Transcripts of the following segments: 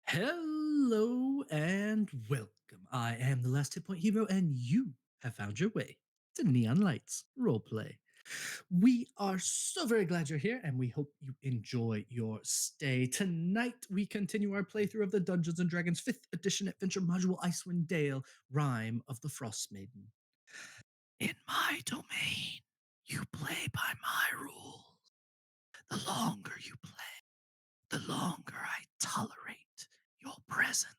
Hello and welcome. I am the last hit point hero, and you have found your way to Neon Lights Roleplay. We are so very glad you're here, and we hope you enjoy your stay. Tonight, we continue our playthrough of the Dungeons and Dragons 5th edition adventure module Icewind Dale, Rhyme of the Frostmaiden. In my domain, you play by my rules. The longer you play, the longer I tolerate your presence.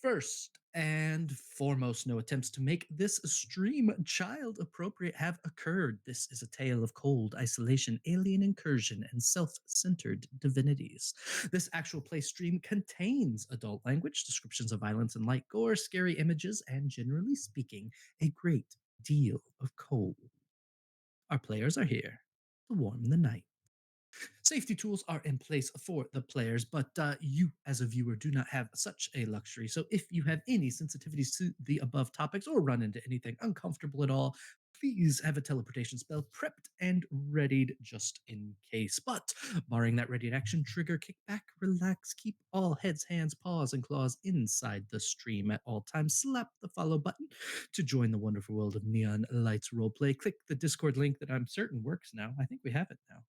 First and foremost, no attempts to make this stream child appropriate have occurred. This is a tale of cold isolation, alien incursion, and self centered divinities. This actual play stream contains adult language, descriptions of violence and light gore, scary images, and generally speaking, a great deal of cold. Our players are here to warm the night. Safety tools are in place for the players, but you, as a viewer, do not have such a luxury. So if you have any sensitivities to the above topics or run into anything uncomfortable at all, please have a teleportation spell prepped and readied just in case. But barring that ready in action trigger, kick back, relax, keep all heads, hands, paws, and claws inside the stream at all times. Slap the follow button to join the wonderful world of Neon Lights Roleplay. Click the Discord link that I'm certain works now. I think we have it now.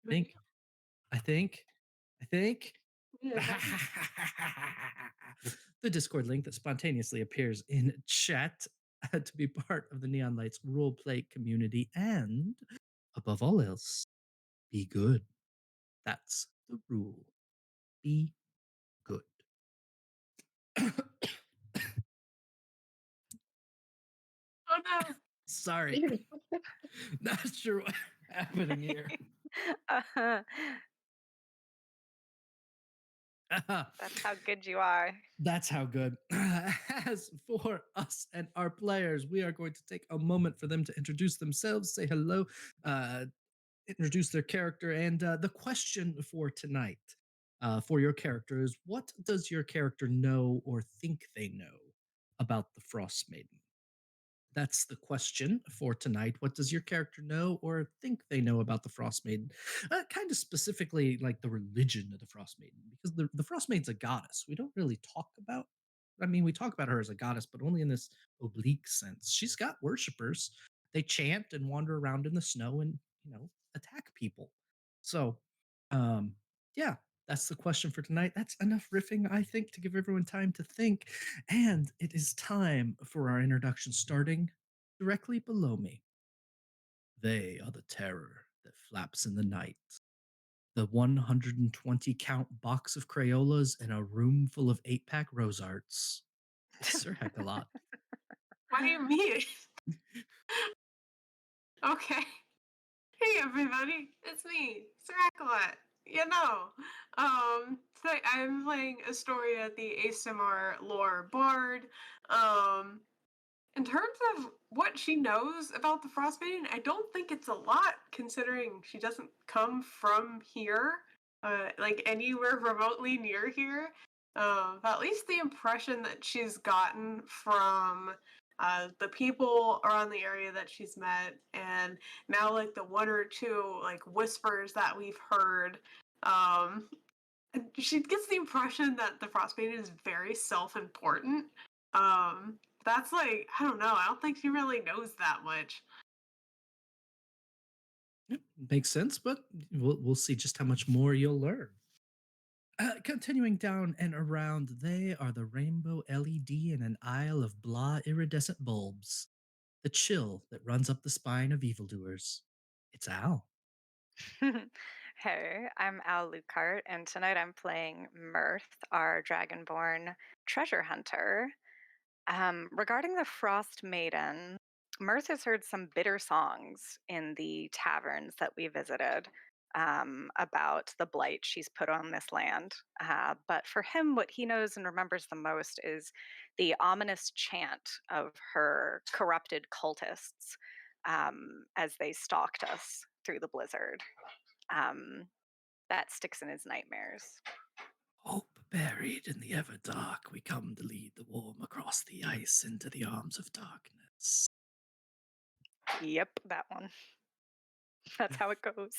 I think. I think. I think. Yeah. The Discord link that spontaneously appears in chat to be part of the Neon Lights roleplay community. And above all else, be good. That's the rule. Be good. Oh no. Sorry. Not sure what's happening here. Uh-huh. That's how good you are. That's how good. As for us and our players, we are going to take a moment for them to introduce themselves, say hello, introduce their character, and the question for tonight for your character is: what does your character know or think they know about the Frost Maiden? That's the question for tonight. What does your character know or think they know about the Frost Maiden? Kind of specifically, like the religion of the Frost Maiden, because the Frost Maiden's a goddess. We don't really talk about. I mean, we talk about her as a goddess, but only in this oblique sense. She's got worshippers. They chant and wander around in the snow and attack people. So, um, yeah, that's the question for tonight. That's enough riffing, I think, to give everyone time to think. And it is time for our introduction, starting directly below me. They are the terror that flaps in the night. The 120 count box of Crayolas in a room full of 8-pack rose arts. Sir Heck a lot. What do you mean? Okay. Hey everybody, it's me, Saracolet. Tonight I'm playing Astoria, the ASMR lore bard. In terms of what she knows about the Frostmaiden, I don't think it's a lot, considering she doesn't come from here, like anywhere remotely near here. At least the impression that she's gotten from the people around the area that she's met, and now like the one or two like whispers that we've heard. She gets the impression that the Frostmaiden is very self-important. That's like, I don't know. I don't think she really knows that much. Yep, makes sense, but we'll see just how much more you'll learn. Continuing down and around, they are the rainbow LED in an aisle of blah iridescent bulbs. The chill that runs up the spine of evildoers. It's Al. Hey, I'm Al Lucart, and tonight I'm playing Mirth, our dragonborn treasure hunter. Regarding the Frost Maiden, Mirth has heard some bitter songs in the taverns that we visited about the blight she's put on this land. But for him, what he knows and remembers the most is the ominous chant of her corrupted cultists as they stalked us through the blizzard. That sticks in his nightmares. Hope buried in the ever dark, we come to lead the warm across the ice into the arms of darkness. Yep, that one. That's how it goes.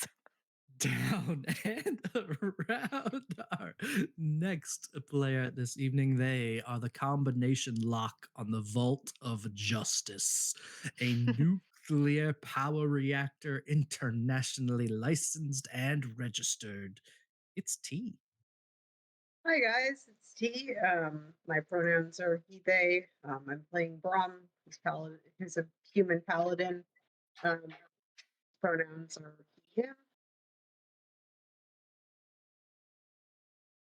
down. And around our next player this evening, they are the combination lock on the Vault of Justice, a nuclear power reactor internationally licensed and registered. It's T. Hi guys, it's T. My pronouns are he, they. I'm playing Brom, who's a human paladin. Pronouns are he, him.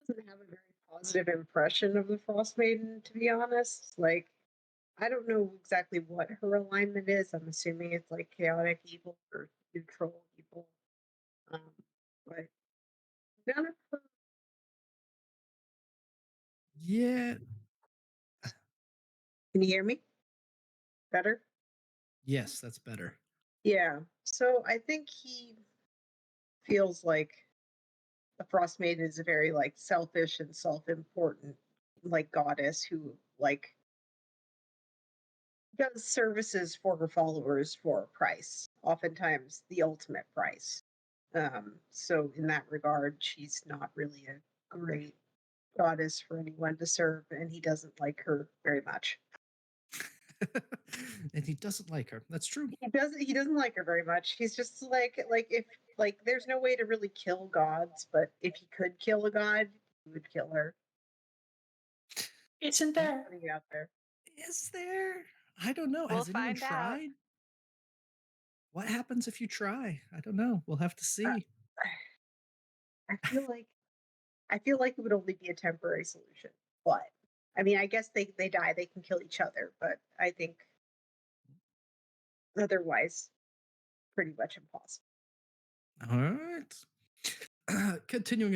Doesn't have a very positive impression of the Frostmaiden, to be honest. Like, I don't know exactly what her alignment is. I'm assuming it's like chaotic evil or neutral evil. Um, but none of her. Yeah. Can you hear me? Better? Yes, that's better. Yeah. So I think he feels like the Frost Maiden is a very like selfish and self-important like goddess who like does services for her followers for a price, oftentimes the ultimate price. So in that regard, she's not really a great goddess for anyone to serve, and he doesn't like her very much. And he doesn't like her. That's true. He doesn't like her very much. He's just like if like there's no way to really kill gods, but if he could kill a god, he would kill her. Isn't there? Putting it out there. Is there? I don't know. We'll Has anyone find out. tried? What happens if you try? I don't know. We'll have to see. I feel like it would only be a temporary solution. But I mean, I guess they die, they can kill each other, but I think otherwise pretty much impossible. All right. Continuing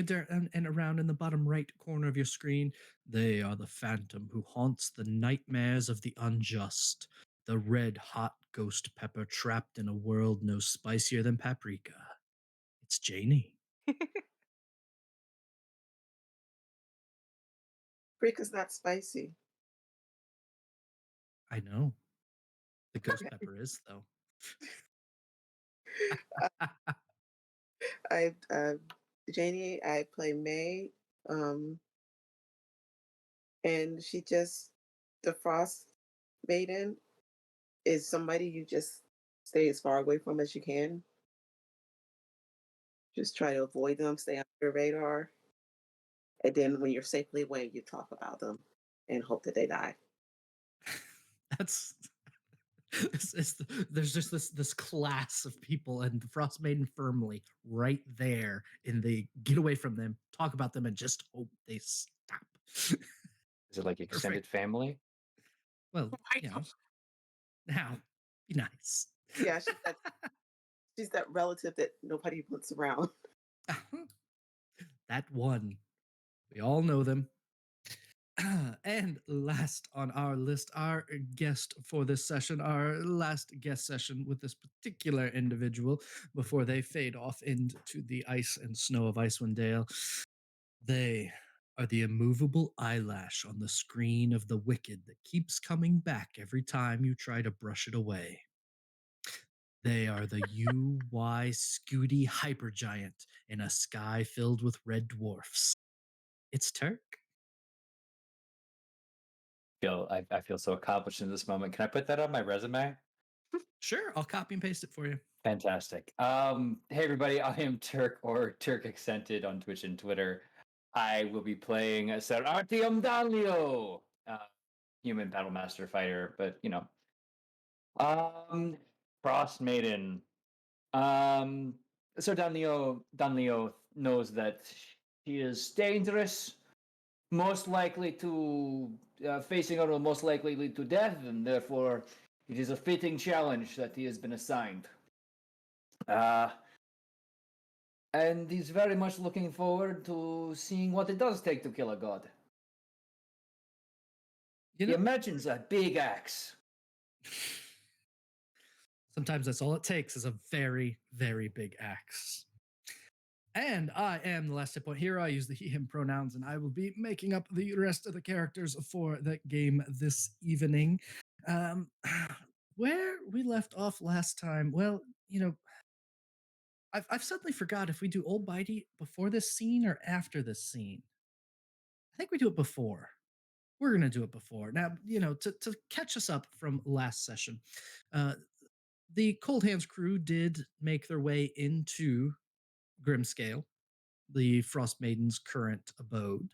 and around in the bottom right corner of your screen, they are the phantom who haunts the nightmares of the unjust, the red hot ghost pepper trapped in a world no spicier than paprika. It's Janie. Paprika's not spicy. I know. The ghost pepper is, though. I Janie, I play May, and she just the Frost Maiden is somebody you just stay as far away from as you can. Just try to avoid them, stay on your radar, and then when you're safely away, you talk about them and hope that they die. That's there's just this class of people, and the Frost Maiden firmly right there in the get away from them, talk about them, and just hope they stop. Is it like extended Perfect. family? Well, I you know, don't- now be nice. Yeah, she's that relative that nobody wants around. That one. We all know them. And last on our list, our guest for this session, our last guest session with this particular individual before they fade off into the ice and snow of Icewind Dale. They are the immovable eyelash on the screen of the wicked that keeps coming back every time you try to brush it away. They are the UY Scooty hypergiant in a sky filled with red dwarfs. It's Turk. I feel so accomplished in this moment. Can I put that on my resume? Sure, I'll copy and paste it for you. Fantastic. Hey everybody, I am Turk or Turk Accented on Twitch and Twitter. I will be playing Sir Artyom Danlio, human battle master fighter, but you know. Frost Maiden. Sir Danlio knows that he is dangerous, most likely to facing or most likely lead to death, and therefore it is a fitting challenge that he has been assigned. And he's very much looking forward to seeing what it does take to kill a god. You He know, imagines a big axe. sometimes that's all it takes is a very, very big axe. And I am the last hit point here. I use the he, him pronouns, and I will be making up the rest of the characters for the game this evening. Um, where we left off last time, well, you know, I've suddenly forgot if we do Old Bitey before this scene or after this scene. I think we do it before. We're gonna do it before. Now, to catch us up from last session, uh, the Cold Hands crew did make their way into Grimscale, the Frost Maiden's current abode.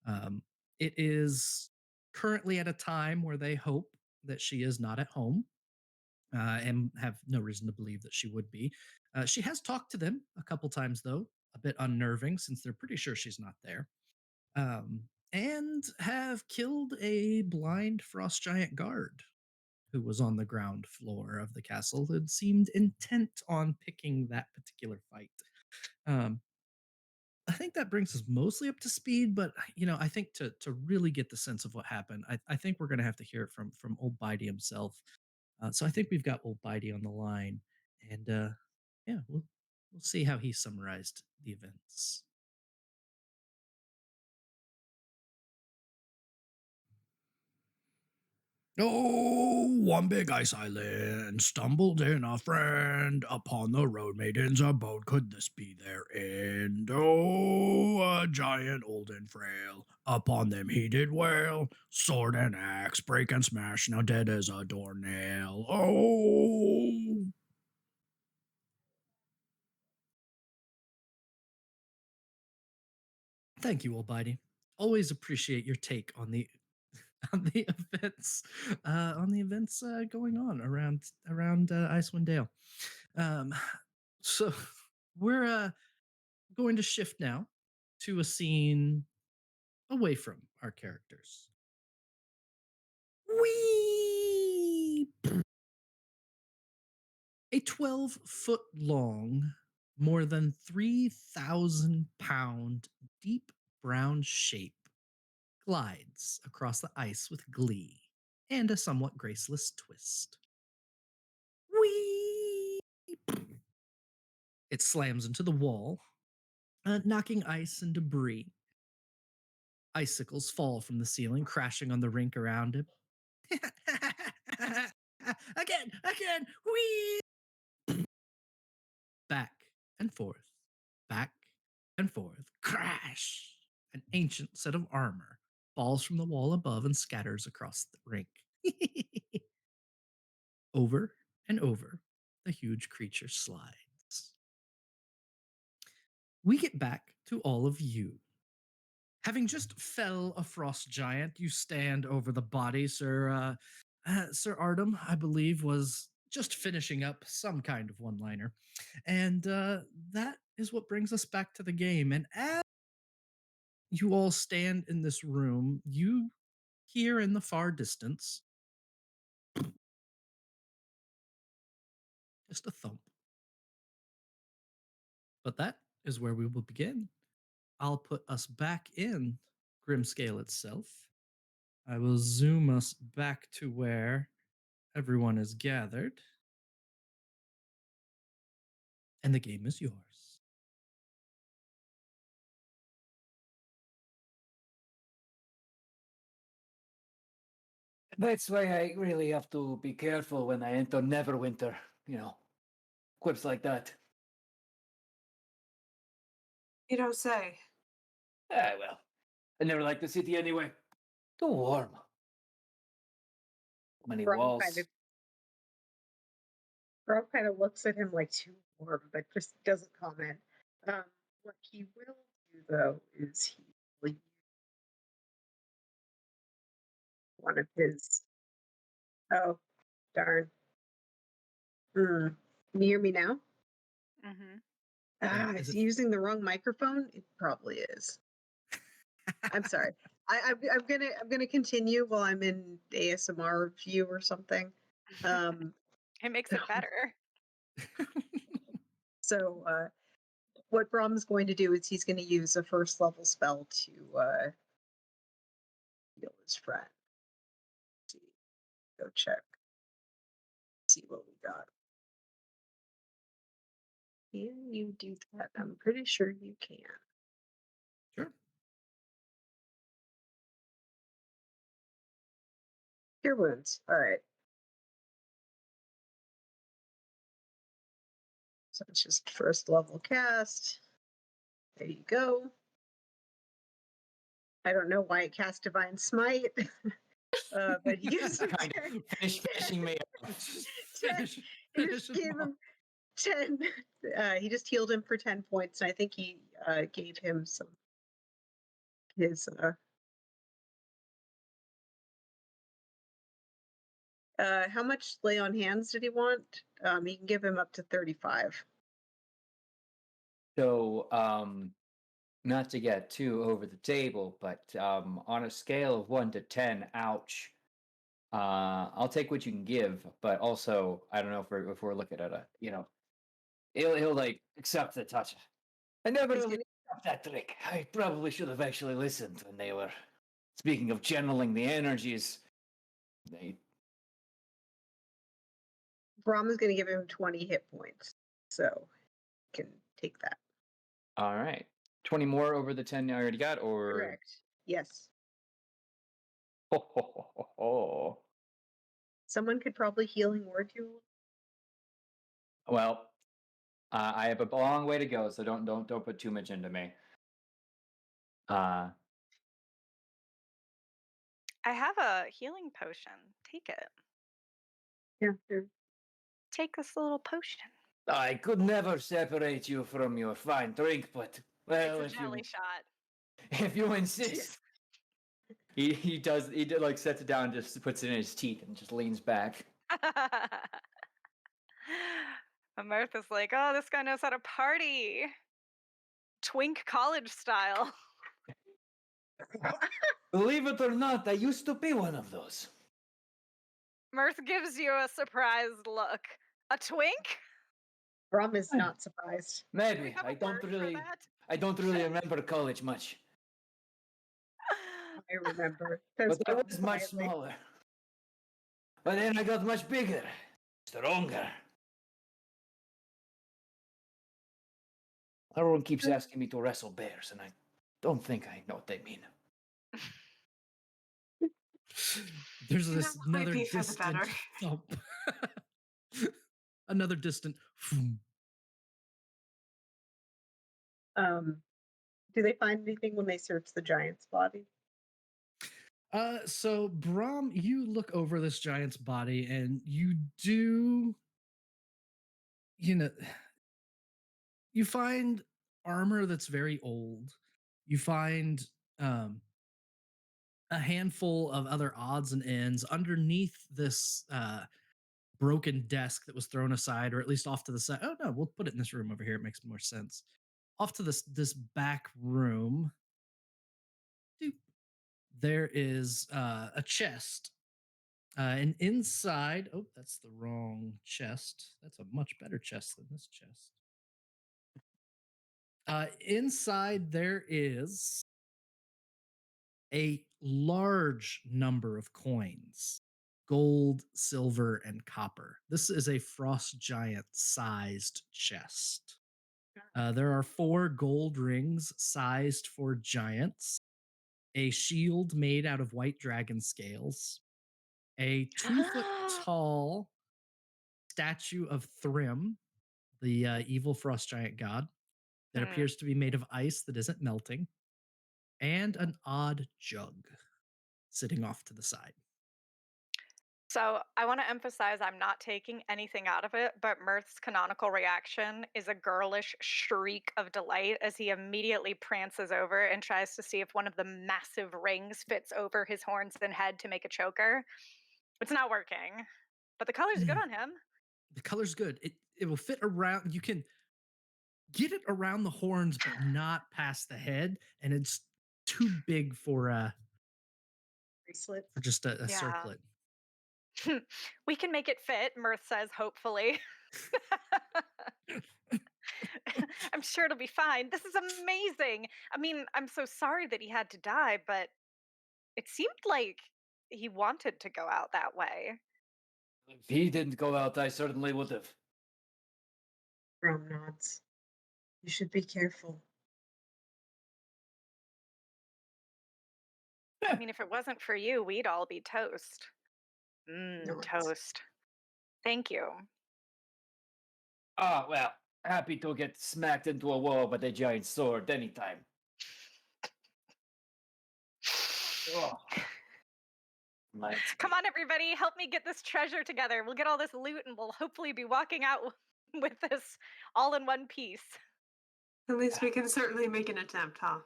Um, it is currently at a time where they hope that she is not at home, and have no reason to believe that she would be. She has talked to them a couple times, though, a bit unnerving since they're pretty sure she's not there, and have killed a blind frost giant guard who was on the ground floor of the castle and seemed intent on picking that particular fight. Um, I think that brings us mostly up to speed, but I think to really get the sense of what happened, I think we're going to have to hear it from old Bitey himself. So I think we've got old Bitey on the line, and yeah, we'll see how he summarized the events. Oh, one big ice island stumbled in a friend upon the road maiden's abode. Could this be their end? Oh, a giant old and frail. Upon them he did wail. Sword and axe break and smash, now dead as a doornail. Oh. Thank you, old Bitey. Always appreciate your take on the on the events going on around Icewind Dale. Um, so we're going to shift now to a scene away from our characters. Whee! A 12-foot long, more than 3,000-pound, deep brown shape glides across the ice with glee and a somewhat graceless twist. Whee! It slams into the wall, knocking ice and debris. Icicles fall from the ceiling, crashing on the rink around him. Again, whee! Back and forth, back and forth, crash! An ancient set of armor falls from the wall above and scatters across the rink. Over and over, the huge creature slides. We get back to all of you. Having just fell a frost giant, you stand over the body. Sir Artem, I believe, was just finishing up some kind of one-liner. And that is what brings us back to the game. And as you all stand in this room, you hear in the far distance just a thump. But that is where we will begin. I'll put us back in Grimscale itself. I will zoom us back to where everyone is gathered. And the game is yours. That's why I really have to be careful when I enter Neverwinter. Quips like that. You don't say. Ah, well, I never liked the city anyway. Too warm. Too many Brom walls. kind of looks at him like too warm, but just doesn't comment. What he will do though is he will use one of his. Oh, darn. Can you hear me now? Mm-hmm. Is he using the wrong microphone? It probably is. I'm sorry. I'm gonna continue while I'm in ASMR view or something. It makes it better. So what Brom's going to do is he's going to use a first level spell to heal his friend. Let's see, go check. See what we got. Can you do that? I'm pretty sure you can. Sure. Cure wounds. All right. So it's just first level cast. There you go. I don't know why it cast Divine Smite, but he gives him Kind 10. of finishing me off. Just 10. finish, He finish just him gave off. him 10. He just healed him for 10 points. And I think he gave him some his how much lay on hands did he want? You can give him up to 35. So, not to get too over the table, but on a scale of 1 to 10, ouch. I'll take what you can give, but also I don't know if we're looking at he'll like accept the touch. I never He's really gonna got that trick. I probably should have actually listened when they were speaking of channeling the energies. They Brahm is gonna give him 20 hit points. So you can take that. all right. 20 more over the 10 I already got, or Correct. Yes. oh. Someone could probably healing word you. Well, I have a long way to go, so don't put too much into me. I have a healing potion. Take it. Yeah. Sure. Take this little potion. I could never separate you from your fine drink, but well, It's a jelly shot. if you insist. He did like sets it down, just puts it in his teeth, and just leans back. And Martha's like, oh, this guy knows how to party. Twink college style. Believe it or not, I used to be one of those. Mirth gives you a surprised look. A twink? Brahm is not surprised. Do we Maybe have I a don't word for really, that? I don't really remember college much, I remember. but Says I Brahm was much quietly. smaller. But then I got much bigger, stronger. Everyone keeps asking me to wrestle bears, and I don't think I know what they mean. There's You this know, the another be for the distant better. thump. Another distant. Do they find anything when they search the giant's body? So Brahm, you look over this giant's body and you do, you know, you find armor that's very old. You find a handful of other odds and ends underneath this broken desk that was thrown aside, or at least off to the side. Oh no, we'll put it in this room over here. It makes more sense. Off to this back room, there is a chest. And inside, oh, that's the wrong chest. That's a much better chest than this chest. Inside, there is a large number of coins, gold, silver, and copper. This is a frost giant sized chest. There are 4 gold rings sized for giants, a shield made out of white dragon scales, a 2-foot tall statue of Thrym, the evil frost giant god, that appears to be made of ice that isn't melting, and an odd jug sitting off to the side. So I want to emphasize I'm not taking anything out of it, but Mirth's canonical reaction is a girlish shriek of delight as he immediately prances over and tries to see if one of the massive rings fits over his horns and head to make a choker. It's not working, but the color's good on him. The color's good. It will fit around. You can get it around the horns, but not past the head, and it's too big for Bracelet. just a Yeah. circlet. We can make it fit, Mirth says, hopefully. I'm sure it'll be fine. This is amazing. I mean, I'm so sorry that he had to die, but it seemed like he wanted to go out that way. If he didn't go out, I certainly would have. Brahm nods. You should be careful. I mean, if it wasn't for you, we'd all be toast. Nods. Toast. Thank you. Oh, well, Happy to get smacked into a wall with a giant sword anytime. Oh. Come on, everybody, help me get this treasure together. We'll get all this loot and we'll hopefully be walking out with this all in one piece. At least we can certainly make an attempt, huh?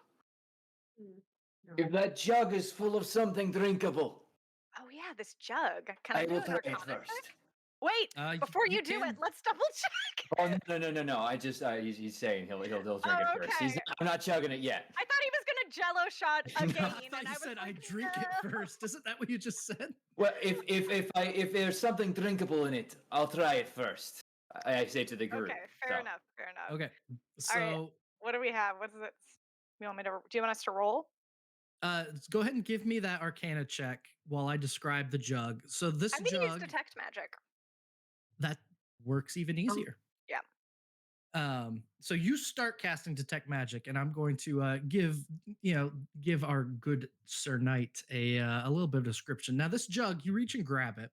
No. If that jug is full of something drinkable, Oh yeah, this jug. Can I I do will an try it Arcana first. check? Wait, before you do can. it, let's double check. Oh no! I just he's saying he'll drink Oh, it first. okay. I'm not chugging it yet. I thought he was gonna Jello shot I again. thought and you was said I like, drink no. it first. Isn't that what you just said? Well, if there's something drinkable in it, I'll try it first. I say to the group. Okay, fair enough. Okay. All right. So What do we have? What is it? You want me to? Do you want us to roll? go ahead and give me that Arcana check while I describe the jug. So this I'm gonna use jug detect magic. that works even easier. Yeah. So you start casting detect magic, and I'm going to give our good Sir Knight a little bit of description. Now, this jug, you reach and grab it,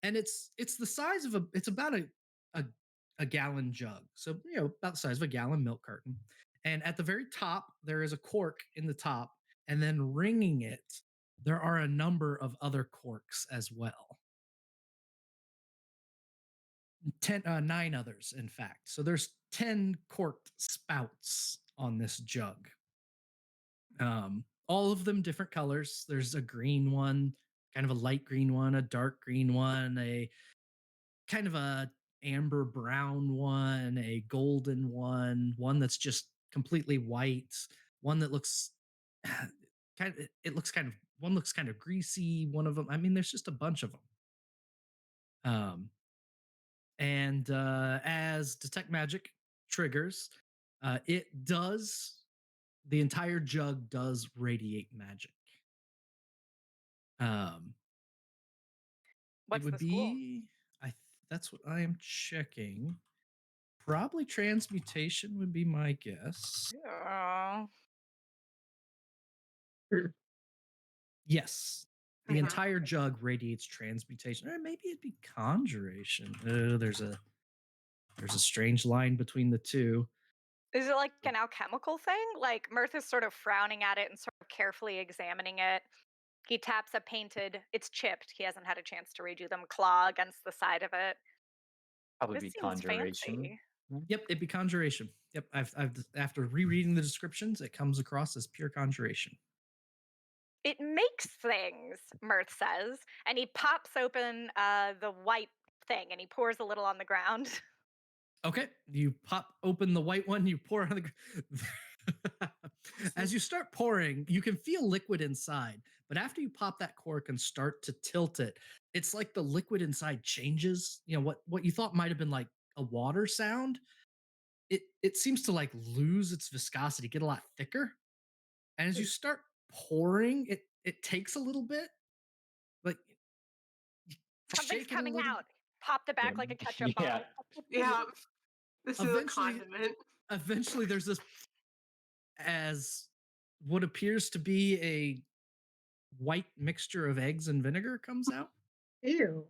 and it's the size of it's about a gallon jug, so about the size of a gallon milk carton. And at the very top, there is a cork in the top, and then ringing it, there are a number of other corks as well. 9 others, in fact. So there's 10 corked spouts on this jug. All of them different colors. There's a green one, kind of a light green one, a dark green one, a kind of a amber brown one, a golden one that's just completely white, one that looks one looks kind of greasy, one of them. I mean, there's just a bunch of them. And as detect magic triggers, the entire jug does radiate magic. What's It would the school? be that's what I am checking. Probably transmutation would be my guess. Oh. Yes. The entire jug radiates transmutation. Or maybe it'd be conjuration. There's a strange line between the two. Is it like an alchemical thing? Like Mirth is sort of frowning at it and sort of carefully examining it. He taps a painted, it's chipped. He hasn't had a chance to redo them, claw against the side of it. Probably This be seems conjuration. fancy. Yep, it'd be conjuration. Yep, I've after rereading the descriptions, it comes across as pure conjuration. It makes things, Mirth says, and he pops open the white thing and he pours a little on the ground. Okay, you pop open the white one, you pour on the as you start pouring, you can feel liquid inside, but after you pop that cork and start to tilt it, it's like the liquid inside changes. What you thought might have been like a water sound, it seems to like lose its viscosity, get a lot thicker. And as you start pouring, it takes a little bit, like Something's shake it a coming little. out. Pop the back like a ketchup Yeah. bottle. Yeah. This is a Eventually- condiment. Eventually there's this, as what appears to be a white mixture of eggs and vinegar comes out. Ew.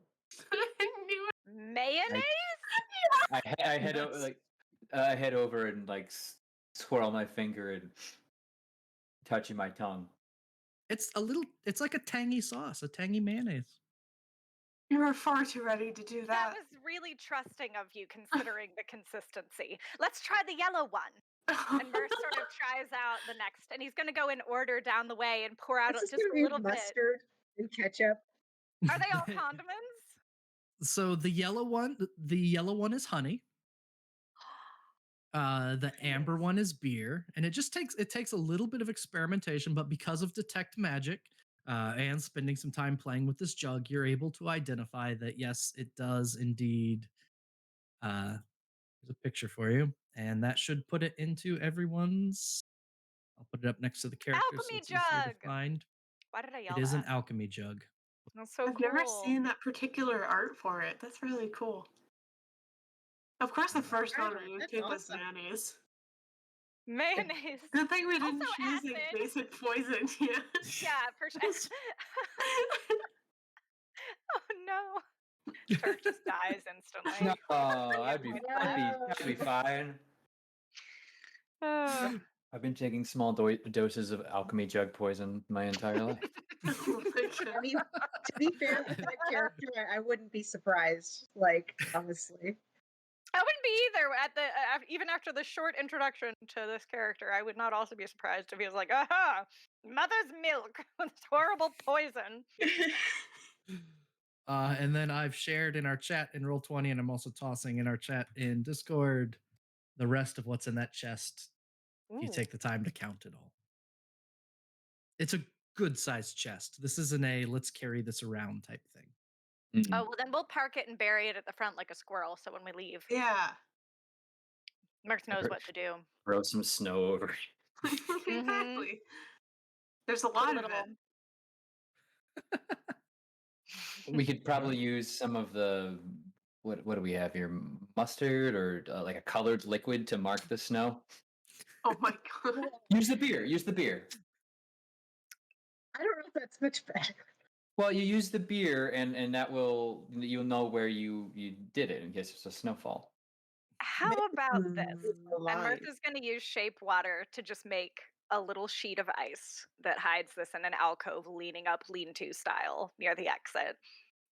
I knew it. Mayonnaise? I head Yes. over I head over and like swirl my finger and touching my tongue. It's like a tangy sauce, a tangy mayonnaise. You were far too ready to do That that. was really trusting of you considering the consistency. Let's try the yellow one. And Mirth sort of tries out the next, and he's going to go in order down the way and pour out This is just gonna a be little bit. mustard and ketchup. Are they all condiments? So the yellow one is honey. The amber one is beer, and it takes a little bit of experimentation, but because of detect magic and spending some time playing with this jug, you're able to identify that yes, it does indeed. There's a picture for you, and that should put it into everyone's. I'll put it up next to the character so Alchemy it's easier to jug. find. Why did I yell It is an that? alchemy jug. That's so I've cool. never seen that particular art for it. That's really cool. Of course, the first one Right, we that's picked was awesome. mayonnaise. Mayonnaise. Good thing we didn't Also choose like acid. basic poison. Yeah. Yeah, for sure. Oh no. Turk just dies instantly. No, I'd be fine. Uh, I've been taking small doses of alchemy jug poison my entire life. Oh my I God. mean, to be fair with that character, I wouldn't be surprised. Like, honestly. I wouldn't be either. At the even after the short introduction to this character, I would not also be surprised if he was like, "Aha, mother's milk, this horrible poison." And then I've shared in our chat in Roll20, and I'm also tossing in our chat in Discord the rest of what's in that chest. If you Ooh. take the time to count it all, it's a good sized chest. This isn't a let's carry this around type thing. Oh, well, then we'll park it and bury it at the front like a squirrel. So when we leave, Yeah. Mirth knows what to do. Throw some snow over it. Exactly. There's a Put a lot of little. it. We could probably use some of the what do we have here? Mustard or like a colored liquid to mark the snow. Oh my God. Use the beer. Use the beer. I don't know if that's much better. Well, you use the beer, and that will you'll know where you did it in case it's a snowfall. How about this? The And Mirth line. is going to use shape water to just make a little sheet of ice that hides this in an alcove leaning up lean-to style near the exit.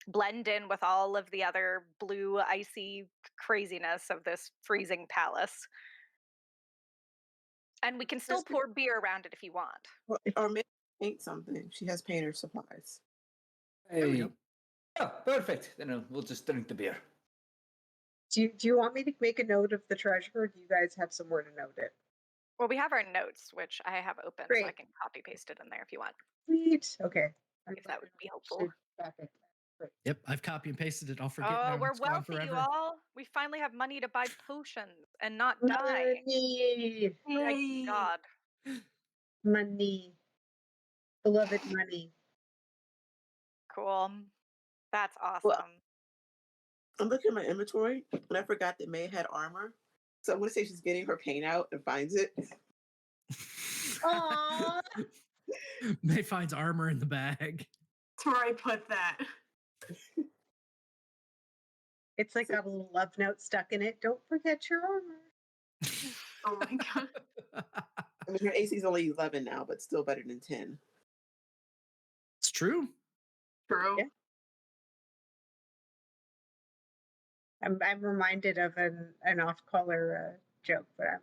Blend in with all of the other blue icy craziness of this freezing palace. And we can still Yes, pour beer around it if you want. Or maybe paint something. She has painter supplies. There we go. Yeah, perfect. Then we'll just drink the beer. Do you want me to make a note of the treasure, or do you guys have somewhere to note it? Well, we have our notes, which I have open, so I Great. can copy paste it in there if you want. Sweet. Okay. If that would be helpful. Yep, I've copy and pasted it. I'll forget Oh, now. we're It's gone wealthy, you forever. all. We finally have money to buy potions and not die. Money. Thank Yay. God. Money. Beloved money. Cool. That's awesome. Well, I'm looking at my inventory, and I forgot that May had armor. So I'm going to say she's getting her paint out and finds it. Aww. May finds armor in the bag. That's where I put that. It's like got a little love note stuck in it. Don't forget your armor. Oh my God. I mean, her AC is only 11 now, but still better than 10. It's true. True. Yeah. I'm reminded of an off-color joke, but I'm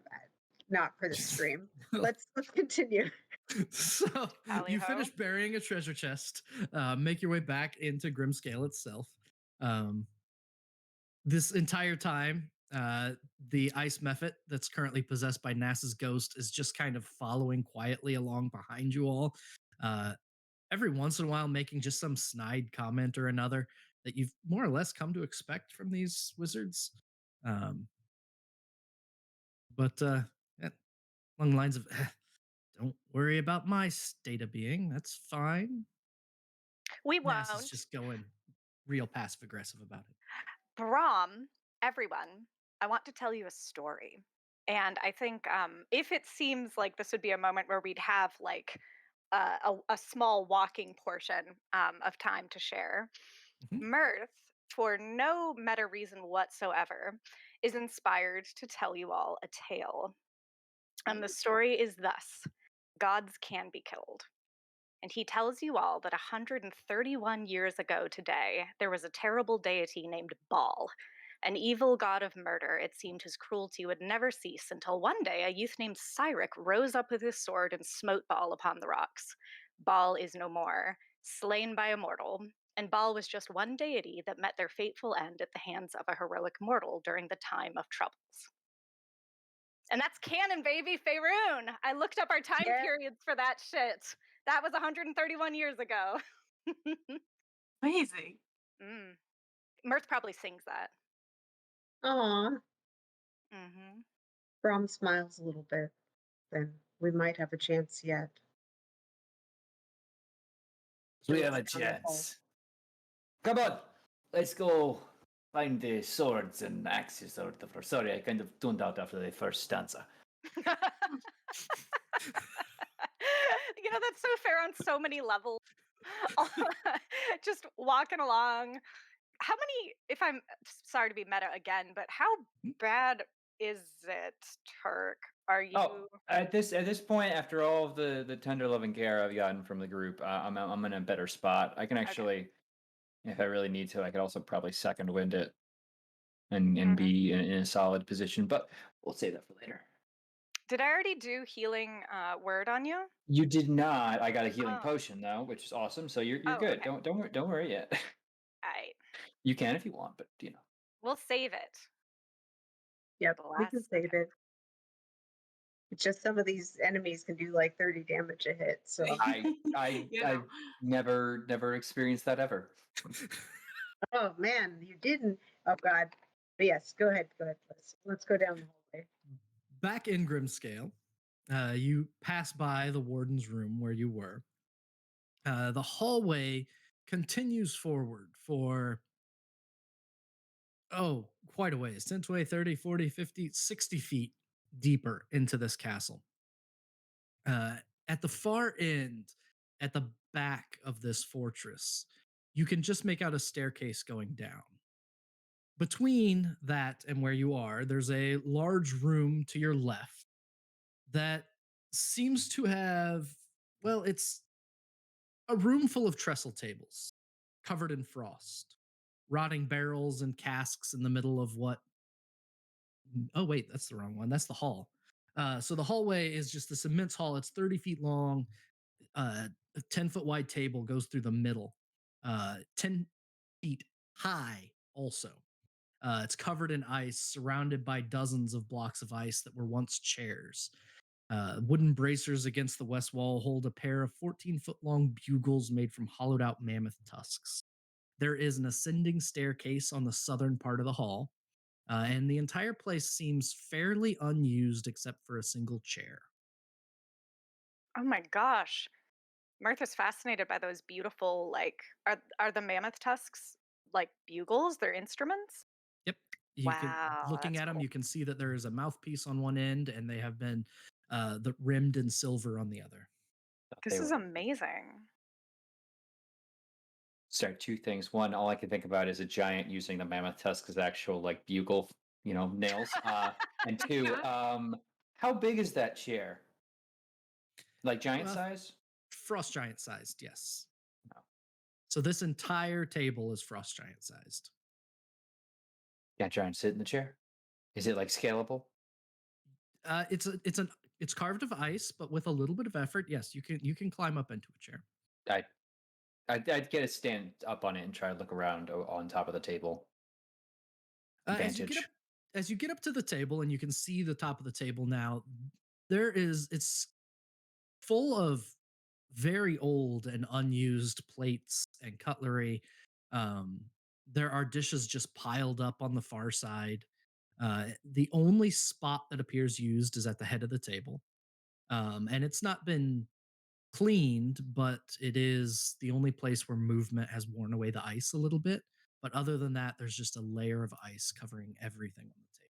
not for the stream. Let's continue. So you Tally-ho. finish burying a treasure chest, make your way back into Grimscale itself. This entire time, the ice mephit that's currently possessed by NASA's ghost is just kind of following quietly along behind you all. Every once in a while, making just some snide comment or another that you've more or less come to expect from these wizards. But yeah, along the lines of, don't worry about my state of being. That's fine. We Nass won't. is just going real passive aggressive about it. Brahm, everyone, I want to tell you a story. And I think if it seems like this would be a moment where we'd have like a small walking portion of time to share, Mhm. Mirth, for no meta reason whatsoever, is inspired to tell you all a tale. And the story is thus: gods can be killed. And he tells you all that 131 years ago today, there was a terrible deity named Baal, an evil god of murder. It seemed his cruelty would never cease until one day a youth named Cyric rose up with his sword and smote Baal upon the rocks. Baal is no more, slain by a mortal, and Baal was just one deity that met their fateful end at the hands of a heroic mortal during the time of troubles. And that's canon, baby, Faerun. I looked up our time periods for that shit. That was 131 years ago. Amazing. Mirth probably sings that. Aw. Mm-hmm. Brom smiles a little bit. Then we might have a chance yet. We have a chance. Come on, let's go find the swords and axes or whatever. Sorry, I kind of tuned out after the first stanza. You know, that's so fair on so many levels. Just walking along. How many if I'm sorry to be meta again, but how bad is it, Turk? Are you Oh, at this point, after all of the tender loving care I've gotten from the group, I'm in a better spot. I can okay? actually, if I really need to, I could also probably second wind it and Mhm. be in a solid position. But we'll save that for later. Did I already do healing word on you? You did not. I got a healing Oh, potion though, which is awesome. So you're oh, good. okay. Don't worry yet. All right. You can if you want, but you know. We'll save it. Yep, The we can last. save Okay. it. It's just some of these enemies can do like 30 damage a hit. So, You know. I've never experienced that ever. oh man, you didn't. Oh God. But yes, go ahead. Go ahead. Let's go down the hallway. Back in Grimscale, you pass by the warden's room where you were. The hallway continues forward for, quite a ways 10, 20, 30, 40, 50, 60 feet deeper into this castle. At the far end, at the back of this fortress, you can just make out a staircase going down. Between that and where you are, there's a large room to your left that seems to have, well, it's a room full of trestle tables covered in frost, rotting barrels and casks in the middle of what. Oh, wait, that's the wrong one. That's the hall. So the hallway is just this immense hall. It's 30 feet long. A 10-foot wide table goes through the middle, 10 feet high, also. It's covered in ice, surrounded by dozens of blocks of ice that were once chairs. Wooden bracers against the west wall hold a pair of 14-foot long bugles made from hollowed out mammoth tusks. There is an ascending staircase on the southern part of the hall, and the entire place seems fairly unused except for a single chair. Oh my gosh. Martha's fascinated by those beautiful, like, are the mammoth tusks like bugles? They're instruments? Yep. You can, Wow, looking that's at them, cool. you can see that there is a mouthpiece on one end, and they have been rimmed in silver on the other. This is amazing. Sorry, two things. One, all I can think about is a giant using the mammoth tusk as actual like bugle, nails. And two, how big is that chair? Like giant Uh, size? Frost giant sized, yes. No. So this entire table is frost giant sized. Yeah, giant sit in the chair. Is it like scalable? It's carved of ice, but with a little bit of effort, yes, you can climb up into a chair. I I'd get a stand up on it and try to look around on top of the table. As you get up, Vantage. to the table, and you can see the top of the table now, it's full of very old and unused plates and cutlery. Um, there are dishes just piled up on the far side. The only spot that appears used is at the head of the table, and it's not been cleaned, but it is the only place where movement has worn away the ice a little bit. But other than that, there's just a layer of ice covering everything on the table.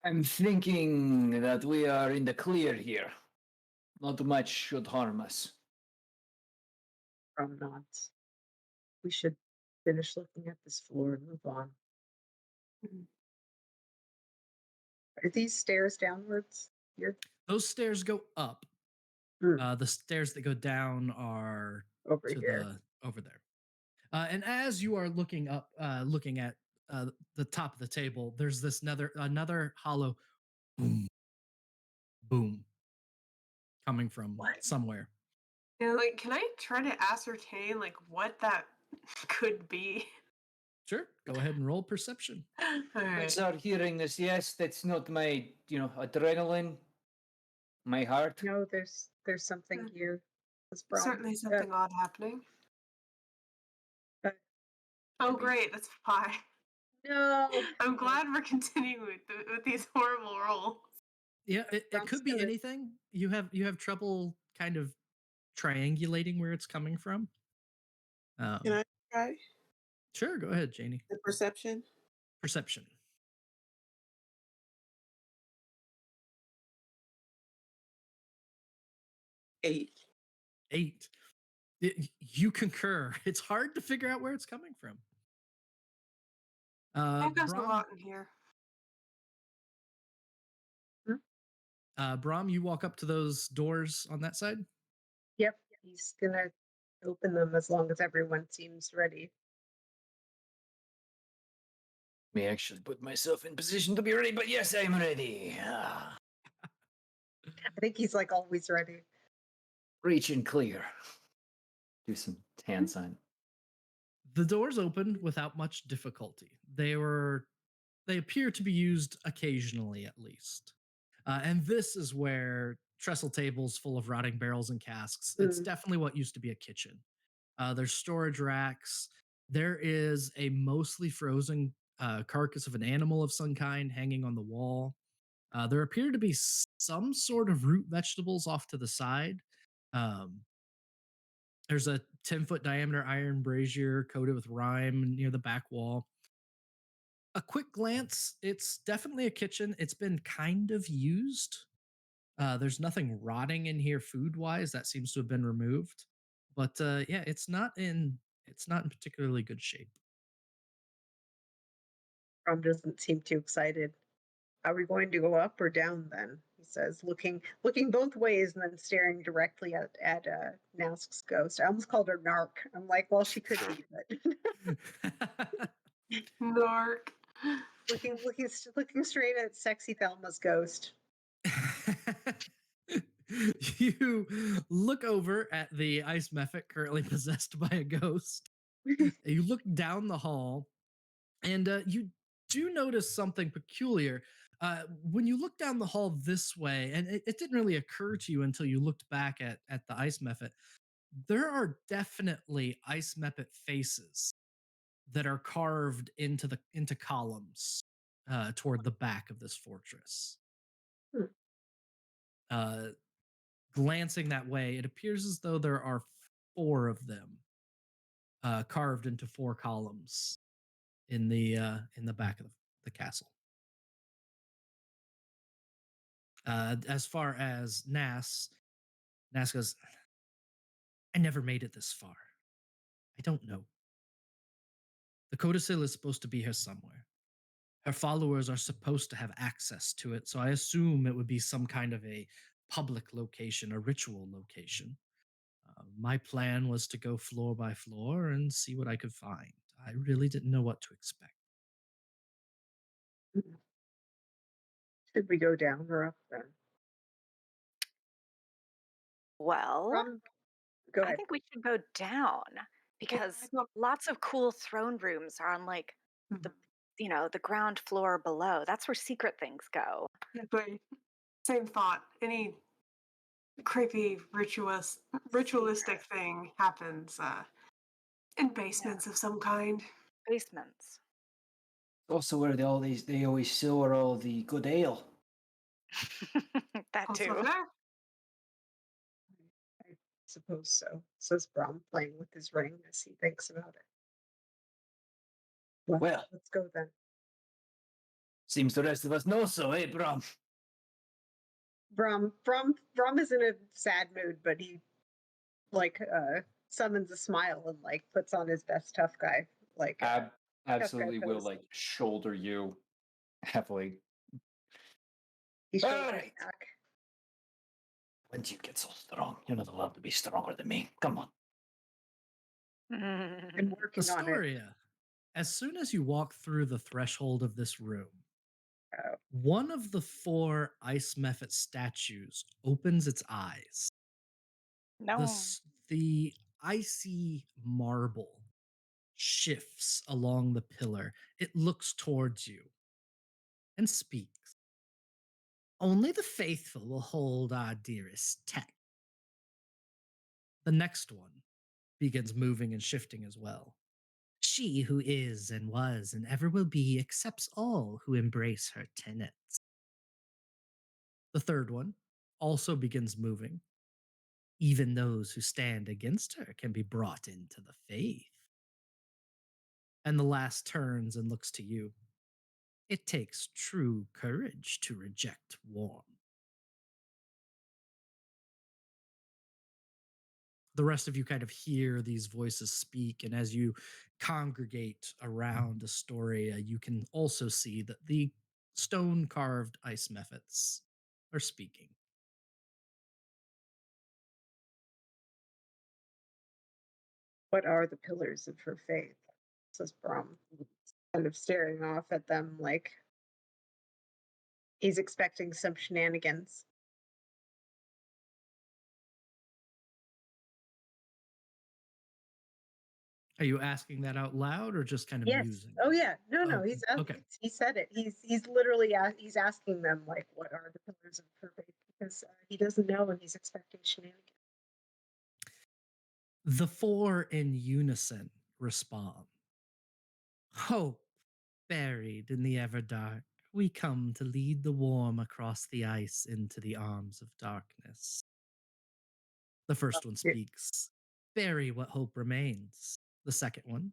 I'm thinking that we are in the clear here. Not much should harm us. From nods. We should finish looking at this floor and move on. Mhm. Are these stairs downwards here? Those stairs go up. Hmm, The stairs that go down are over to here. over there. And as you are looking up, looking at the top of the table, there's this another hollow boom, boom coming from What? somewhere. Yeah, like, can I try to ascertain like what that could be? Sure, go ahead and roll perception. All right. Without hearing this, yes, that's not my, adrenaline, my heart. No, there's something here. What's the problem? Certainly something odd happening. Uh, Oh, Maybe. great, that's 5. no. I'm glad we're continuing with these horrible rolls. Yeah, it Trump's could be gonna- anything. You have trouble kind of triangulating where it's coming from. Can I try Sure, go ahead, Janie. the perception? Perception. 8. 8. You concur. It's hard to figure out where it's coming from. Echoes a Brom, lot in here. Brom, you walk up to those doors on that side. Yep, he's gonna open them as long as everyone seems ready. May actually put myself in position to be ready, but yes, I'm ready. I think he's like always ready. Reach and clear. Do some hand sign. The doors opened without much difficulty. They appear to be used occasionally, at least. And this is where trestle tables full of rotting barrels and casks. It's definitely what used to be a kitchen. There's storage racks. There is a mostly frozen carcass of an animal of some kind hanging on the wall. There appear to be some sort of root vegetables off to the side. Um, there's a 10-foot diameter iron brazier coated with rime near the back wall. A quick glance, it's definitely a kitchen. It's been kind of used. There's nothing rotting in here food wise. That seems to have been removed. But yeah, it's not in particularly good shape. Rom doesn't seem too excited. Are we going to go up or down then? He says, looking both ways and then staring directly at Nask's ghost. I almost called her Nark. I'm like, well, she could be, but Nark. looking straight at sexy Thelma's ghost. You look over at the ice mephit currently possessed by a ghost. You look down the hall, and you do notice something peculiar. When you look down the hall this way, and it didn't really occur to you until you looked back at the ice mephit, there are definitely ice mephit faces that are carved into columns toward the back of this fortress. Hmm. Uh, Glancing that way, it appears as though there are 4 of them carved into 4 columns in the back of the castle. As far as Nas goes, I never made it this far. I don't know. The codicil is supposed to be here somewhere. Her followers are supposed to have access to it, so I assume it would be some kind of a public location, a ritual location. My plan was to go floor by floor and see what I could find. I really didn't know what to expect. Should we go down or up then? Well, Go I ahead. think we should go down because lots of cool throne rooms are on like the the ground floor below. That's where secret things go. Exactly. Same thought. Any creepy ritualistic thing happens in basements of some kind. Basements. Also, where they always store all the good ale. That Also too. there. I suppose so, says Brom, playing with his ring as he thinks about it. Well, Let's go then. seems the rest of us know so, eh, Brom? Brom is in a sad mood, but he like summons a smile and like puts on his best tough guy Absolutely will pose. like shoulder you heavily. He All shoulders right. back. When do you get so strong? You're not allowed to be stronger than me. Come on. I'm working on it. Astoria, as soon as you walk through the threshold of this room, Oh. one of the 4 ice mephit statues opens its eyes. No. The icy marble shifts along the pillar. It looks towards you and speaks. Only the faithful will hold our dearest tech. The next one begins moving and shifting as well. She who is and was and ever will be accepts all who embrace her tenets. The third one also begins moving. Even those who stand against her can be brought into the faith. And the last turns and looks to you. It takes true courage to reject warmth. the rest of you kind of hear these voices speak, and as you congregate around Astoria, you can also see that the stone carved ice mephits are speaking. What are the pillars of her faith? Says Brom, kind of staring off at them like he's expecting some shenanigans. Are you asking that out loud or just kind of Yes. musing? Oh yeah. No. Oh, He's okay. he said it. He's literally he's asking them like, what are the pillars of her faith? Because he doesn't know and he's expecting shenanigans. The four in unison respond. Hope buried in the everdark, we come to lead the warm across the ice into the arms of darkness. The first one speaks. Bury what hope remains. The second one.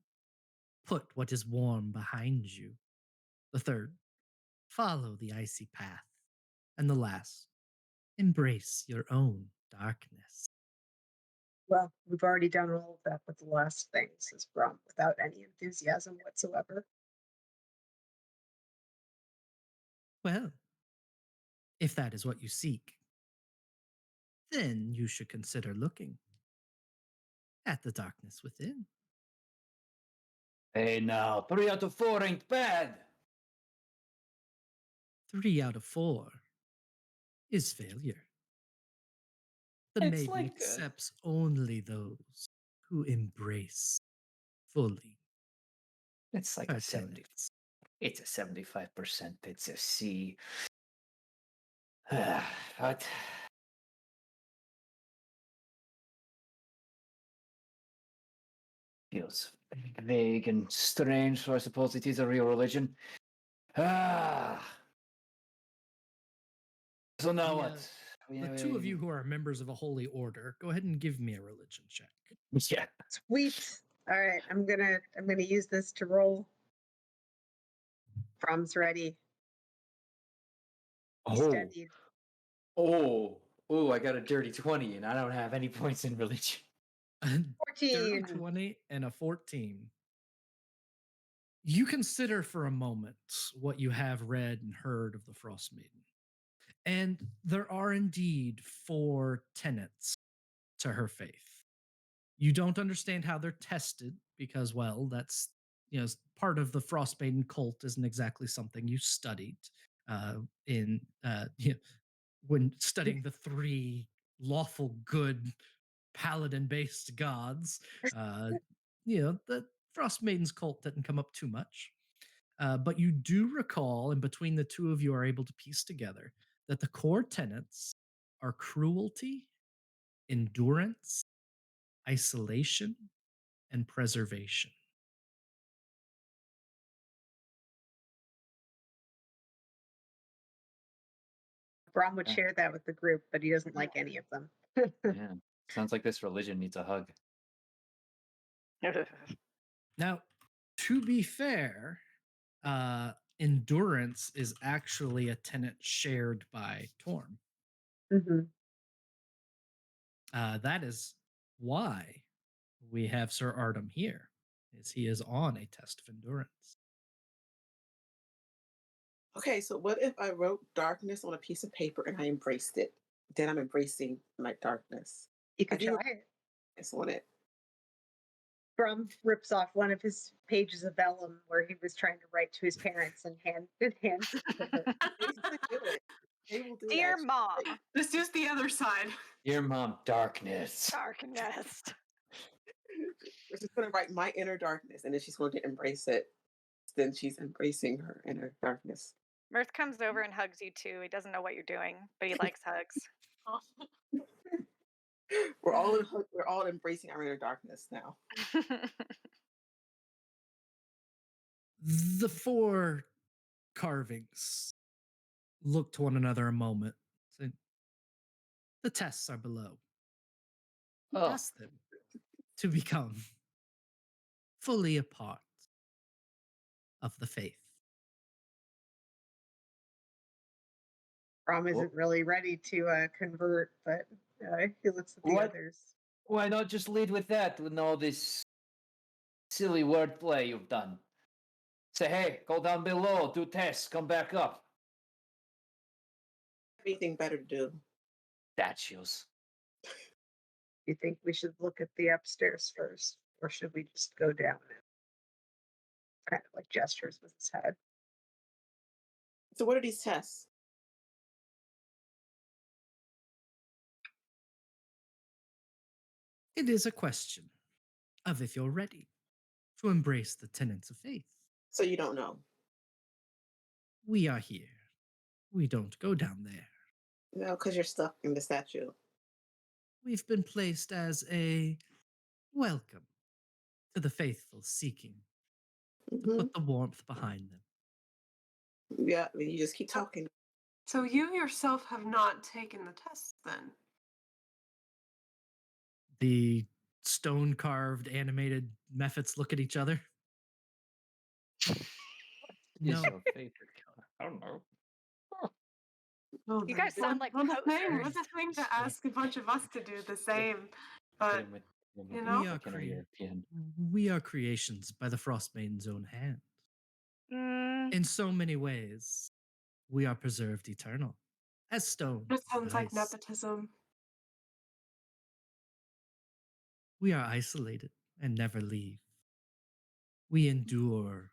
Put what is warm behind you. The third. Follow the icy path. And the last. Embrace your own darkness. Well, we've already done all of that with the last thing, says Brom, without any enthusiasm whatsoever. Well, if that is what you seek, then you should consider looking at the darkness within. Hey now, 3 out of 4 ain't bad. 3 out of 4 is failure. The It's maiden like accepts only those who embrace fully it's like her a 70. tenets. It's a 75%. It's a C. But feels vague and strange, so I suppose it is a real religion. Ah. So now The, what? The two of you who are members of a holy order, go ahead and give me a religion check. Yeah. Sweet. All right, I'm gonna use this to roll. Brom's ready. He steadied. Oh, I got a dirty 20 and I don't have any points in religion. 30, 14. 20, and a 14. You consider for a moment what you have read and heard of the Frost Maiden. And there are indeed 4 tenets to her faith. You don't understand how they're tested because, well, that's part of the Frostmaiden cult isn't exactly something you studied in when studying the 3 lawful good paladin-based gods. The Frostmaiden's cult didn't come up too much, but you do recall, and between the two of you are able to piece together that the core tenets are cruelty, endurance, isolation, and preservation. Brom would Yeah. share that with the group, but he doesn't like any of them. Yeah. Sounds like this religion needs a hug. Now, to be fair, endurance is actually a tenet shared by Torm. Mm-hmm. That is why we have Sir Artem here, is he is on a test of endurance. Okay, so what if I wrote darkness on a piece of paper and I embraced it? Then I'm embracing my darkness. You I could do try it. this on it. Brom rips off one of his pages of vellum where he was trying to write to his parents and hands it to her. They will do it. They will do Dear that. mom, This is the other side. Dear mom, darkness. darkness. She's just going to write my inner darkness, and then she's going to embrace it. Then she's embracing her inner darkness. Mirth comes over and hugs you too. He doesn't know what you're doing, but he likes hugs. We're all embracing our inner darkness now. The 4 carvings look to one another a moment. Say, the tests are below. Oh, Ask them to become fully a part of the faith. Brom isn't really ready to convert, but he looks at the What? others. Why not just lead with that with all this silly wordplay you've done? Say, hey, go down below, do tests, come back up. Anything better to do? Statues. You think we should look at the upstairs first, or should we just go down and kind of like gestures with his head? So what are these tests? It is a question of if you're ready to embrace the tenets of faith. So you don't know. We are here. We don't go down there. No, because you're stuck in the statue. We've been placed as a welcome to the faithful seeking to Hmm. put the warmth behind them. Yeah, I mean, you just keep talking. So you yourself have not taken the tests then? The stone carved animated mephits look at each other. No. Is your favorite color? I don't know. Oh, You guys sound like what a thing! What posers. a thing to ask a bunch of us to do the same. But you know, We are, we are creations by the Frostmaiden's own hand. Mm, In so many ways, we are preserved eternal, as stone. it sounds like ice. nepotism. We are isolated and never leave. We endure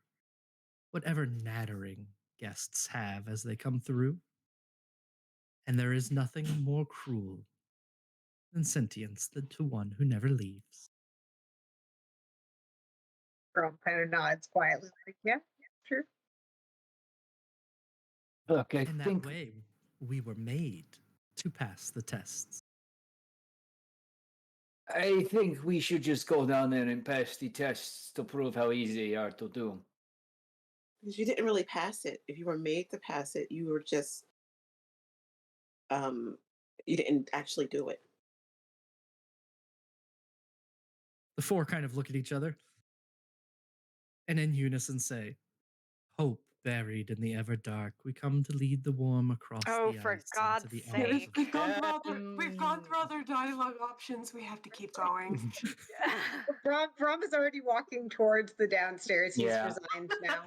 whatever nattering guests have as they come through. And there is nothing more cruel than sentience than to one who never leaves. Grom kind of nods quietly, like, yeah, sure. Look, I In that think way, we were made to pass the tests. we should just go down there and pass the tests to prove how easy they are to do. Because you didn't really pass it. If you were made to pass it, you were just you didn't actually do it. The four kind of look at each other and in unison say, hope buried in the ever dark, we come to lead the warm across Oh, the for ice God's into the sake. arms of We've gone through other dialogue options. We have to keep going. Brom is already walking towards the downstairs. He's Yeah. resigned now.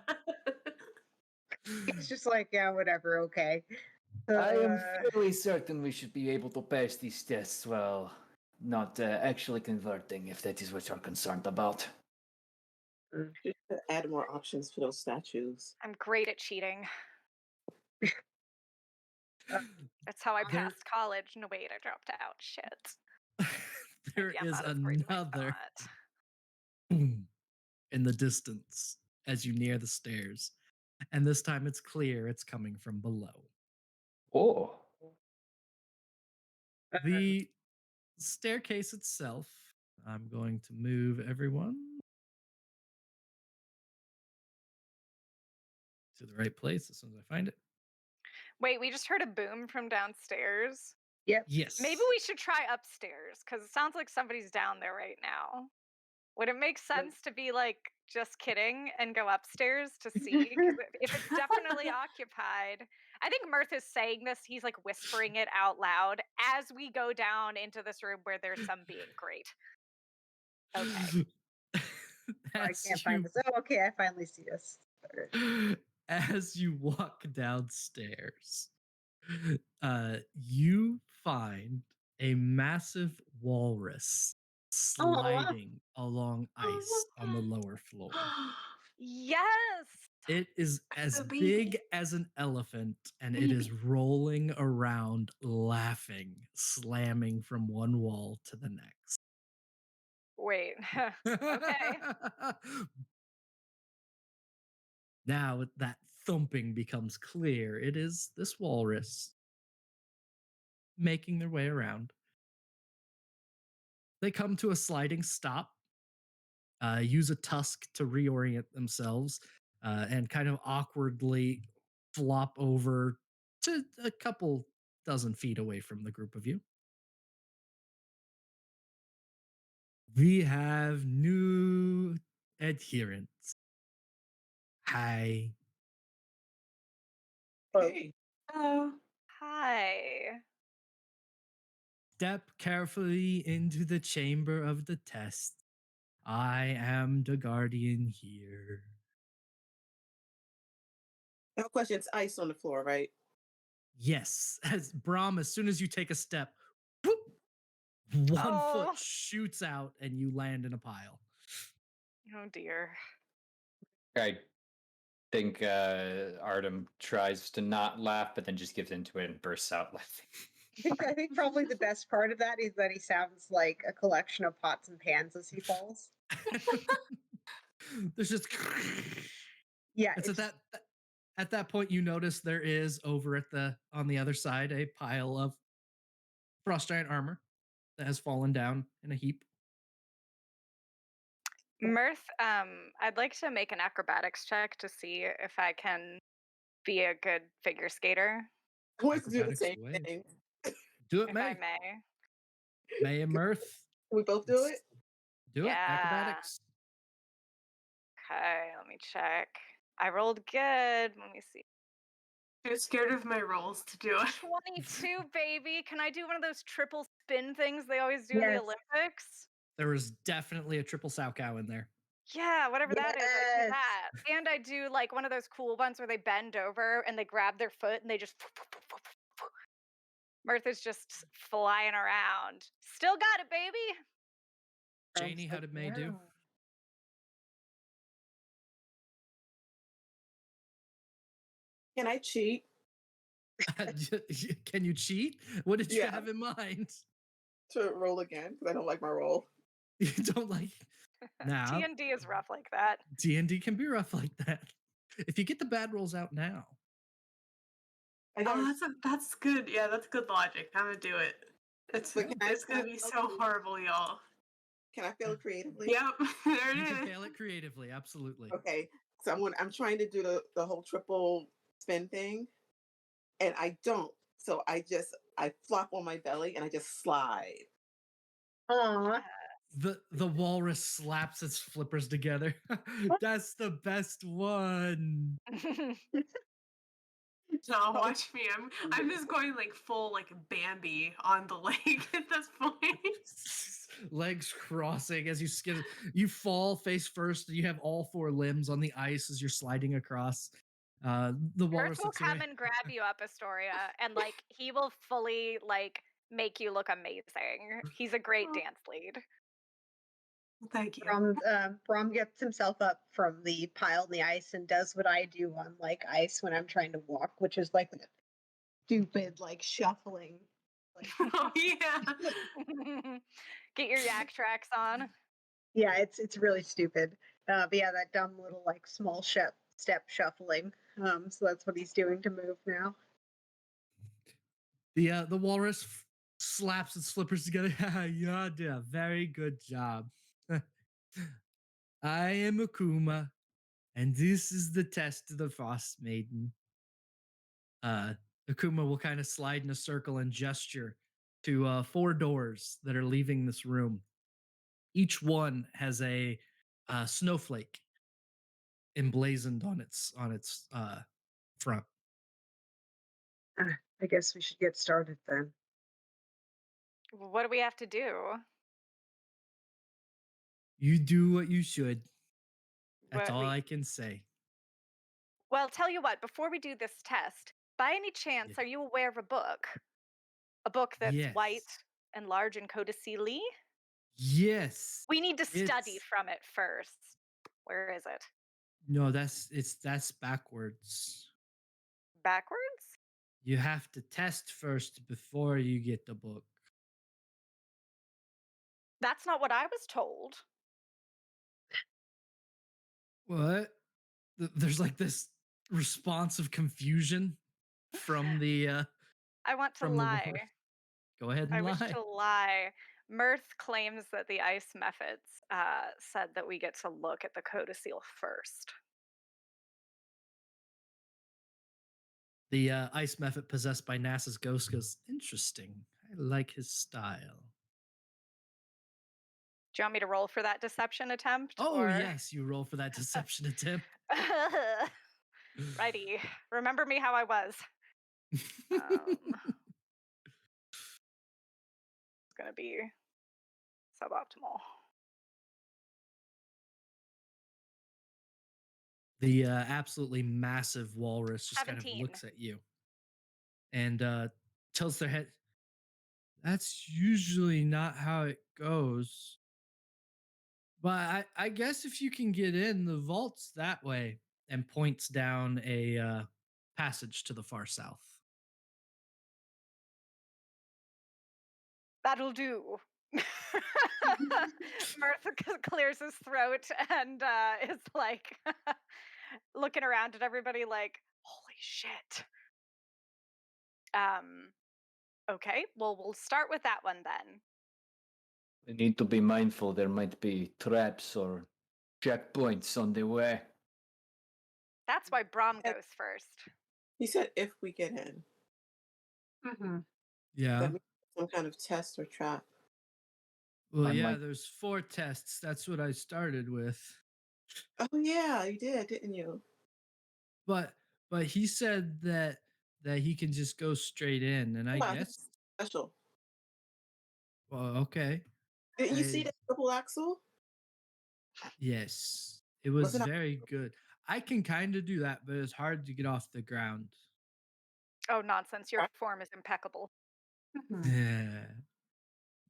He's just like, yeah, whatever, okay. I am fairly certain we should be able to pass these tests while not actually converting, if that is what you're concerned about. Just to add more options for those statues. I'm great at cheating. That's how I There- passed college. No, wait, I dropped out. Shit. There Maybe I'm is not as great as I another thought. boom in the distance as you near the stairs. And this time it's clear it's coming from below. Oh. The staircase itself, I'm going to move everyone to the right place as soon as I find it. Wait, we just heard a boom from downstairs. Yep. Yes. Maybe we should try upstairs because it sounds like somebody's down there right now. Would it make sense to be like, just kidding, and go upstairs to see? Because if it's definitely occupied, I think Mirth is saying this. He's like whispering it out loud as we go down into this room where there's some being great. Okay. I can't find this. Oh, okay, I finally see us. As you walk downstairs, you find a massive walrus sliding along ice on the lower floor. Yes. It is as a baby. big as an elephant, and it is rolling around, laughing, slamming from one wall to the next. Wait. Okay. Now that thumping becomes clear. It is this walrus making their way around. They come to a sliding stop, use a tusk to reorient themselves, and kind of awkwardly flop over to a couple dozen feet away from the group of you. We have new adherents. Hi. Hey, Hello. Hi. Step carefully into the chamber of the test. I am the guardian here. No question. It's ice on the floor, right? Yes, as Brahm, as soon as you take a step, whoop, one foot Oh, shoots out and you land in a pile. oh dear. I think Artem tries to not laugh, but then just gives into it and bursts out laughing. I think probably the best part of that is that he sounds like a collection of pots and pans as he falls. There's just Yeah, it's it's at that point you notice there is over at the on the other side a pile of frost giant armor that has fallen down in a heap. Mirth, I'd like to make an acrobatics check to see if I can be a good figure skater, I want to do the Acrobatics same away. thing. Do it, if I May. may. May and Mirth. We both do it. Do it. Yeah. Acrobatics. Okay, let me check. I rolled good. Let me see. Too scared of my rolls to do it. 22, baby. Can I do one of those triple spin things they always do in the Yes. Olympics? There was definitely a triple sow cow in there. Yeah, whatever that is, I do Yes. that. And I do like one of those cool ones where they bend over and they grab their foot and they just. Mirtha's just flying around. Still got it, baby. Janie, how did May do? Can I cheat? Can you cheat? What did you Yeah. have in mind? To roll again because I don't like my roll. You don't like now. D&D is rough like that. D&D can be rough like that. If you get the bad rolls out now. I got Oh, that's good. Yeah, that's good logic. I'm gonna do it. It's But can I it's gonna be so horrible, y'all. Can I fail creatively? Yep, there You it can is. fail it creatively, absolutely. Okay. So I'm trying to do the whole triple spin thing, and I don't. So I flop on my belly and I just slide. Aw. The walrus slaps its flippers together. That's the best one. No, watch me. I'm just going like full like Bambi on the lake at this point. Legs crossing as you skid. You fall face first. And you have all four limbs on the ice as you're sliding across. The Mirth walrus will looks come away. and grab you up, Astoria, and like he will fully like make you look amazing. He's a great dance lead. Thank you. Brom gets himself up from the pile in the ice and does what I do on like ice when I'm trying to walk, which is like stupid like shuffling. Like, Oh yeah. Get your yak tracks on. yeah, it's really stupid. But yeah, that dumb little like small step shuffling. So that's what he's doing to move now. The walrus slaps its flippers together. You did a very good job. I am Akuma, and this is the test of the Frost Maiden. Akuma will kind of slide in a circle and gesture to four doors that are leaving this room. Each one has a snowflake emblazoned on its front. I guess we should get started then. What do we have to do? You do what you should. That's What all we- I can say. Well, tell you what, before we do this test, by any chance, Yes. are you aware of a book? A book that's Yes. white and large and codicile? Yes. We need to study It's- from it first. Where is it? No, that's backwards. Backwards? You have to test first before you get the book. That's not what I was told. What? There's like this response of confusion from the I want to from the lie. walrus. Go ahead I and wish lie. to lie. Mirth claims that the ice methods said that we get to look at the codicil first. The ice method possessed by NASA's ghost goes, interesting. I like his style. Do you want me to roll for that deception attempt? Oh, or... yes, you roll for that deception attempt. Righty. Remember me how I was. going to be suboptimal. The absolutely massive walrus just kind of 17. looks at you and tilts their head. That's usually not how it goes. But I guess if you can get in, the vault's that way, and points down a passage to the far south. That'll do. Mirth clears his throat and is like looking around at everybody like, holy shit. Okay, well, we'll start with that one then. We need to be mindful there might be traps or checkpoints on the way. That's why Brom goes first. He said if we get in. Mm-hmm. Yeah. That means some kind of test or trap. Well, I'm yeah, like- there's 4 tests. That's what I started with. Oh yeah, you did, didn't you? But he said that he can just go straight in, and I Yeah, guess special. well, okay. Didn't you see I- the triple axle? Yes. It was Wasn't it- very good. I can kind of do that, but it's hard to get off the ground. Oh, nonsense. Your form is impeccable. Mm-hmm. Yeah.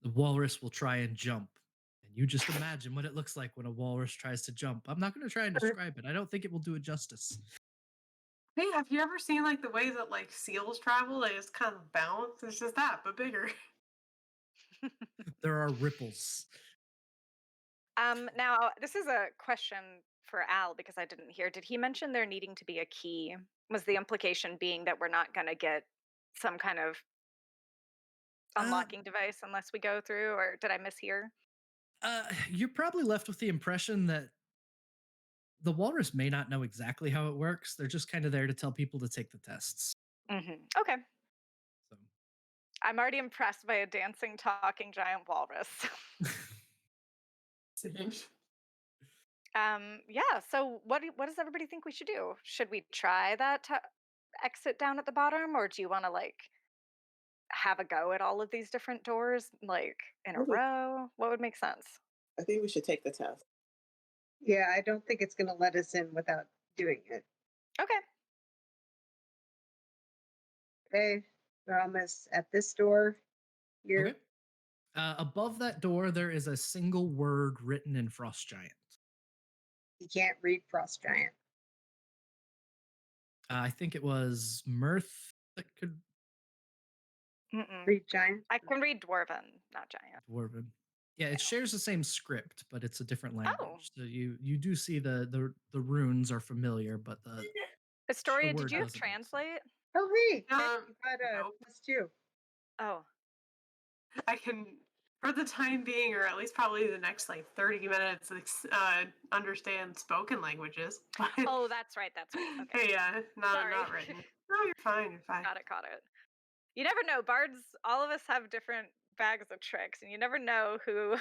The walrus will try and jump. And you just imagine what it looks like when a walrus tries to jump. I'm not going to try and describe it. I don't think it will do it justice. Hey, have you ever seen like the way that like seals travel? They just kind of bounce. It's just that, but bigger. There are ripples. Now, this is a question for Al because I didn't hear. Did he mention there needing to be a key? Was the implication being that we're not going to get some kind of unlocking device unless we go through, or did I mishear? You're probably left with the impression that the walrus may not know exactly how it works. They're just kind of there to tell people to take the tests. Okay. So. I'm already impressed by a dancing, talking giant walrus. Yeah. So, what does everybody think we should do? Should we try that exit down at the bottom, or do you want to like have a go at all of these different doors, like in a Mhm. row? What would make sense? I think we should take the test. Yeah, I don't think it's going to let us in without doing it. Okay. Okay, we're almost at this door here. Okay. Above that door, there is a single word written in Frost Giant. You can't read Frost Giant. I think it was Mirth that could Mm-mm. Read Giant. I can read Dwarven, not Giant. Dwarven. Yeah, it shares the same script, but it's a different language. Oh. So you do see the runes are familiar, but the Historia, word did you doesn't make sense. translate? Oh, hey, you got a Nope. +2. Oh, I can, for the time being, or at least probably the next like 30 minutes, understand spoken languages. But oh, that's right. That's right. Okay. hey, not Sorry. written. No, you're fine. You're fine. Got it. You never know. Bards, all of us have different bags of tricks, and you never know who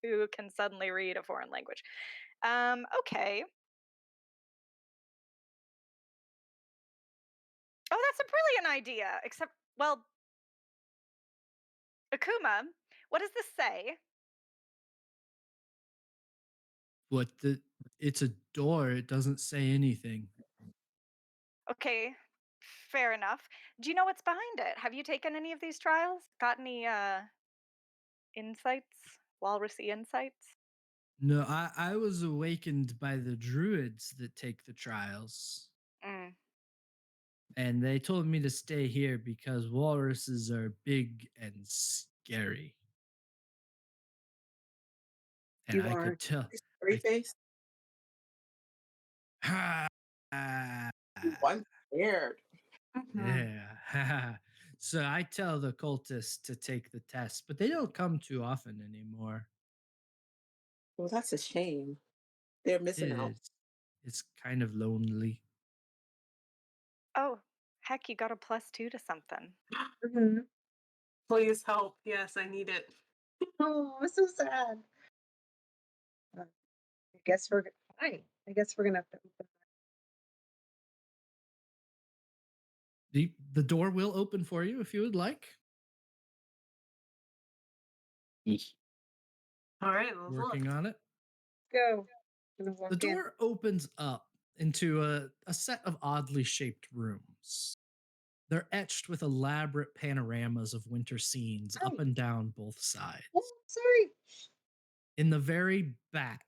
who can suddenly read a foreign language. Okay. Oh, that's a brilliant idea. Except, well, Akuma, what does this say? What the? It's a door. It doesn't say anything. Okay, fair enough. Do you know what's behind it? Have you taken any of these trials? Got any insights? Walrusy insights? No, I was awakened by the druids that take the trials. Mm. And they told me to stay here because walruses are big and scary. And You I are. could tell. Scary face. I'm scared. Mhm. Yeah. So I tell the cultists to take the test, but they don't come too often anymore. Well, that's a shame. They're missing out. It's kind of lonely. Oh, heck, you got a +2 to something. Mhm. Please help. Yes, I need it. Oh, I'm so sad. I guess we're fine. I guess we're gonna have to open. The door will open for you if you would like. Eesh. All right, let's look. Working on it. Go. Gonna The walk in. door opens up into a set of oddly shaped rooms. They're etched with elaborate panoramas of winter scenes Hi. up and down both sides. Oh, sorry. In the very back,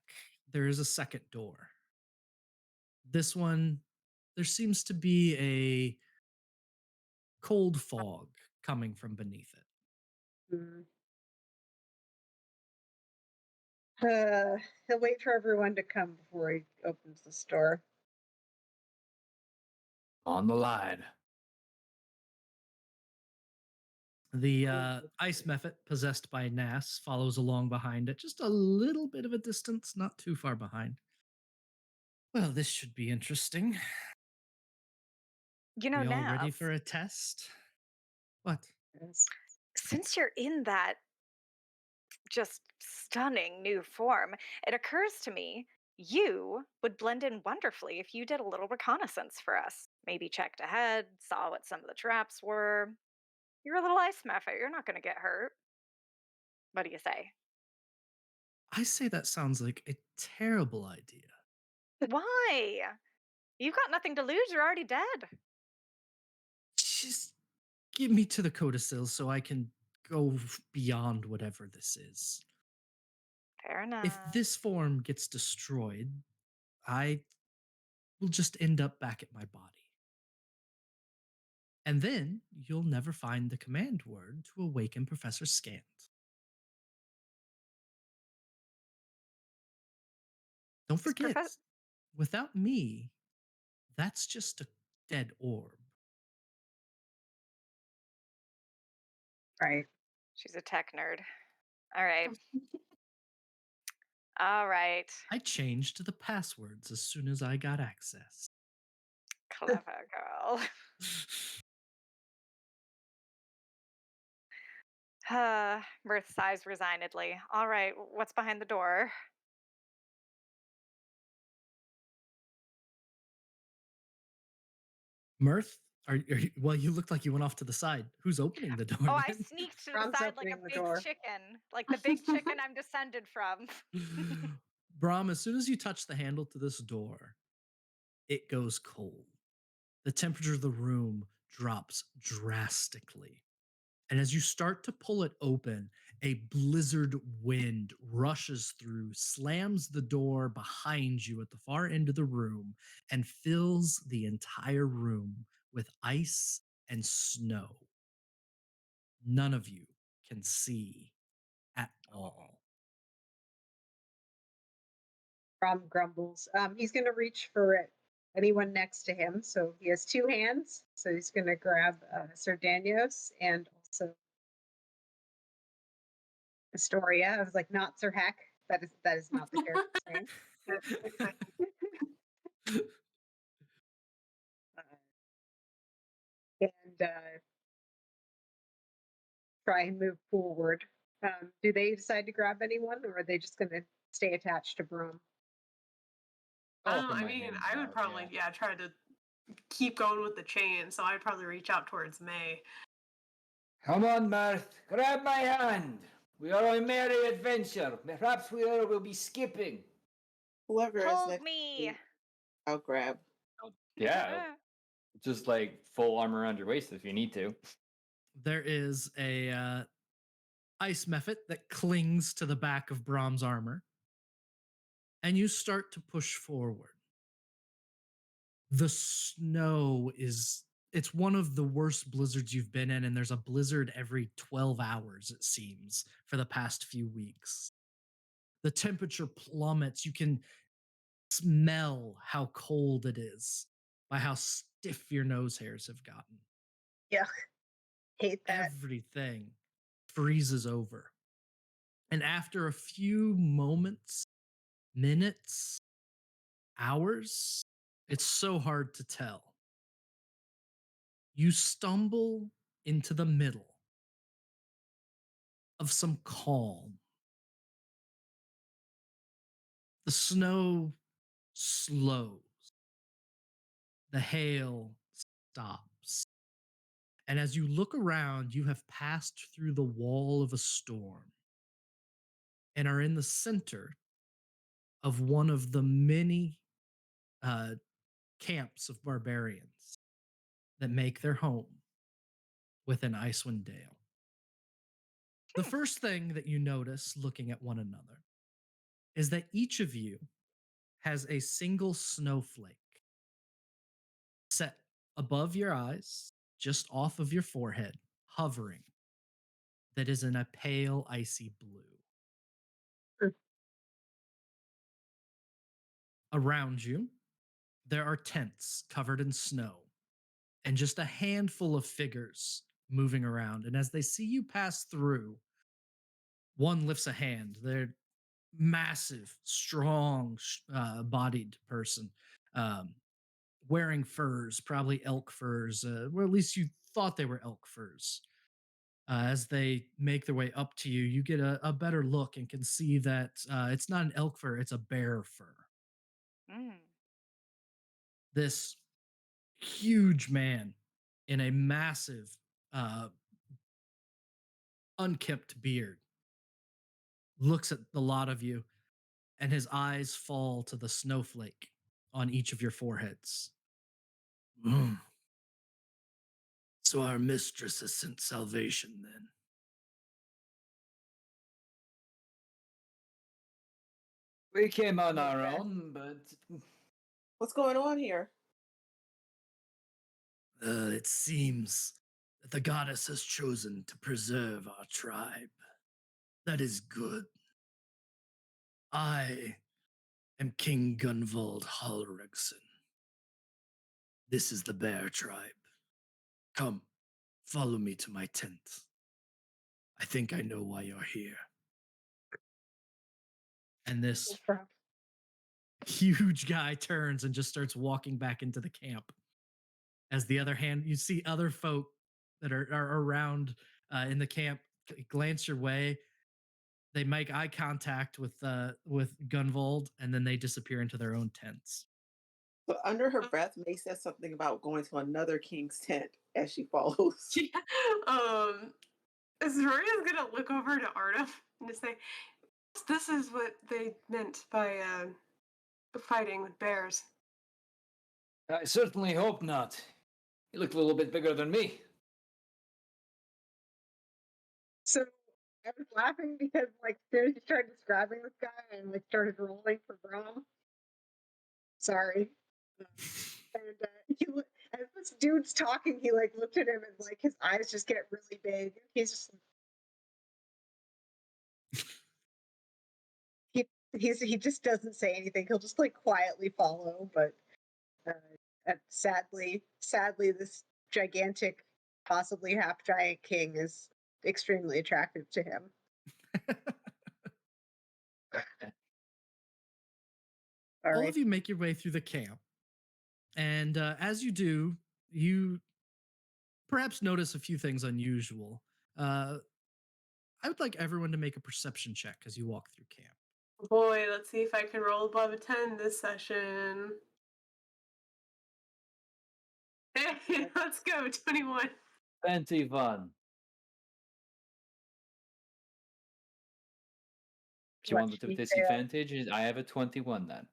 there is a second door. This one, there seems to be a cold fog coming from beneath it. Hmm. He'll wait for everyone to come before he opens the store. On the line. The ice mephit, possessed by Nas, follows along behind it, just a little bit of a distance, not too far behind. Well, this should be interesting. You know, We all ready Nas, for a test? What? Yes. since you're in that just stunning new form, it occurs to me you would blend in wonderfully if you did a little reconnaissance for us. Maybe checked ahead, saw what some of the traps were. You're a little ice mephit. You're not going to get hurt. What do you say? I say that sounds like a terrible idea. Why? You've got nothing to lose. You're already dead. Just give me to the codicil so I can go beyond whatever this is. Fair enough. If this form gets destroyed, I will just end up back at my body. And then you'll never find the command word to awaken Professor Scant. Don't Is forget, Professor- without me, that's just a dead orb. Right. She's a tech nerd. All right. All right. I changed the passwords as soon as I got access. Clever girl. Mirth sighs resignedly. All right, what's behind the door? Mirth, well, you look like you went off to the side. Who's opening the door? Oh, I then? sneaked to the Brom's side like a opening the big door. chicken, like the big chicken I'm descended from. Brom, as soon as you touch the handle to this door, it goes cold. The temperature of the room drops drastically. And as you start to pull it open, a blizzard wind rushes through, slams the door behind you at the far end of the room, and fills the entire room with ice and snow. None of you can see at all. Brom grumbles. He's gonna reach for it. Anyone next to him. So he has two hands. So he's gonna grab Sir Danios and also Astoria. I was like, not Sir Heck. That is not the character's name. And try and move forward. Do they decide to grab anyone, or are they just going to stay attached to Broom? I'll offer I my mean, hand I would out, probably try to keep going with the chain, so I'd probably reach out towards May. Come on, Mirth. Grab my hand. We are on a merry adventure. Perhaps we will be skipping. Whoever is Hold next, me. I'll grab. Yeah, just like full armor around your waist if you need to. There is a ice mephit that clings to the back of Brom's armor, and you start to push forward. The snow is it's one of the worst blizzards you've been in, and there's a blizzard every 12 hours, it seems, for the past few weeks. The temperature plummets. You can smell how cold it is by how stiff your nose hairs have gotten. Yeah, hate that. Everything freezes over. And after a few moments, minutes, hours, it's so hard to tell. You stumble into the middle of some calm. The snow slows, the hail stops. And as you look around, you have passed through the wall of a storm. and are in the center of one of the many uh, camps of barbarians that make their home within Icewind Dale. The first thing that you notice looking at one another is that each of you has a single snowflake set above your eyes, just off of your forehead, hovering, that is in a pale, icy blue. Mm. Around you, there are tents covered in snow and just a handful of figures moving around. And as they see you pass through, one lifts a hand. They're massive, strong, bodied person, um, wearing furs, probably elk furs, or at least you thought they were elk furs. As they make their way up to you, you get a better look and can see that it's not an elk fur, it's a bear fur. Mm. This huge man in a massive, uh, unkempt beard looks at the lot of you, and his eyes fall to the snowflake on each of your foreheads. Mm. So our mistress has sent salvation then. We came on Yeah. our own, but What's going on here? It seems that the goddess has chosen to preserve our tribe. That is good. I am King Gunvald Hallrigsson. This is the bear tribe. Come, follow me to my tent. I think I know why you're here. And this huge guy turns and just starts walking back into the camp. As the other hand, you see other folk that are around in the camp glance your way. They make eye contact with Gunvald, and then they disappear into their own tents. So under her breath, May says something about going to another king's tent as she follows. Zoria's gonna look over to Artem and just say, "This is what they meant by fighting with bears." I certainly hope not. You look a little bit bigger than me. So I was laughing because like soon as you started describing this guy and like started rolling for Brom. Sorry. And as this dude's talking, he like looked at him and like his eyes just get really big. He's just he just doesn't say anything. He'll just like quietly follow, but sadly, this gigantic, possibly half giant king is extremely attractive to him. All All right. of you make your way through the camp. And as you do, you perhaps notice a few things unusual. I would like everyone to make a perception check as you walk through camp. Boy, let's see if I can roll above a 10 this session. Hey, let's go, 21. Plenty fun. If you want the disadvantage, I have a 21 then.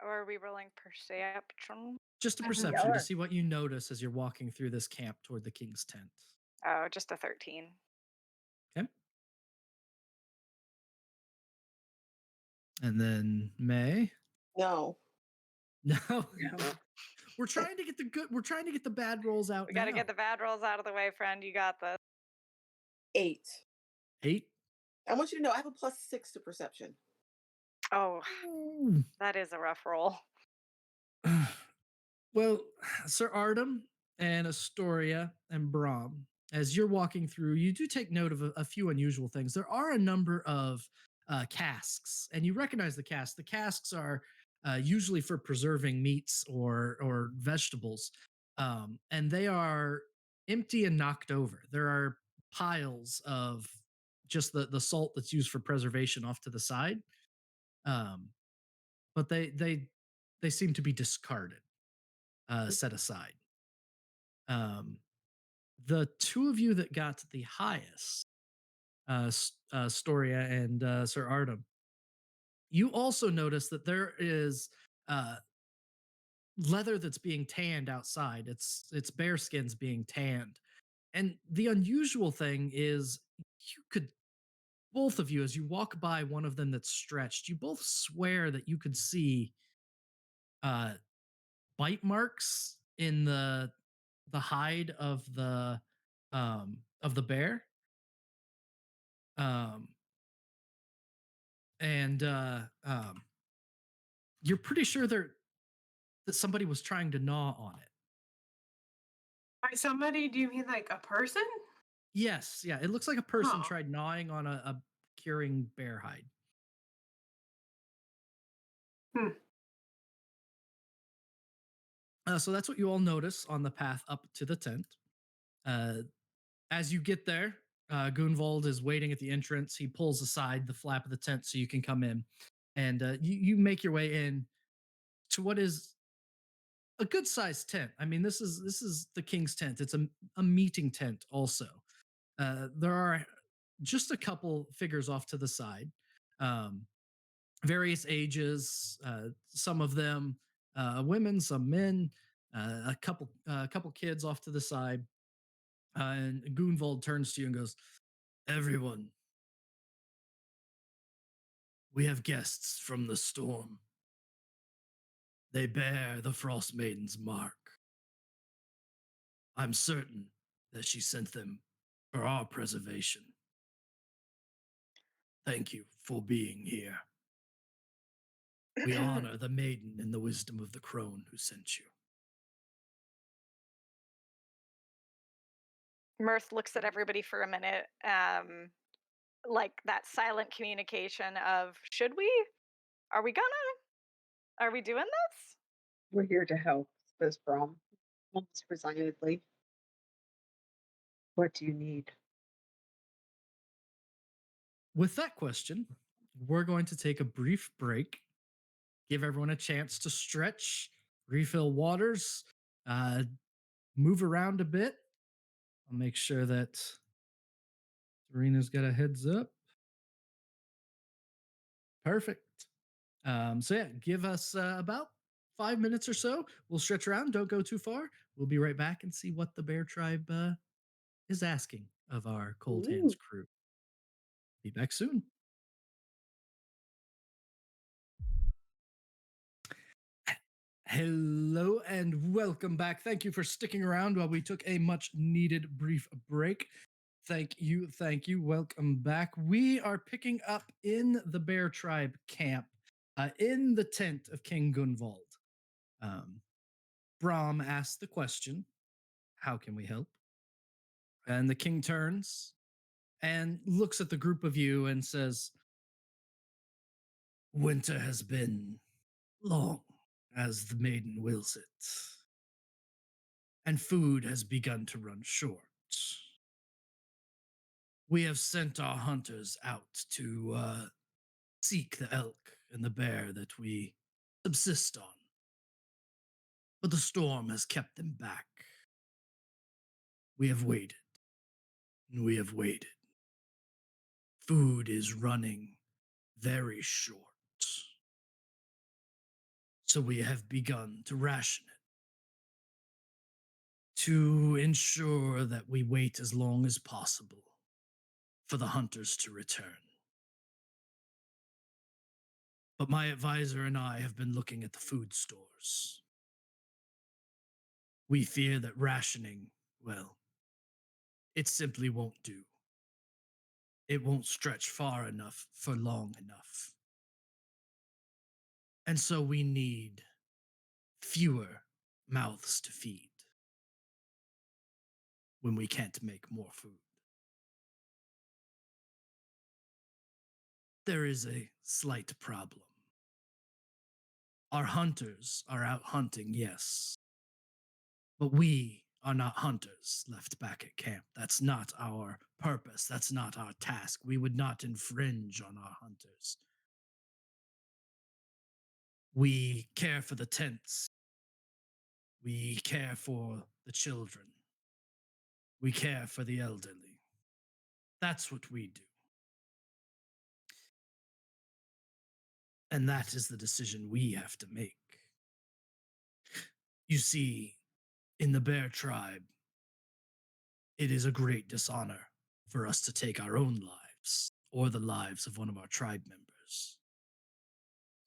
Or are we rolling perception? Just a Mhm. perception to Yeah. see what you notice as you're walking through this camp toward the king's tent. Oh, just a 13. Okay. And then May. No. No. We're trying to get the good. We're trying to get the bad rolls out We got to now. get the bad rolls out of the way, friend. You got this. 8. 8. I want you to know I have a +6 to perception. Oh, Ooh. that is a rough roll. Well, Sir Artem and Astoria and Brahm, as you're walking through, you do take note of a few unusual things. There are a number of casks, and you recognize the casks. The casks are usually for preserving meats or vegetables, and they are empty and knocked over. There are piles of just the salt that's used for preservation off to the side, um, but they seem to be discarded, set aside. Um, the two of you that got the highest Storia and Sir Artem. You also notice that there is uh, leather that's being tanned outside. It's bear skins being tanned. And the unusual thing is you could both of you, as you walk by one of them that's stretched, you both swear that you could see uh bite marks in the hide of the bear. Um and you're pretty sure that somebody was trying to gnaw on it. By somebody, do you mean like a person? Yes, yeah, it looks like a person Oh. tried gnawing on a curing bear hide. Hmm. So that's what you all notice on the path up to the tent. Uh, as you get there, Gunvald is waiting at the entrance. He pulls aside the flap of the tent so you can come in, and you make your way in to what is a good sized tent. I mean, this is the king's tent. It's a meeting tent also. There are just a couple figures off to the side, um, various ages. Some of them women, some men. A couple kids off to the side. And Gunvald turns to you and goes, "Everyone, we have guests from the storm. They bear the Frost Maiden's mark. I'm certain that she sent them for our preservation. Thank you for being here. We honor the maiden and the wisdom of the crone who sent you." Mirth looks at everybody for a minute, like that silent communication of, should we? Are we gonna? Are we doing this? We're here to help, says Brom, almost resignedly. What do you need? With that question, we're going to take a brief break, give everyone a chance to stretch, refill waters, uh, move around a bit. I'll make sure that Serena's got a heads up. Perfect. So yeah, give us about 5 minutes or so. We'll stretch around. Don't go too far. We'll be right back and see what the bear tribe is asking of our Cold Hands Ooh. crew. Be back soon. Hello and welcome back. Thank you for sticking around while we took a much needed brief break. Thank you. Thank you. Welcome back. We are picking up in the Bear Tribe camp in the tent of King Gunvald. Brahm asked the question, "How can we help?" And the king turns and looks at the group of you and says, "Winter has been long, as the maiden wills it, and food has begun to run short. We have sent our hunters out to seek the elk and the bear that we subsist on, but the storm has kept them back. We have waited, and we have waited. Food is running very short, so we have begun to ration it to ensure that we wait as long as possible for the hunters to return. But my advisor and I have been looking at the food stores. We fear that rationing, well, it simply won't do. It won't stretch far enough for long enough. And so we need fewer mouths to feed when we can't make more food. There is a slight problem. Our hunters are out hunting, yes, but we are not hunters left back at camp. That's not our purpose. That's not our task. We would not infringe on our hunters. We care for the tents. We care for the children. We care for the elderly. That's what we do. And that is the decision we have to make. You see, in the bear tribe, it is a great dishonor for us to take our own lives or the lives of one of our tribe members.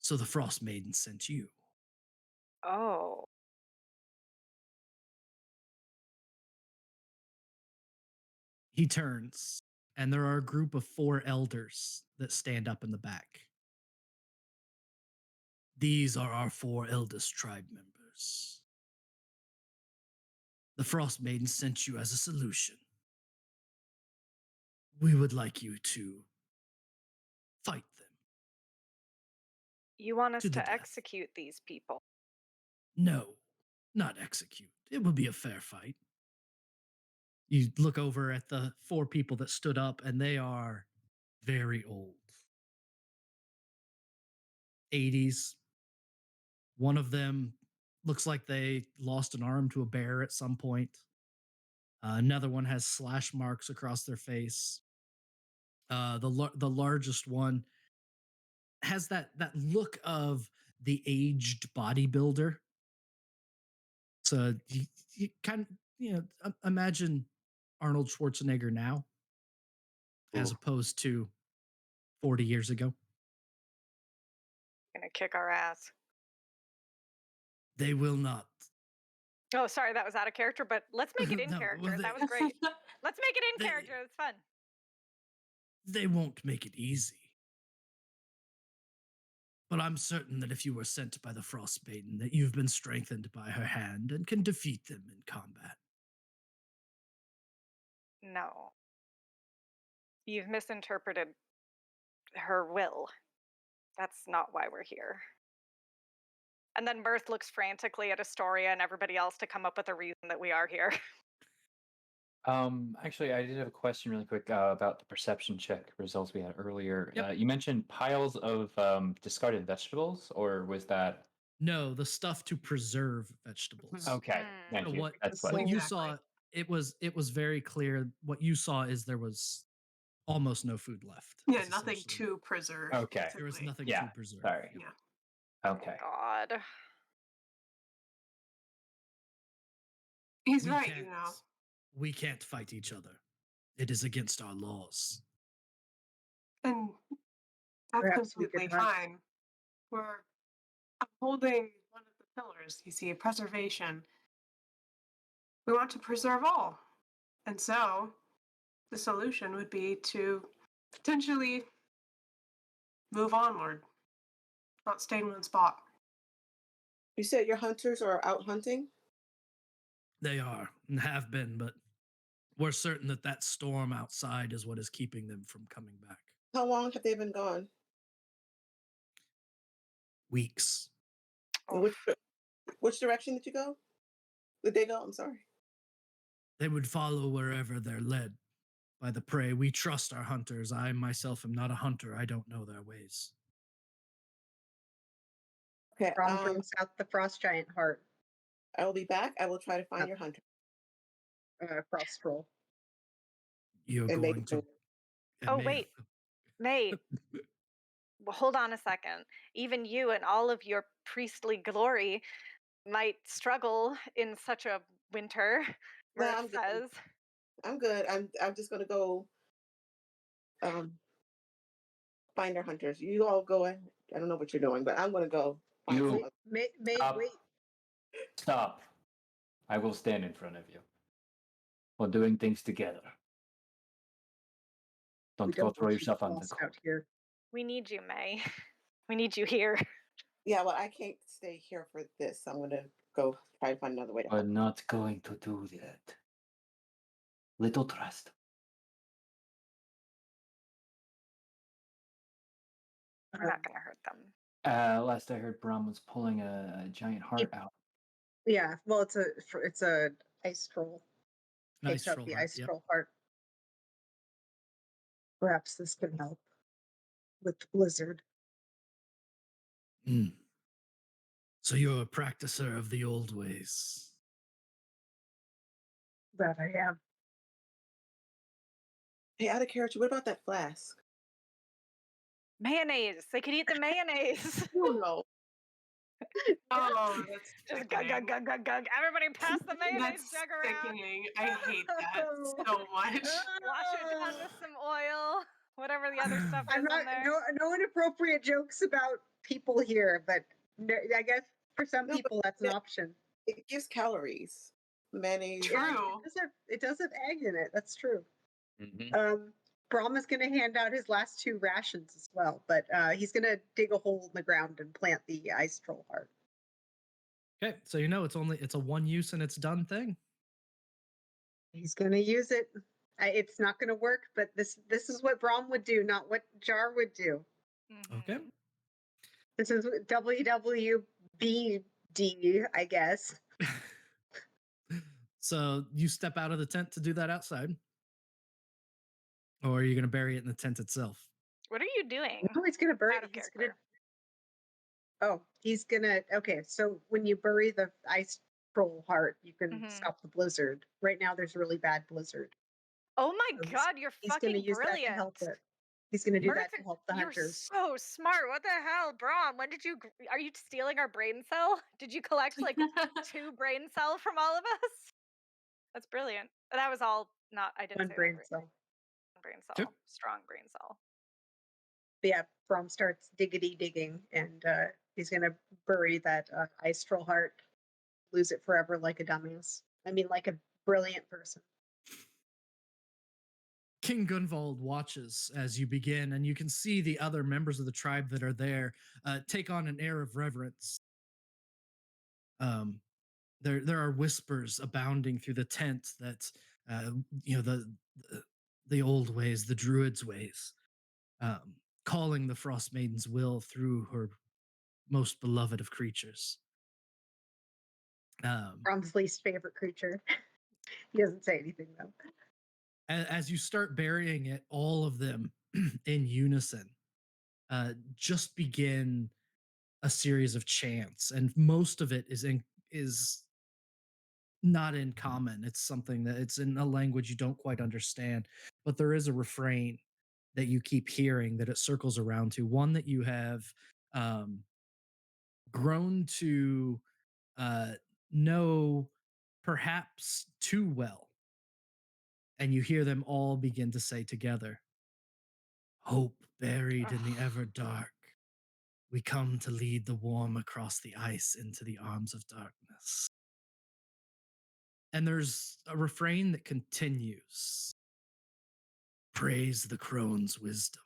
So the Frost Maiden sent you. Oh. He turns, and there are a group of 4 elders that stand up in the back. These are our 4 eldest tribe members. The Frost Maiden sent you as a solution. We would like you to fight them You want us to the to death. execute these people? No, not execute. It will be a fair fight. You look over at the 4 people that stood up, and they are very old. 80s. One of them looks like they lost an arm to a bear at some point. Another one has slash marks across their face. The largest one has that look of the aged bodybuilder. So you kind of imagine Arnold Schwarzenegger now, as Ooh. opposed to 40 years ago. Gonna kick our ass. They will not. Oh, sorry, that was out of character, but let's make it in No, character. well, That was great. Let's make it in they- character. It's fun. They won't make it easy. But I'm certain that if you were sent by the Frostmaiden, that you've been strengthened by her hand and can defeat them in combat. No. You've misinterpreted her will. That's not why we're here. And then Mirth looks frantically at Astoria and everybody else to come up with a reason that we are here. Actually, I did have a question really quick about the perception check results we had earlier. Yep. You mentioned piles of discarded vegetables, or was that No, the stuff to preserve vegetables. okay? Mm. Thank So you. what That's what what. you Exactly. saw, it was very clear. What you saw is there was almost no food left. Yeah, is nothing essentially- to preserve. Okay. There was basically. nothing Yeah, to preserve. sorry. Yep. Yeah. Okay. God. He's We right, can't- you know. We can't fight each other. It is against our laws. And that's Perhaps we completely could hunt. fine. We're upholding one of the pillars, you see, preservation. We want to preserve all. And so the solution would be to potentially move onward, not stay in one spot. You said your hunters are out hunting? They are and have been, but we're certain that that storm outside is what is keeping them from coming back. How long have they been gone? Weeks. And which direction did you go? Did they go? I'm sorry. They would follow wherever they're led by the prey. We trust our hunters. I myself am not a hunter. I don't know their ways. Okay. Ron brings out the frost giant heart, I will be back. I will try to find Yep. your hunter frost troll. You're and make going it to. move. Oh, wait. Mate, well, hold on a second. Even you and all of your priestly glory might struggle in such a winter, No, Mirth I'm good. says. I'm good. I'm just gonna go find our hunters. You all go ahead. I don't know what you're doing, but I'm gonna go find You- some Wait, other- May, Stop. wait. Stop. I will stand in front of you. We're doing things together. We Don't go don't throw want you yourself on the lost cold. out here. We need you, May. We need you here. Yeah, well, I can't stay here for this. I'm gonna go try to find another way to We're hunt. not going to do that. Little trust. We're not going to hurt them. Last I heard, Brom was pulling a giant heart out. Yeah, well, it's a ice troll. Nice Takes out troll the heart, ice yep. troll heart. Perhaps this can help with the blizzard. Mm. So you're a practicer of the old ways. That I am. Hey, out of character, what about that flask? Mayonnaise. They could eat the mayonnaise. Oh no. Oh, that's Just gug, gug, sickening. gug, gug, gug. Everybody pass the mayonnaise That's jug around. sickening. I hate that so much. Wash it down with some oil, whatever the other stuff I'm is not in there. no inappropriate jokes about people here, but I guess for some No, but people that's an that- option. it gives calories. Mayonnaise. True. Yeah, it does have egg in it. That's true. Mhm. Brahm is going to hand out his last 2 rations as well, but he's going to dig a hole in the ground and plant the ice troll heart. Okay, so you know it's a one use and it's done thing. He's going to use it. It's not going to work, but this is what Brahm would do, not what Jar would do. Okay. Mhm. This is WWBD, I guess. So you step out of the tent to do that outside, or are you going to bury it in the tent itself? What are you doing? No, he's going to bury Out it. of He's going to. character. Oh, he's going to. Okay, so when you bury the ice troll heart, you can Mhm. stop the blizzard. Right now, there's a really bad blizzard. Oh my So God, you're he's going to fucking use that to help brilliant. it. He's going to do Mirth, that to help the you're hunters. so smart. What the hell, Brahm? When did you? Are you stealing our brain cell? Did you collect like 2 brain cell from all of us? That's brilliant. That was all not. I didn't One say that brain very cell. brain Sure. cell. Strong brain cell. But yeah, Brahm starts digging, and he's going to bury that ice troll heart, lose it forever like a dumbass. I mean, like a brilliant person. King Gunvald watches as you begin, and you can see the other members of the tribe that are there take on an air of reverence. There are whispers abounding through the tent that you know the old ways, the druids' ways, calling the Frost Maiden's will through her most beloved of creatures. Brahm's least favorite creature. He doesn't say anything though. As you start burying it, all of them in unison just begin a series of chants, and most of it is not in common. It's something that it's in a language you don't quite understand, but there is a refrain that you keep hearing that it circles around to, one that you have um, grown to uh, know perhaps too well, and you hear them all begin to say together, "Hope buried in the ever dark, we come to lead the warm across the ice into the arms of darkness." And there's a refrain that continues. "Praise the crone's wisdom,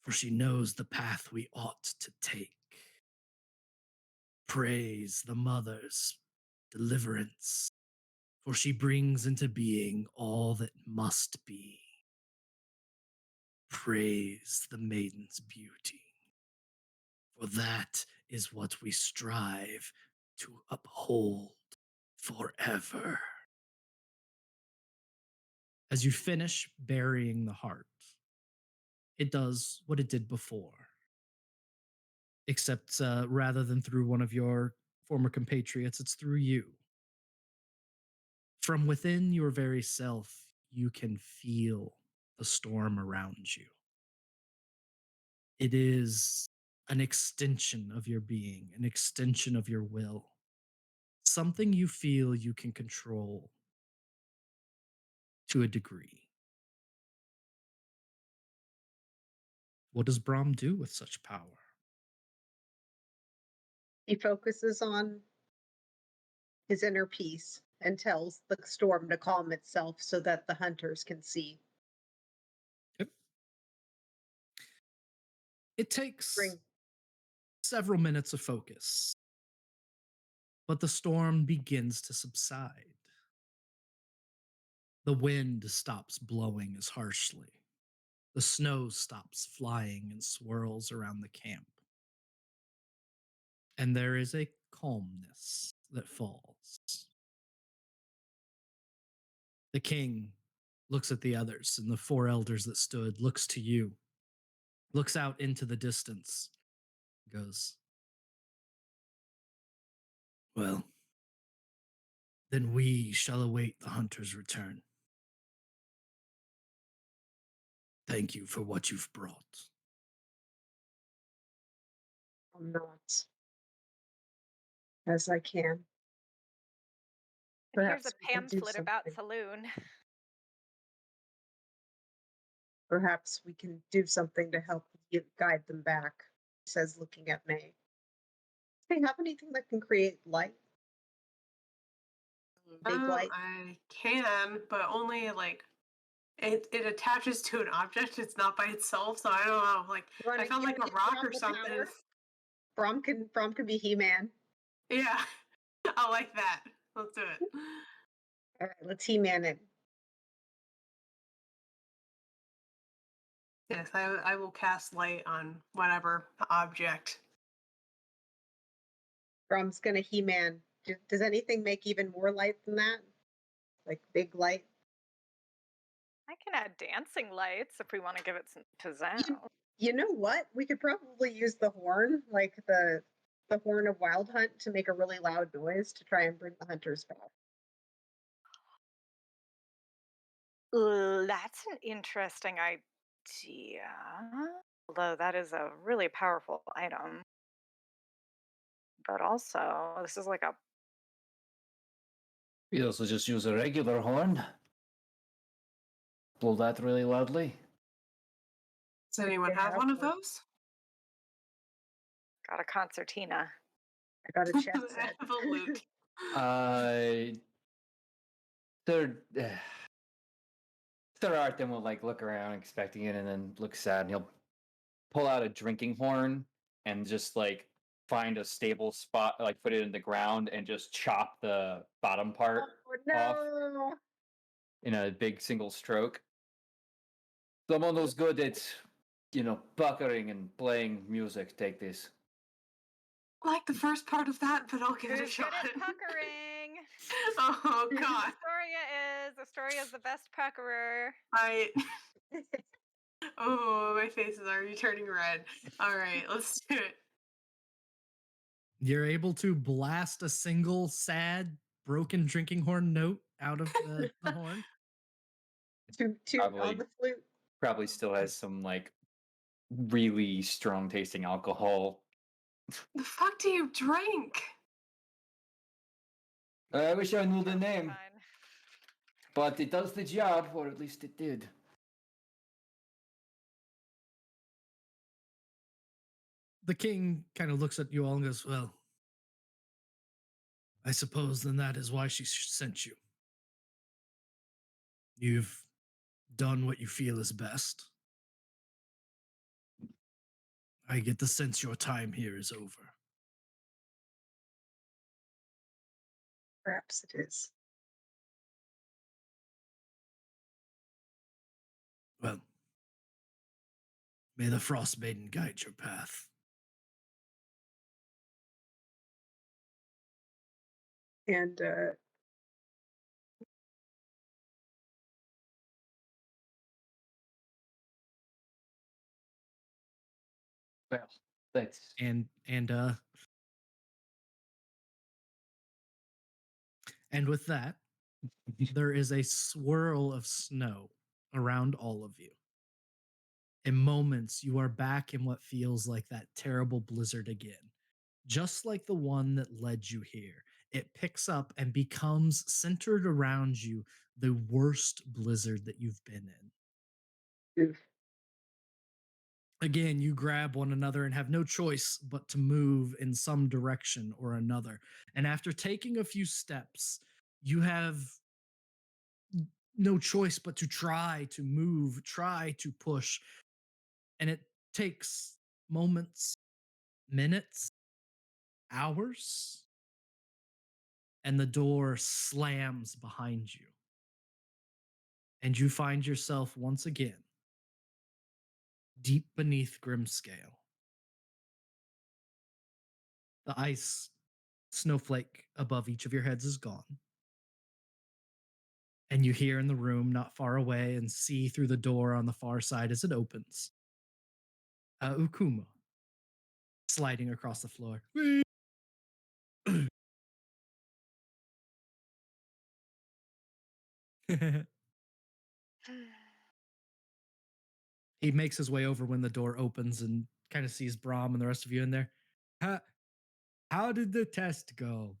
for she knows the path we ought to take. Praise the mother's deliverance, for she brings into being all that must be. Praise the maiden's beauty, for that is what we strive to uphold forever." As you finish burying the heart, it does what it did before, except rather than through one of your former compatriots, it's through you. From within your very self, you can feel the storm around you. It is an extension of your being, an extension of your will, something you feel you can control to a degree. What does Brahm do with such power? He focuses on his inner peace and tells the storm to calm itself so that the hunters can see. Yep. It takes Bring several minutes of focus, but the storm begins to subside. The wind stops blowing as harshly. The snow stops flying and swirls around the camp. And there is a calmness that falls. The king looks at the others, and the 4 elders that stood, looks to you, looks out into the distance, goes, "Well, then we shall await the hunter's return. Thank you for what you've brought." I'm not, as I can. And here's a Perhaps we can do pamphlet about something. saloon. Perhaps we can do something to help guide them back, he says, looking at May. Do they have anything that can create light? Big light? I can, but only like it attaches to an object. It's not by itself, so I don't know. Like I found like a give rock Brom or the something. power? Brom can be He-Man. Yeah, I like that. Let's do it. All right, let's He-Man it. Yes, I will cast light on whatever object. Brom's gonna He-Man. Does anything make even more light than that? Like big light? I can add dancing lights if we want to give it some pizzazz. You know what? We could probably use the horn, like the horn of Wild Hunt, to make a really loud noise to try and bring the hunters back. That's an interesting idea. Although that is a really powerful item. But also, this is like a We also just use a regular horn. Blow that really loudly. Does anyone have one of those? got a concertina. I got a chess I set. have a lute. Third. Sir Artem will like look around expecting it and then look sad and he'll pull out a drinking horn and just like find a stable spot, like put it in the ground and just chop the bottom part Oh off no! in a big single stroke. Someone who's good at, puckering and playing music, take this. Like the first part of that, but I'll give it a Who's shot. good at puckering? Oh god. Astoria's the best puckerer. Oh, my face is already turning red. All right, let's do it. You're able to blast a single sad, broken drinking horn note out of the horn. Two on the flute. Probably still has some like really strong tasting alcohol. The fuck do you drink? I wish I knew the Totally name, fine. but it does the job, or at least it did. The king kind of looks at you all and goes, "Well, I suppose then that is why she sent you. You've done what you feel is best. I get the sense your time here is over." Perhaps it is. Well, may the Frostmaiden guide your path. And Well, that's and with that, there is a swirl of snow around all of you. In moments, you are back in what feels like that terrible blizzard again. Just like the one that led you here, it picks up and becomes centered around you the worst blizzard that you've been in. oof. Again, you grab one another and have no choice but to move in some direction or another. And after taking a few steps, you have no choice but to try to move, try to push. And it takes moments, minutes, hours, and the door slams behind you. And you find yourself once again deep beneath Grimscale. The ice snowflake above each of your heads is gone. And you hear in the room not far away and see through the door on the far side as it opens Ukuma sliding across the floor. He makes his way over when the door opens and kind of sees Brahm and the rest of you in there. How, how did the test go?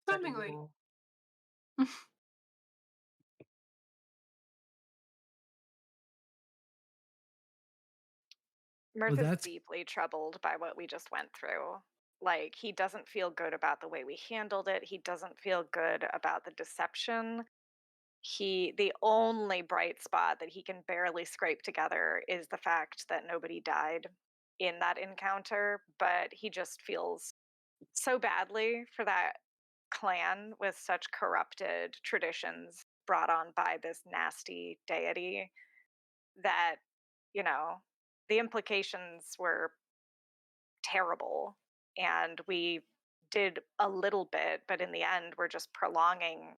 Swimmingly. Well, Mirth Well, is that's deeply troubled by what we just went through. Like, he doesn't feel good about the way we handled it. He doesn't feel good about the deception. The only bright spot that he can barely scrape together is the fact that nobody died in that encounter, but he just feels so badly for that clan with such corrupted traditions brought on by this nasty deity that, you know, the implications were terrible. And we did a little bit, but in the end, we're just prolonging.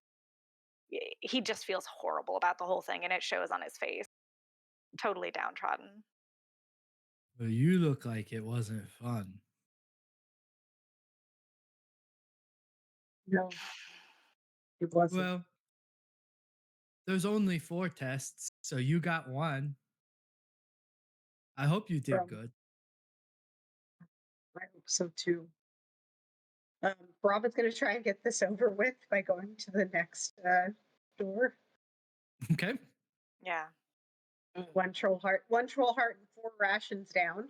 He just feels horrible about the whole thing, and it shows on his face. Totally downtrodden. well, you look like it wasn't fun. no, it wasn't. Well, there's only 4 tests, so you got 1. I hope you did From good. I hope so too. Robin's gonna try and get this over with by going to the next door. Okay. Yeah. One troll heart, and 4 rations down.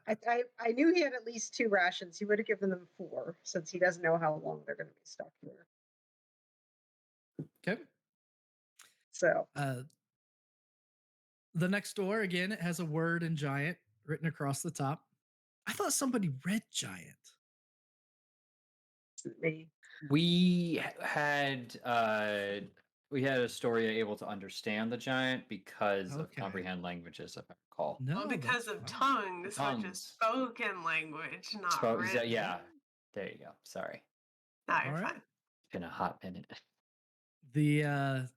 I knew he had at least 2 rations. He would have given them 4 since he doesn't know how long they're going to be stuck here. Okay. So The next door, again, it has a word in giant written across the top. I thought somebody read giant. me. We had a story able to understand the giant because of Okay. comprehend languages, if I recall. No, Well, because that's of fine. tongues, which is Tongues. spoken language, not Spoke, written. yeah. There you go. Sorry. No, All you're right. fine. It's been a hot minute. The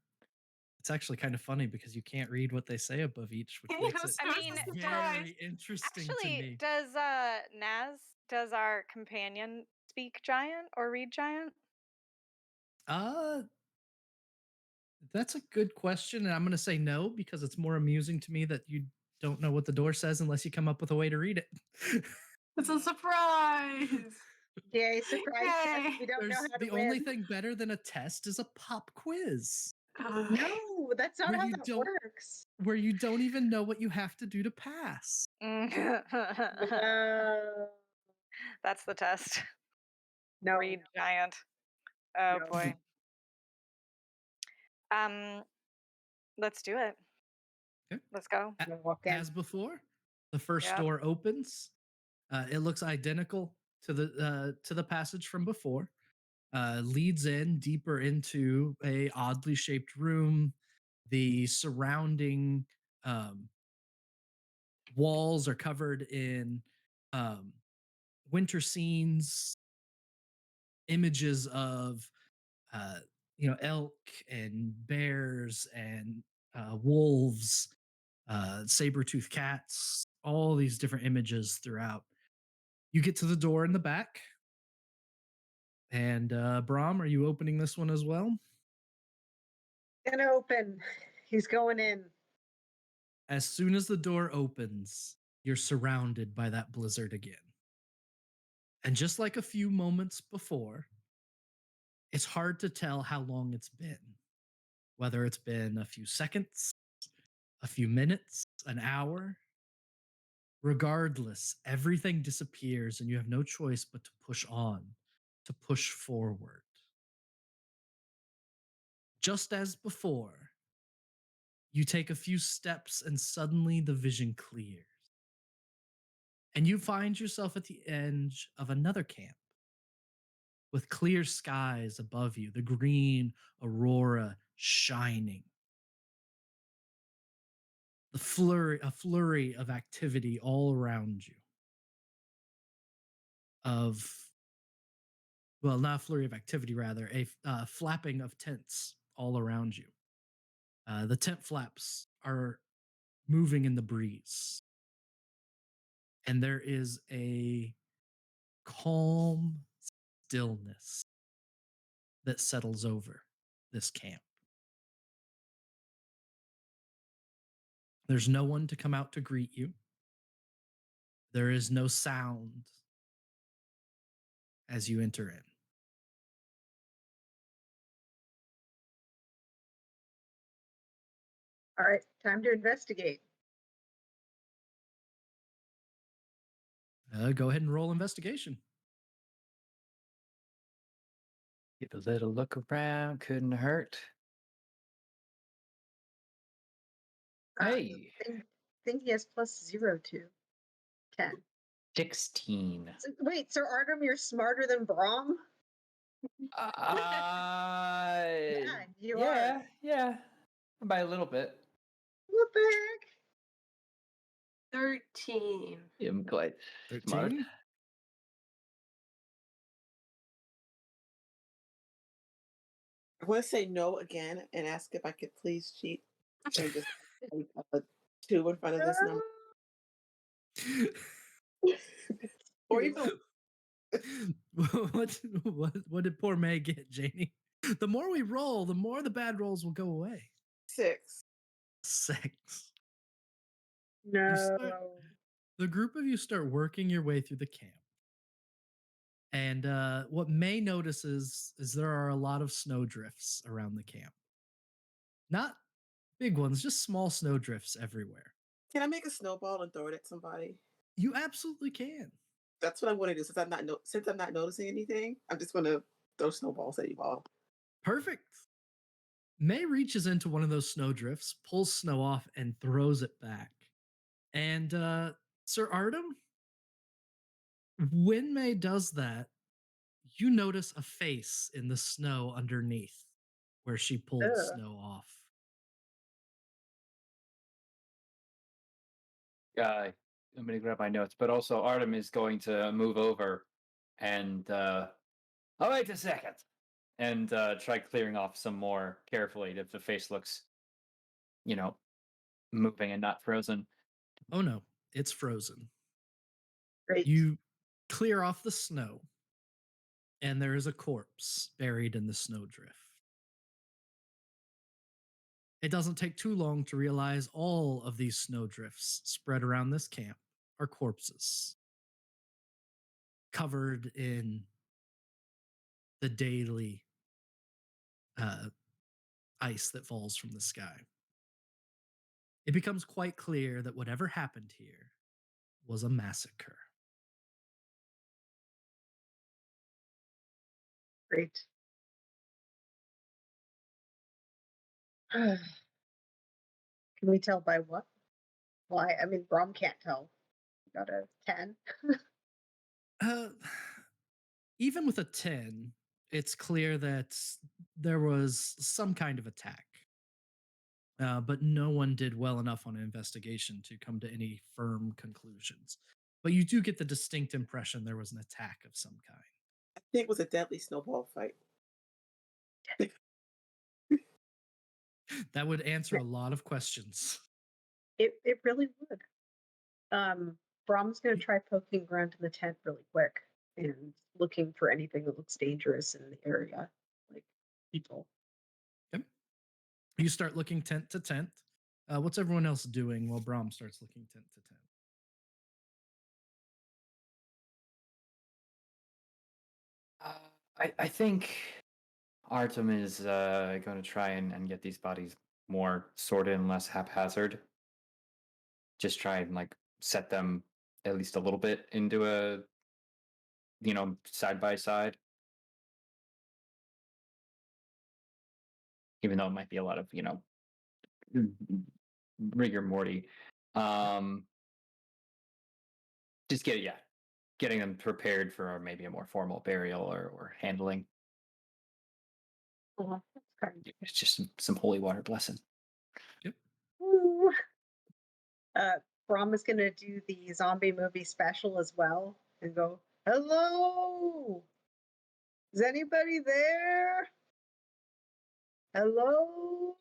it's actually kind of funny because you can't read what they say above each, which makes Yes, it it was a surprise. very interesting to Actually, me. does our companion speak giant or read giant? Uh that's a good question, and I'm going to say no because it's more amusing to me that you don't know what the door says unless you come up with a way to read it. It's a surprise. Yay, surprise test. Yay. We don't know There's how to the win. only thing better than a test is a pop quiz No, that's not Where how you that don't- works. where you don't even know what you have to do to pass. No, That's the test. no, Read giant. Oh no. boy. Let's do it. Okay. Let's go. A- No, walk in. As before, the first Yep. door opens. It looks identical to the passage from before. Leads in deeper into a oddly shaped room. The surrounding walls are covered in um, winter scenes, images of elk and bears and wolves, saber-toothed cats, all these different images throughout. You get to the door in the back, and Brahm, are you opening this one as well? Gonna open. He's going in. As soon as the door opens, you're surrounded by that blizzard again. And just like a few moments before, it's hard to tell how long it's been. Whether it's been a few seconds, a few minutes, an hour. Regardless, everything disappears and you have no choice but to push on, to push forward. Just as before, you take a few steps and suddenly the vision clears. And you find yourself at the edge of another camp with clear skies above you, the green aurora shining. A flurry of activity all around you. Not a flurry of activity, rather, a flapping of tents all around you. The tent flaps are moving in the breeze. And there is a calm stillness that settles over this camp. There's no one to come out to greet you. There is no sound as you enter in. All right, time to investigate. Go ahead and roll investigation. Give a little look around, couldn't hurt. Hey, Think he has +0 to 10. 16. Wait, Sir Artem, you're smarter than Brahm? Yeah, you are. yeah. By a little bit. What the heck? 13. I'm quite smart. 13. I want to say no again and ask if I could please cheat and just type a 2 in front of this number. Or even what did poor May get, Janie? The more we roll, the more the bad rolls will go away. 6. 6. No. The group of you start working your way through the camp. And what May notices is there are a lot of snowdrifts around the camp. Not big ones, just small snowdrifts everywhere. Can I make a snowball and throw it at somebody? You absolutely can. That's what I'm going to do since I'm not noticing anything. I'm just going to throw snowballs at you all. Perfect. May reaches into one of those snowdrifts, pulls snow off, and throws it back. And Sir Artem, when May does that, you notice a face in the snow underneath where she pulled snow off. I'm going to grab my notes, but also Artem is going to move over and, oh, wait a second, and try clearing off some more carefully if the face looks, moving and not frozen. Oh no, it's frozen. Great. You clear off the snow, and there is a corpse buried in the snowdrift. It doesn't take too long to realize all of these snowdrifts spread around this camp are corpses covered in the daily ice that falls from the sky. It becomes quite clear that whatever happened here was a massacre. Great. Can we tell by what? Why? I mean, Brahm can't tell. Got a 10. Even with a 10, it's clear that there was some kind of attack. But no one did well enough on an investigation to come to any firm conclusions. But you do get the distinct impression there was an attack of some kind. I think it was a deadly snowball fight. That would answer a lot of questions. It really would. Brahm's going to try poking around in the tent really quick and looking for anything that looks dangerous in the area, like people. Okay. You start looking tent to tent. What's everyone else doing while Brahm starts looking tent to tent? I think Artem is going to try and get these bodies more sorted and less haphazard. Just try and set them at least a little bit into a side by side. Even though it might be a lot of rigor morty. Just getting them prepared for maybe a more formal burial or handling. Oh, that's kind It's just some holy water blessing. Yep. of. Brahm is going to do the zombie movie special as well and go, "Hello, is anybody there? Hello."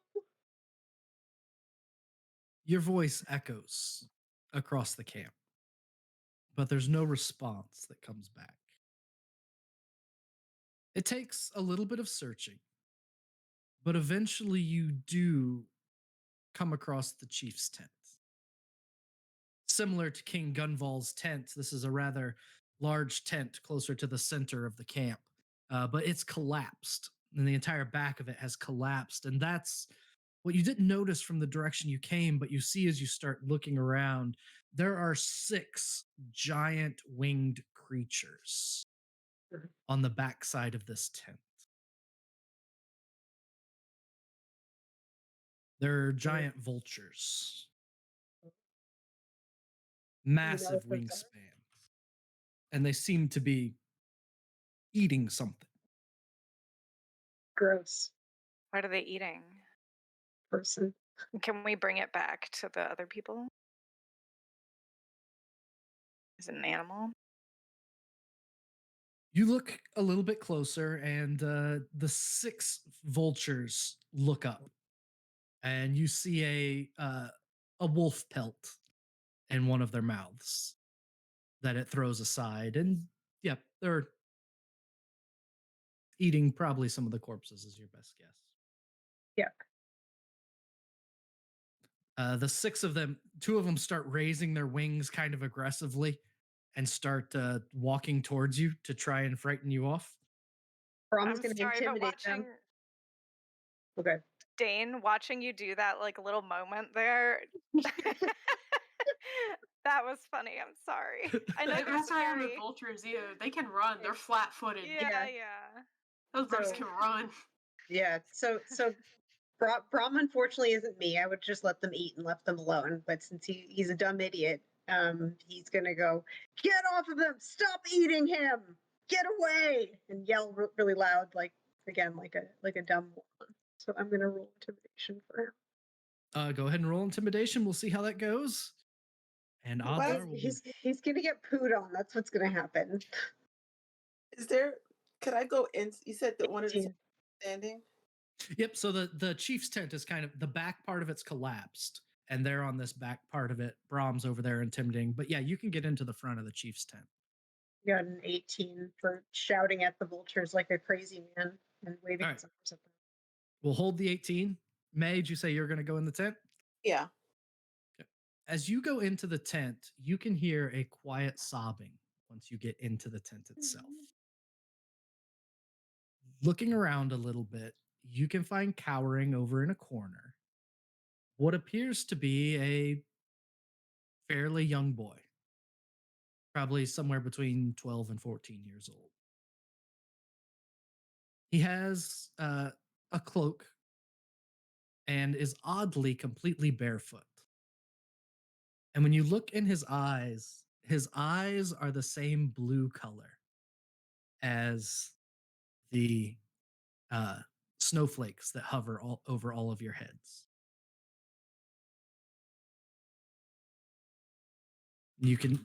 Your voice echoes across the camp, but there's no response that comes back. It takes a little bit of searching, but eventually you do come across the chief's tent. similar to King Gunval's tent, this is a rather large tent closer to the center of the camp, but it's collapsed, and the entire back of it has collapsed. And that's what you didn't notice from the direction you came, but you see as you start looking around, there are 6 giant winged creatures Mhm. on the backside of this tent. They're giant vultures, Do you know massive what those are? wingspan, and they seem to be eating something. Gross What are they eating? person. Can we bring it back to the other people? Is it an animal? You look a little bit closer, and the 6 vultures look up, and you see a wolf pelt in one of their mouths that it throws aside. And yep, they're eating probably some of the corpses, is your best guess. Yeah. The 6 of them, 2 of them start raising their wings kind of aggressively and start walking towards you to try and frighten you off. Brom's I'm going to sorry, but intimidate watching them. Okay. Dane, watching you do that like little moment there, that was funny. I'm sorry. I know They they're mess around with scary. vultures, they can run. They're flat-footed. Yeah, Yeah. yeah. Those birds So- can run. Yeah. So Brom unfortunately isn't me. I would just let them eat and left them alone. But since he's a dumb idiot, he's gonna go, get off of him! Stop eating him! Get away! And yell really loud, like again, like a dumb moron. So I'm gonna roll intimidation for him. Go ahead and roll intimidation. We'll see how that goes. And odds Why are we'll be He's gonna get pooed on. That's what's gonna happen. Is there? Could I go in? You said that one of the 18. standing. Yep. So the chief's tent is kind of the back part of it's collapsed, and they're on this back part of it. Brahms over there intimidating, but yeah, you can get into the front of the chief's tent. Got an 18 for shouting at the vultures like a crazy man and waving All right. his arms at them. We'll hold the 18. May, did you say you're going to go in the tent? Yeah. As you go into the tent, you can hear a quiet sobbing once you get into the tent itself. Looking around a little bit, you can find cowering over in a corner what appears to be a fairly young boy, probably somewhere between 12 and 14 years old. He has a cloak and is oddly completely barefoot. And when you look in his eyes are the same blue color as the uh, snowflakes that hover all over all of your heads. You can.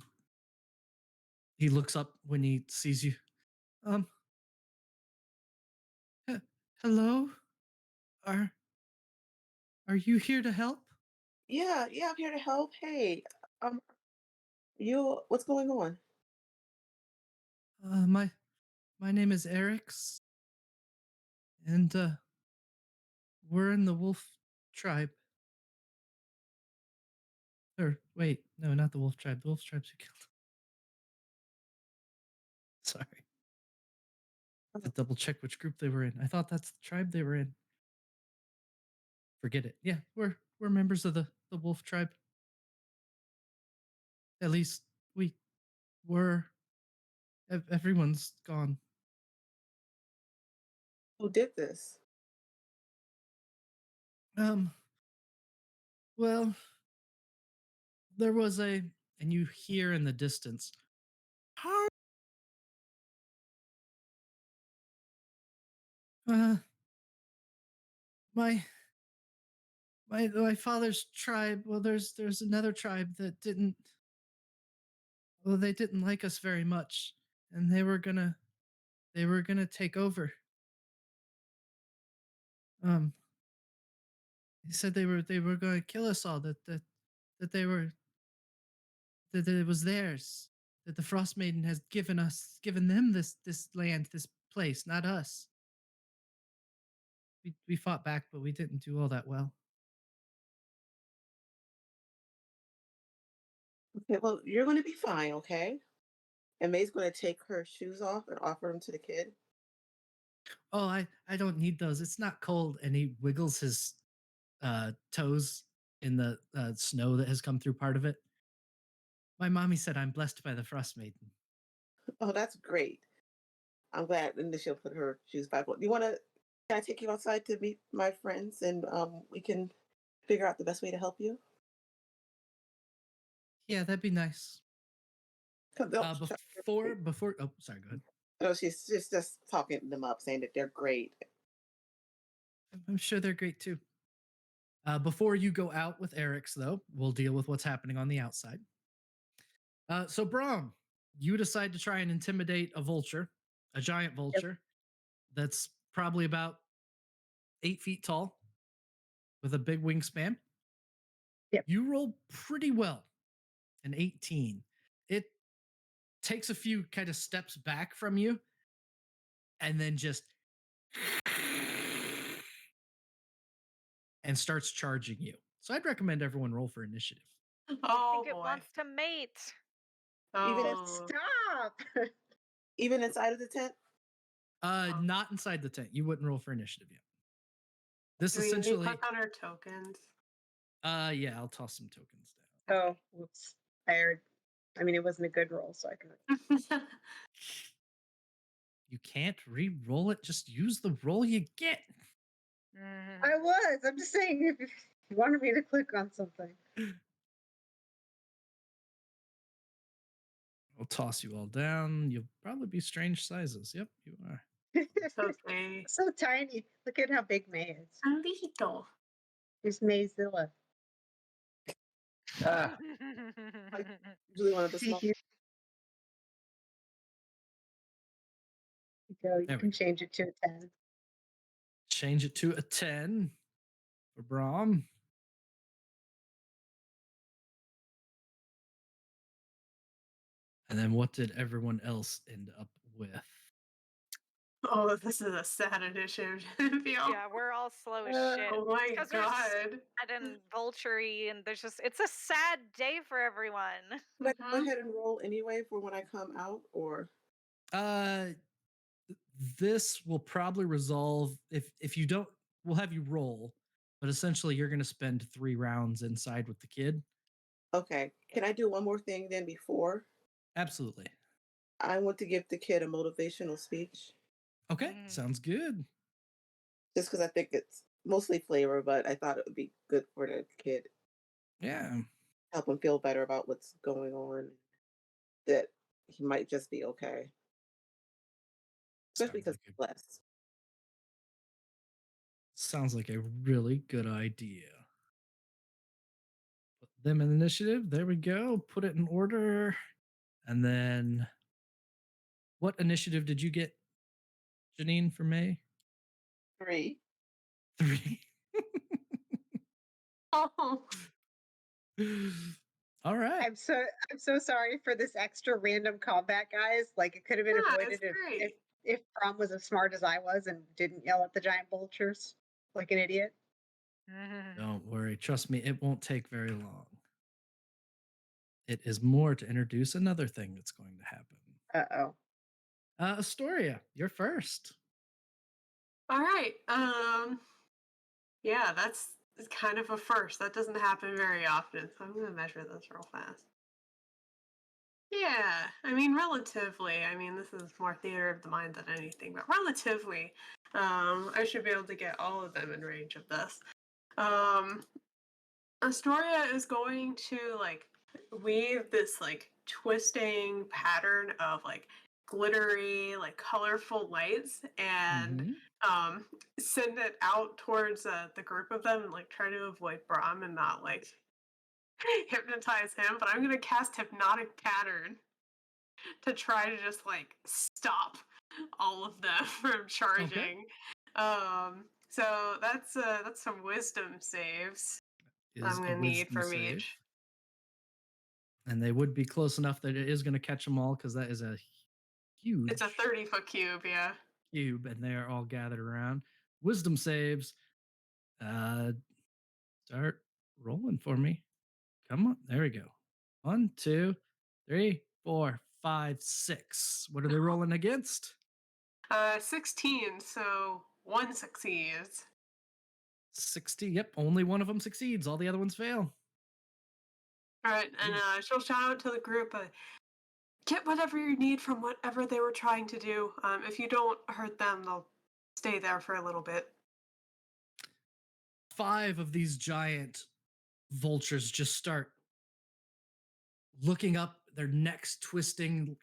He looks up when he sees you. Um. Hello. Are Are you here to help? Yeah. Yeah. I'm here to help. Hey. Um. You. What's going on? My name is Eric's, and we're in the wolf tribe. Or wait, no, not the wolf tribe. The wolf tribe's who killed. Sorry. I have to double check which group they were in. I thought that's the tribe they were in. Forget it. Yeah, we're members of the wolf tribe. At least we were. Everyone's gone. Who did this? Um. Well, there was a, and you hear in the distance. "Har-" Uh, my my father's tribe. Well, there's another tribe that didn't. Well, they didn't like us very much, and they were gonna take over. Um, he said they were going to kill us all. That they were that it was theirs. That the Frost Maiden has given them this land, this place, not us. We fought back, but we didn't do all that well. Okay, well, you're going to be fine, okay? And May's going to take her shoes off and offer them to the kid. Oh, I don't need those. It's not cold. And he wiggles his toes in the snow that has come through part of it. My mommy said I'm blessed by the Frost Maiden. Oh, that's great. I'm glad. And then she'll put her shoes back on. You want to? Can I take you outside to meet my friends, and we can figure out the best way to help you? Yeah, that'd be nice. They'll Before oh, sorry, go ahead. No, she's just talking them up, saying that they're great. I'm sure they're great too. Before you go out with Eric's, though, we'll deal with what's happening on the outside. So, Braum, you decide to try and intimidate a vulture, a giant vulture that's probably about 8 feet tall with a big wingspan. Yep. You roll pretty well, an 18. It takes a few kind of steps back from you and then just and starts charging you. So I'd recommend everyone roll for initiative. I Oh think it boy. wants to mate. Even if Oh. Stop. even inside of the tent. Not inside the tent. You wouldn't roll for initiative yet. This Do we essentially click on our tokens? yeah, I'll toss some tokens down. Oh, whoops. I mean, it wasn't a good roll, so I can. You can't re-roll it, just use the roll you get. Mhm. I was. I'm just saying if you wanted me to click on something. I'll toss you all down. You'll probably be strange sizes. Yep, you are. Okay. So tiny. Look at how big May is. A little. Here's Mayzilla. Ah, Usually one of the See small. here you go. You There we can go. change it to a 10. Change it to a 10 for Braum. And then what did everyone else end up with? Oh, this is a sad initiative. Yeah, we're all slow as shit. Oh my Because we're god. sad and vulture-y, and it's a sad day for everyone. Can I go Mhm. ahead and roll anyway for when I come out, or Uh this will probably resolve if you don't we'll have you roll, but essentially you're going to spend 3 rounds inside with the kid. okay? Can I do one more thing then before? Absolutely. I want to give the kid a motivational speech, Okay, Mm. sounds good. just because I think it's mostly flavor, but I thought it would be good for the kid, Yeah. help him feel better about what's going on, that he might just be okay, especially Sounds because like he's blessed. sounds like a really good idea. Put them in initiative. There we go. Put it in order. And then what initiative did you get, Janine, for May? 3. 3. Oh. All right. I'm so sorry for this extra random combat, guys. Like it could have been Yeah, avoided it's great. if Prom was as smart as I was and didn't yell at the giant vultures like an idiot. Mhm. Don't worry. Trust me, it won't take very long. It is more to introduce another thing that's going to happen. Uh-oh. Astoria, you're first. All right. Yeah, that's kind of a first. That doesn't happen very often. So I'm gonna measure this real fast. Yeah, I mean, relatively. I mean, this is more theater of the mind than anything, but relatively, I should be able to get all of them in range of this. Astoria is going to like weave this like twisting pattern of like glittery, like colorful lights and Mhm. send it out towards the group of them and like try to avoid Brahm and not like hypnotize him. But I'm gonna cast hypnotic pattern to try to just like stop all of them from charging. So that's some wisdom saves Is I'm a gonna need wisdom from save. each. And they would be close enough that it is going to catch them all because that is a huge It's a 30-foot cube, yeah. cube, and they are all gathered around. Wisdom saves. Start rolling for me. Come on. There we go. 1, 2, 3, 4, 5, 6. What are they rolling against? 16, so one succeeds. 60. Yep, only one of them succeeds. All the other ones fail. All right, and she'll shout out to the group, get whatever you need from whatever they were trying to do. If you don't hurt them, they'll stay there for a little bit. 5 of these giant vultures just start looking up, their necks twisting,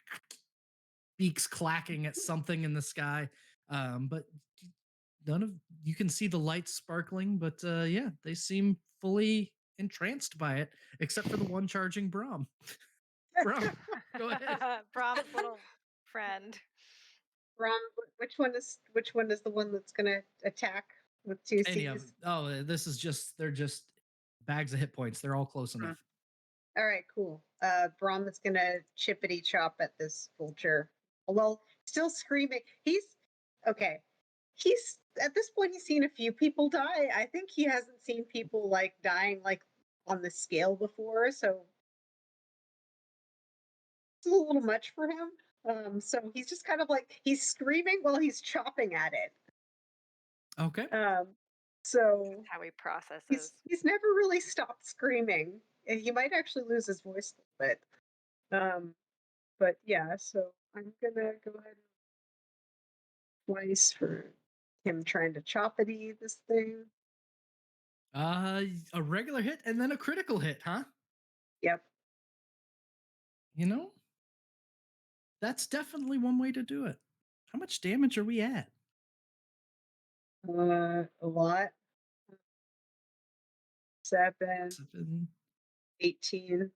beaks clacking at something in the sky. But none of you can see the lights sparkling, but yeah, they seem fully entranced by it, except for the one charging Brahm. Brahm, go ahead. Brahm's little friend. Ron, which one is the one that's gonna attack with two Any of C's? them. Oh, this is just they're just bags of hit points. They're all close enough. All right, cool. Brahm is gonna chippity chop at this vulture. Well, still screaming. He's okay. He's at this point he's seen a few people die. I think he hasn't seen people like dying like on the scale before, so it's a little much for him. So he's just kind of like he's screaming while he's chopping at it. Okay. So How he processes. he's never really stopped screaming. He might actually lose his voice a little bit. But yeah, so I'm gonna go ahead and twice for him trying to choppity this thing. A regular hit and then a critical hit, huh? Yep. You know, that's definitely one way to do it. How much damage are we at? A lot. 7, 7, 18.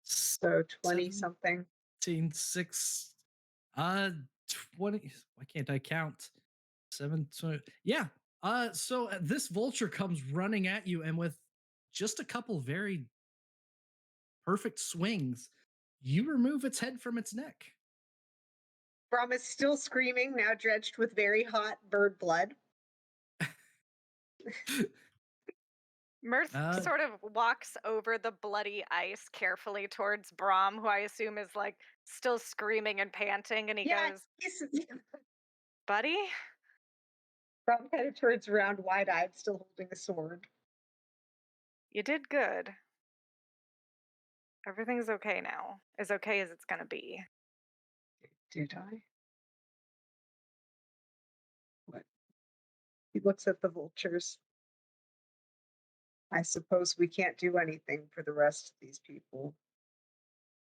So 20 something. 17, 6, 20. Why can't I count? 7, 20. Yeah. So this vulture comes running at you, and with just a couple very perfect swings, you remove its head from its neck. Brom is still screaming, now dredged with very hot bird blood. Mirth sort of walks over the bloody ice carefully towards Brahm, who I assume is like still screaming and panting, and he goes, "Buddy?" Brom kind of turns around wide-eyed, still holding a sword. You did good. Everything's okay now. As okay as it's gonna be. Did I? What? He looks at the vultures. I suppose we can't do anything for the rest of these people.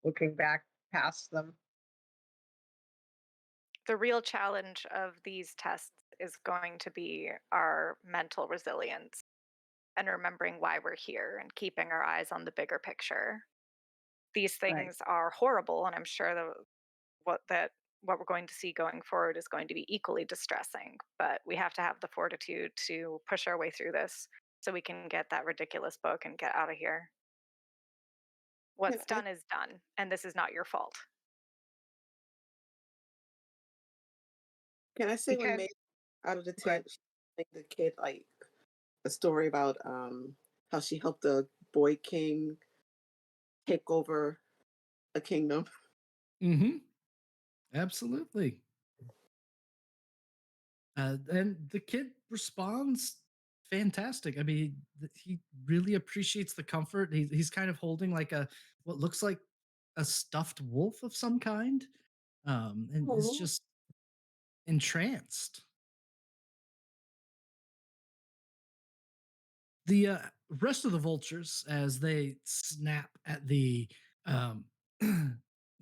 Looking back past them. The real challenge of these tests is going to be our mental resilience and remembering why we're here and keeping our eyes on the bigger picture. These things are horrible, and I'm sure what we're going to see going forward is going to be equally distressing. But we have to have the fortitude to push our way through this so we can get that ridiculous book and get out of here. What's done is done, and this is not your fault. Can I say when May out of the tent, she made the kid like a story about how she helped the boy king take over a kingdom. Mm-hmm. Absolutely. And the kid responds fantastic. I mean, he really appreciates the comfort. He's kind of holding like what looks like a stuffed wolf of some kind, and is just entranced. The rest of the vultures, as they snap at the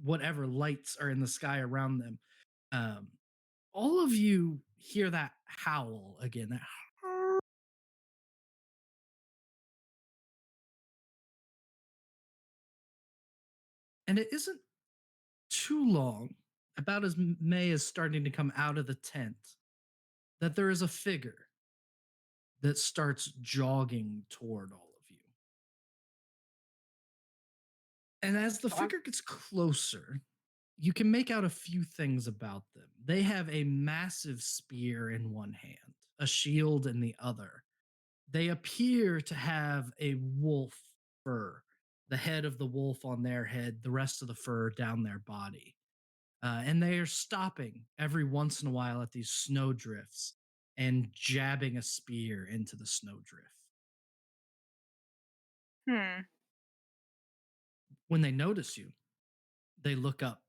whatever lights are in the sky around them, all of you hear that howl again. That and it isn't too long, about as May is starting to come out of the tent, that there is a figure that starts jogging toward all of you. And as the figure gets closer, you can make out a few things about them. They have a massive spear in one hand, a shield in the other. They appear to have a wolf fur, the head of the wolf on their head, the rest of the fur down their body. And they are stopping every once in a while at these snowdrifts and jabbing a spear into the snowdrift. Hmm. When they notice you, they look up,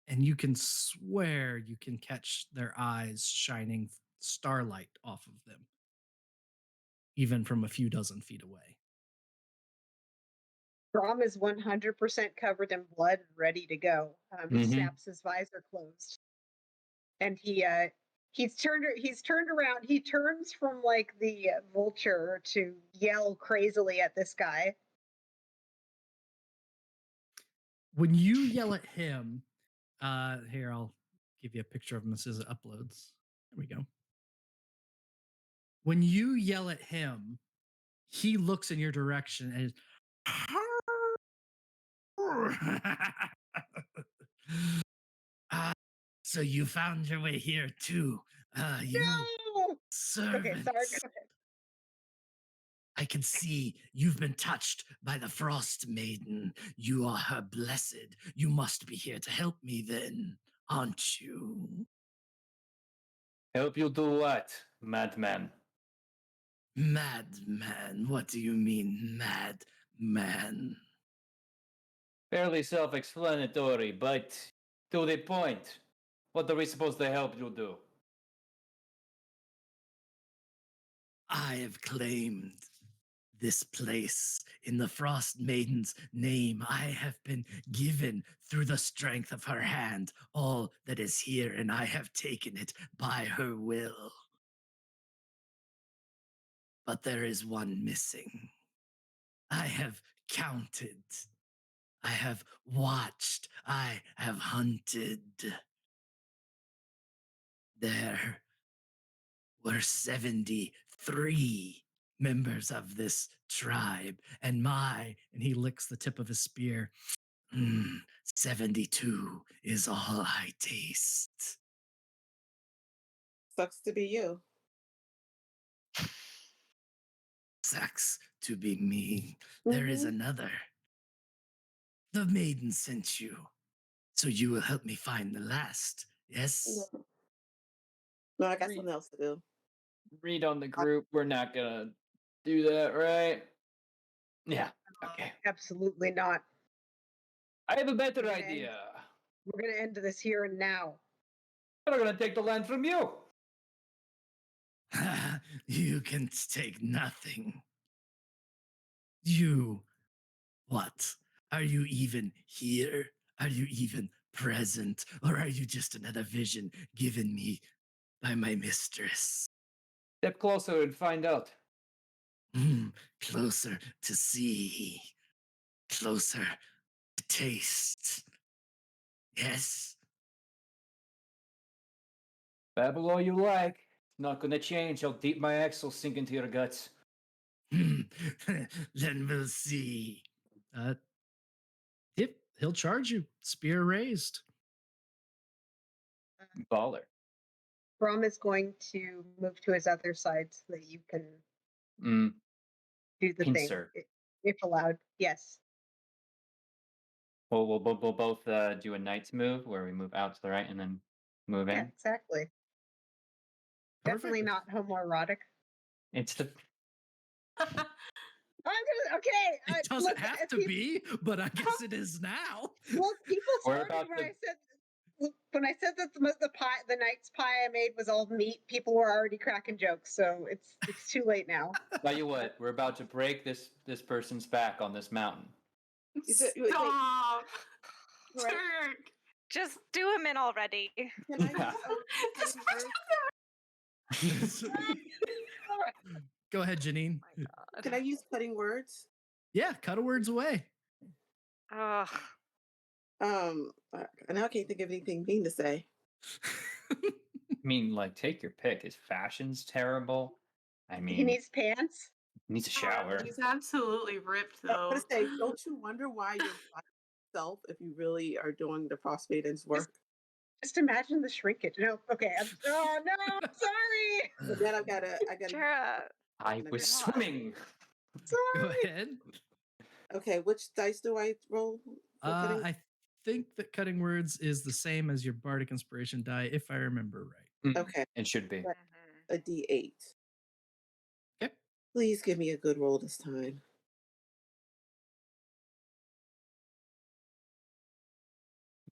and you can swear you can catch their eyes shining starlight off of them, even from a few dozen feet away. Brom is 100% covered in blood, ready to go. He Mhm. snaps his visor closed, and he's turned around. He turns from like the vulture to yell crazily at this guy. When you yell at him, here, I'll give you a picture of him as it uploads. There we go. When you yell at him, he looks in your direction and is Ah, so you found your way here too. You No! Okay, sorry. servants. Go ahead. I can see you've been touched by the Frost Maiden. You are her blessed. You must be here to help me then, aren't you? Help you do what, madman? Madman. What do you mean, madman? Fairly self-explanatory, but to the point. What are we supposed to help you do? I have claimed this place in the Frost Maiden's name. I have been given through the strength of her hand all that is here, and I have taken it by her will. But there is one missing. I have counted. I have watched. I have hunted. There were 73 members of this tribe, and he licks the tip of his spear. 72 is all I taste. Sucks to be you. Sucks to be me. There is Mhm. another. The maiden sent you, so you will help me find the last. Yes? No, I got Read, something else to do. read on the group. We're not gonna do that, right? Yeah. Okay. Absolutely not. I have a better Okay. idea. We're gonna end this here and now. We're gonna take the land from you. You can take nothing. You, what? Are you even here? Are you even present? Or are you just another vision given me by my mistress? Step closer and find out. Closer to see, closer to taste. Yes? Babble all you like. It's not gonna change how deep my axe will sink into your guts. Then we'll see. Yep, he'll charge you. Spear raised. Baller. Brom is going to move to his other side so that you can Mm. do the Insert. thing, if allowed. Yes. We'll both do a knight's move where we move out to the right and then move Yeah, in. exactly. Definitely not homoerotic. It's the Okay. It doesn't have to be, but I guess it is now. Well, people We're started about when to- I said that the night's pie I made was all meat. People were already cracking jokes, so it's too late now. Tell you what, we're about to break this person's back on this mountain. Stop! Correct? Turk! Just do him in already. Can I use Just Go ahead, Janine. can I use cutting words? Yeah, cut a words away. Ugh. Now I can't think of anything mean to say. I mean, like, take your pick. His fashion's terrible. I mean, He needs pants. needs a shower. He's absolutely ripped, I'm though. gonna say, don't you wonder why you're by yourself if you really are doing the Frostmaiden's work? Just imagine the shrinkage. No, okay. Oh no, I'm sorry. But then I gotta Jara, I was swimming. Go ahead. Okay, which dice do I roll for cutting? I think that cutting words is the same as your bardic inspiration die, if I remember right. Okay, It should be. but Mhm. a D8. Okay. Please give me a good roll this time.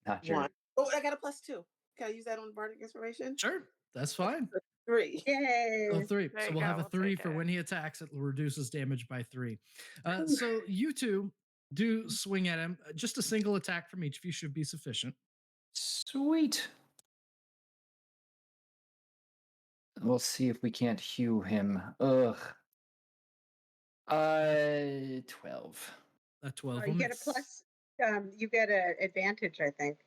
Not sure. One. Oh, I got a +2. Can I use that on bardic inspiration? Sure, that's fine. 3. So Yay! 3. There So you we'll go, have a we'll 3 take for it. when he attacks. It reduces damage by 3. So you two do swing at him. Just a single attack from each of you should be sufficient. Sweet. We'll see if we can't hew him. Ugh. 12. A 12 You will get a miss. plus. You get an advantage, I think.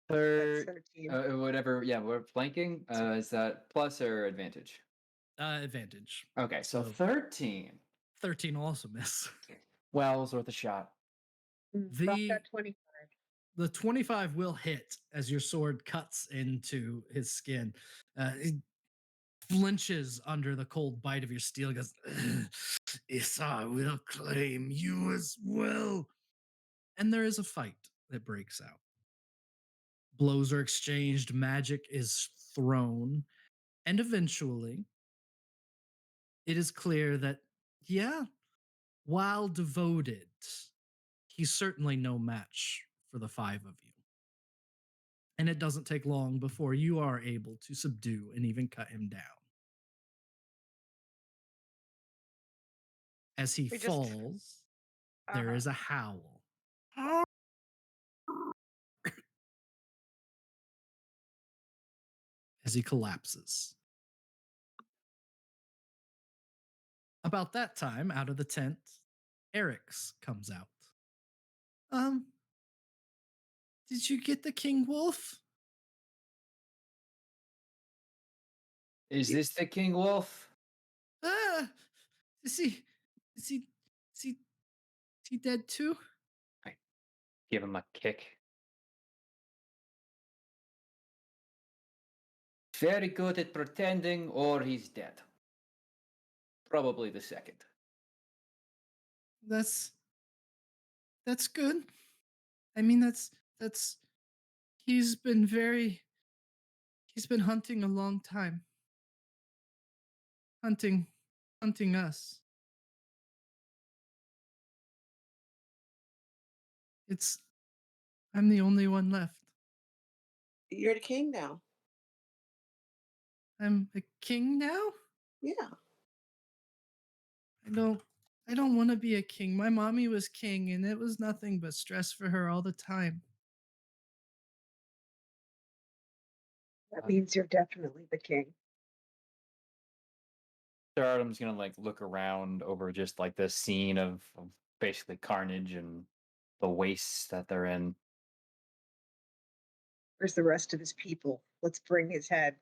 That's Third, 13. whatever. Yeah, we're flanking. Is that plus or advantage? Advantage. Okay, so So 13. 13 will also miss. Well, it was worth a shot. Rock that 25. The 25 will hit as your sword cuts into his skin. He flinches under the cold bite of your steel. He goes, yes, I will claim you as well. And there is a fight that breaks out. Blows are exchanged, magic is thrown, and eventually it is clear that, yeah, while devoted, he's certainly no match for the 5 of you. And it doesn't take long before you are able to subdue and even cut him down. As he We just- falls, there Uh-huh. is a howl. As he collapses. About that time, out of the tent, Eric's comes out. Did you get the king wolf? Is this the King Wolf? Ah, is he, is he, is he, is he dead too? Give him a kick. Very good at pretending, or he's dead. Probably the second. That's good. I mean, that's, he's been hunting a long time. Hunting us. I'm the only one left. You're the king now. I'm a king now? Yeah. I don't want to be a king. My mommy was king and it was nothing but stress for her all the time. That means you're definitely the king. Sir Artem's gonna like look around over just like the scene of basically carnage and the wastes that they're in. Where's the rest of his people? Let's bring his head.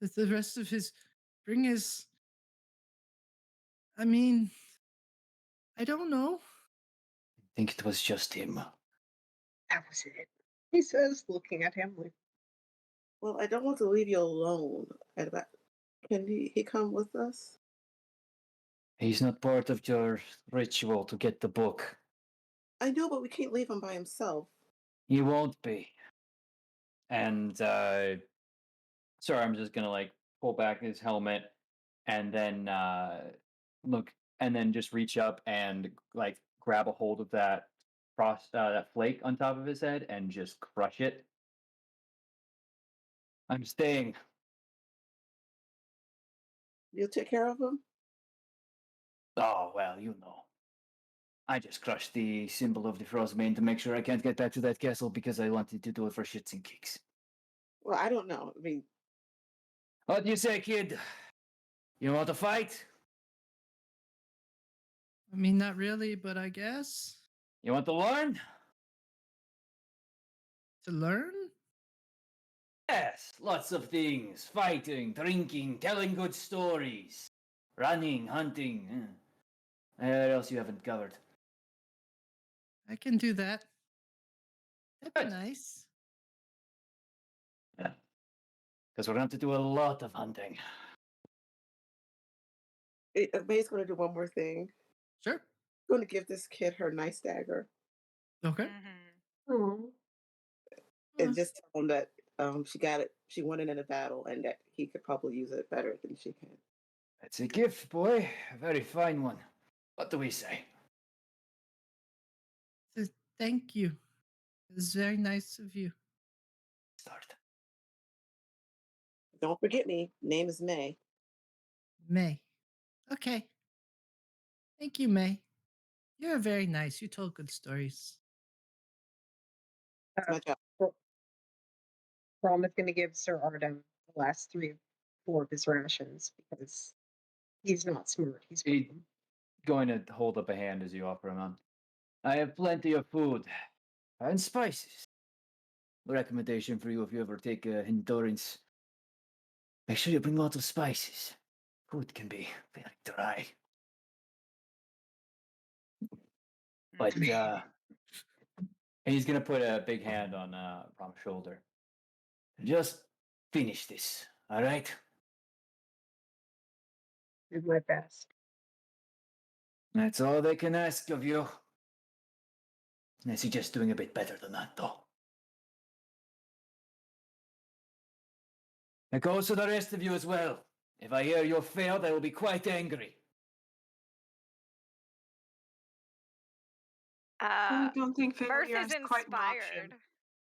The rest of his bring his I mean, I don't know. I think it was just him. That was it. He says, looking at him like, Well, I don't want to leave you alone. Can he come with us? He's not part of your ritual to get the book. I know, but we can't leave him by himself. He won't be. And sorry, I'm just gonna like pull back his helmet and then look and then just reach up and like grab a hold of that that flake on top of his head and just crush it. I'm staying. You'll take care of him? Oh well, you know. I just crushed the symbol of the Frostmaiden to make sure I can't get back to that castle because I wanted to do it for shits and kicks. Well, I don't know. I mean, What do you say, kid? You want to fight? I mean, not really, but I guess You want to learn? to learn? Yes, lots of things. Fighting, drinking, telling good stories. Running, hunting. What else you haven't covered? I can do that. That'd be Good. nice. Because we're going to have to do a lot of hunting. May's going to do one more thing. Sure. Going to give this kid her nice dagger Okay. Mm-hmm. Oh, and just tell him that she got it. She won it in a battle, and that he could probably use it better than she can. It's a gift, boy. A very fine one. What do we say? Thank you. It's very nice of you. Start. Don't forget me. Name is May. May. Okay. Thank you, May. You're very nice. You told good stories. That's my job. Brom is going to give Sir Artem the last 4 of his rations because he's not smart. He's He- Brom. Going to hold up a hand as you offer him on. I have plenty of food and spices. Recommendation for you if you ever take endurance. Make sure you bring lots of spices. Food can be very dry. But and he's gonna put a big hand on Brom's shoulder. Just finish this, all right? Do my best. That's all they can ask of you. I suggest doing a bit better than that, though. It goes to the rest of you as well. If I hear you failed, I will be quite angry. I don't think Mirth failure is is quite an inspired.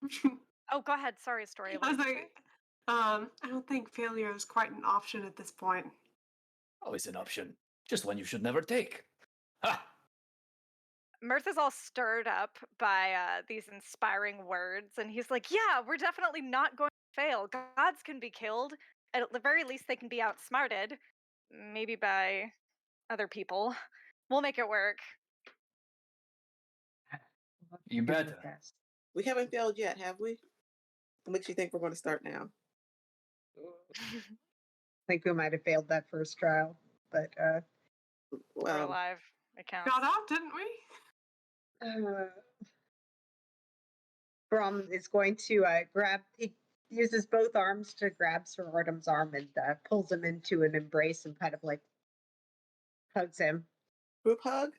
option. Oh, go ahead. Sorry, Story. I What was did you like, say? I don't think failure is quite an option at this point. Always an option. Just one you should never take. Ha! Mirth is all stirred up by these inspiring words, and he's like, "Yeah, we're definitely not going to fail. Gods can be killed. At the very least, they can be outsmarted, maybe by other people. We'll make it work." I'll You do my better. best. We haven't failed yet, have we? What makes you think we're going to start now? I think we might have failed that first trial, but We're Well, alive. It counts. Got out, didn't we? Brom is going to grab. He uses both arms to grab Sir Artem's arm and pulls him into an embrace and kind of like hugs him. group hug?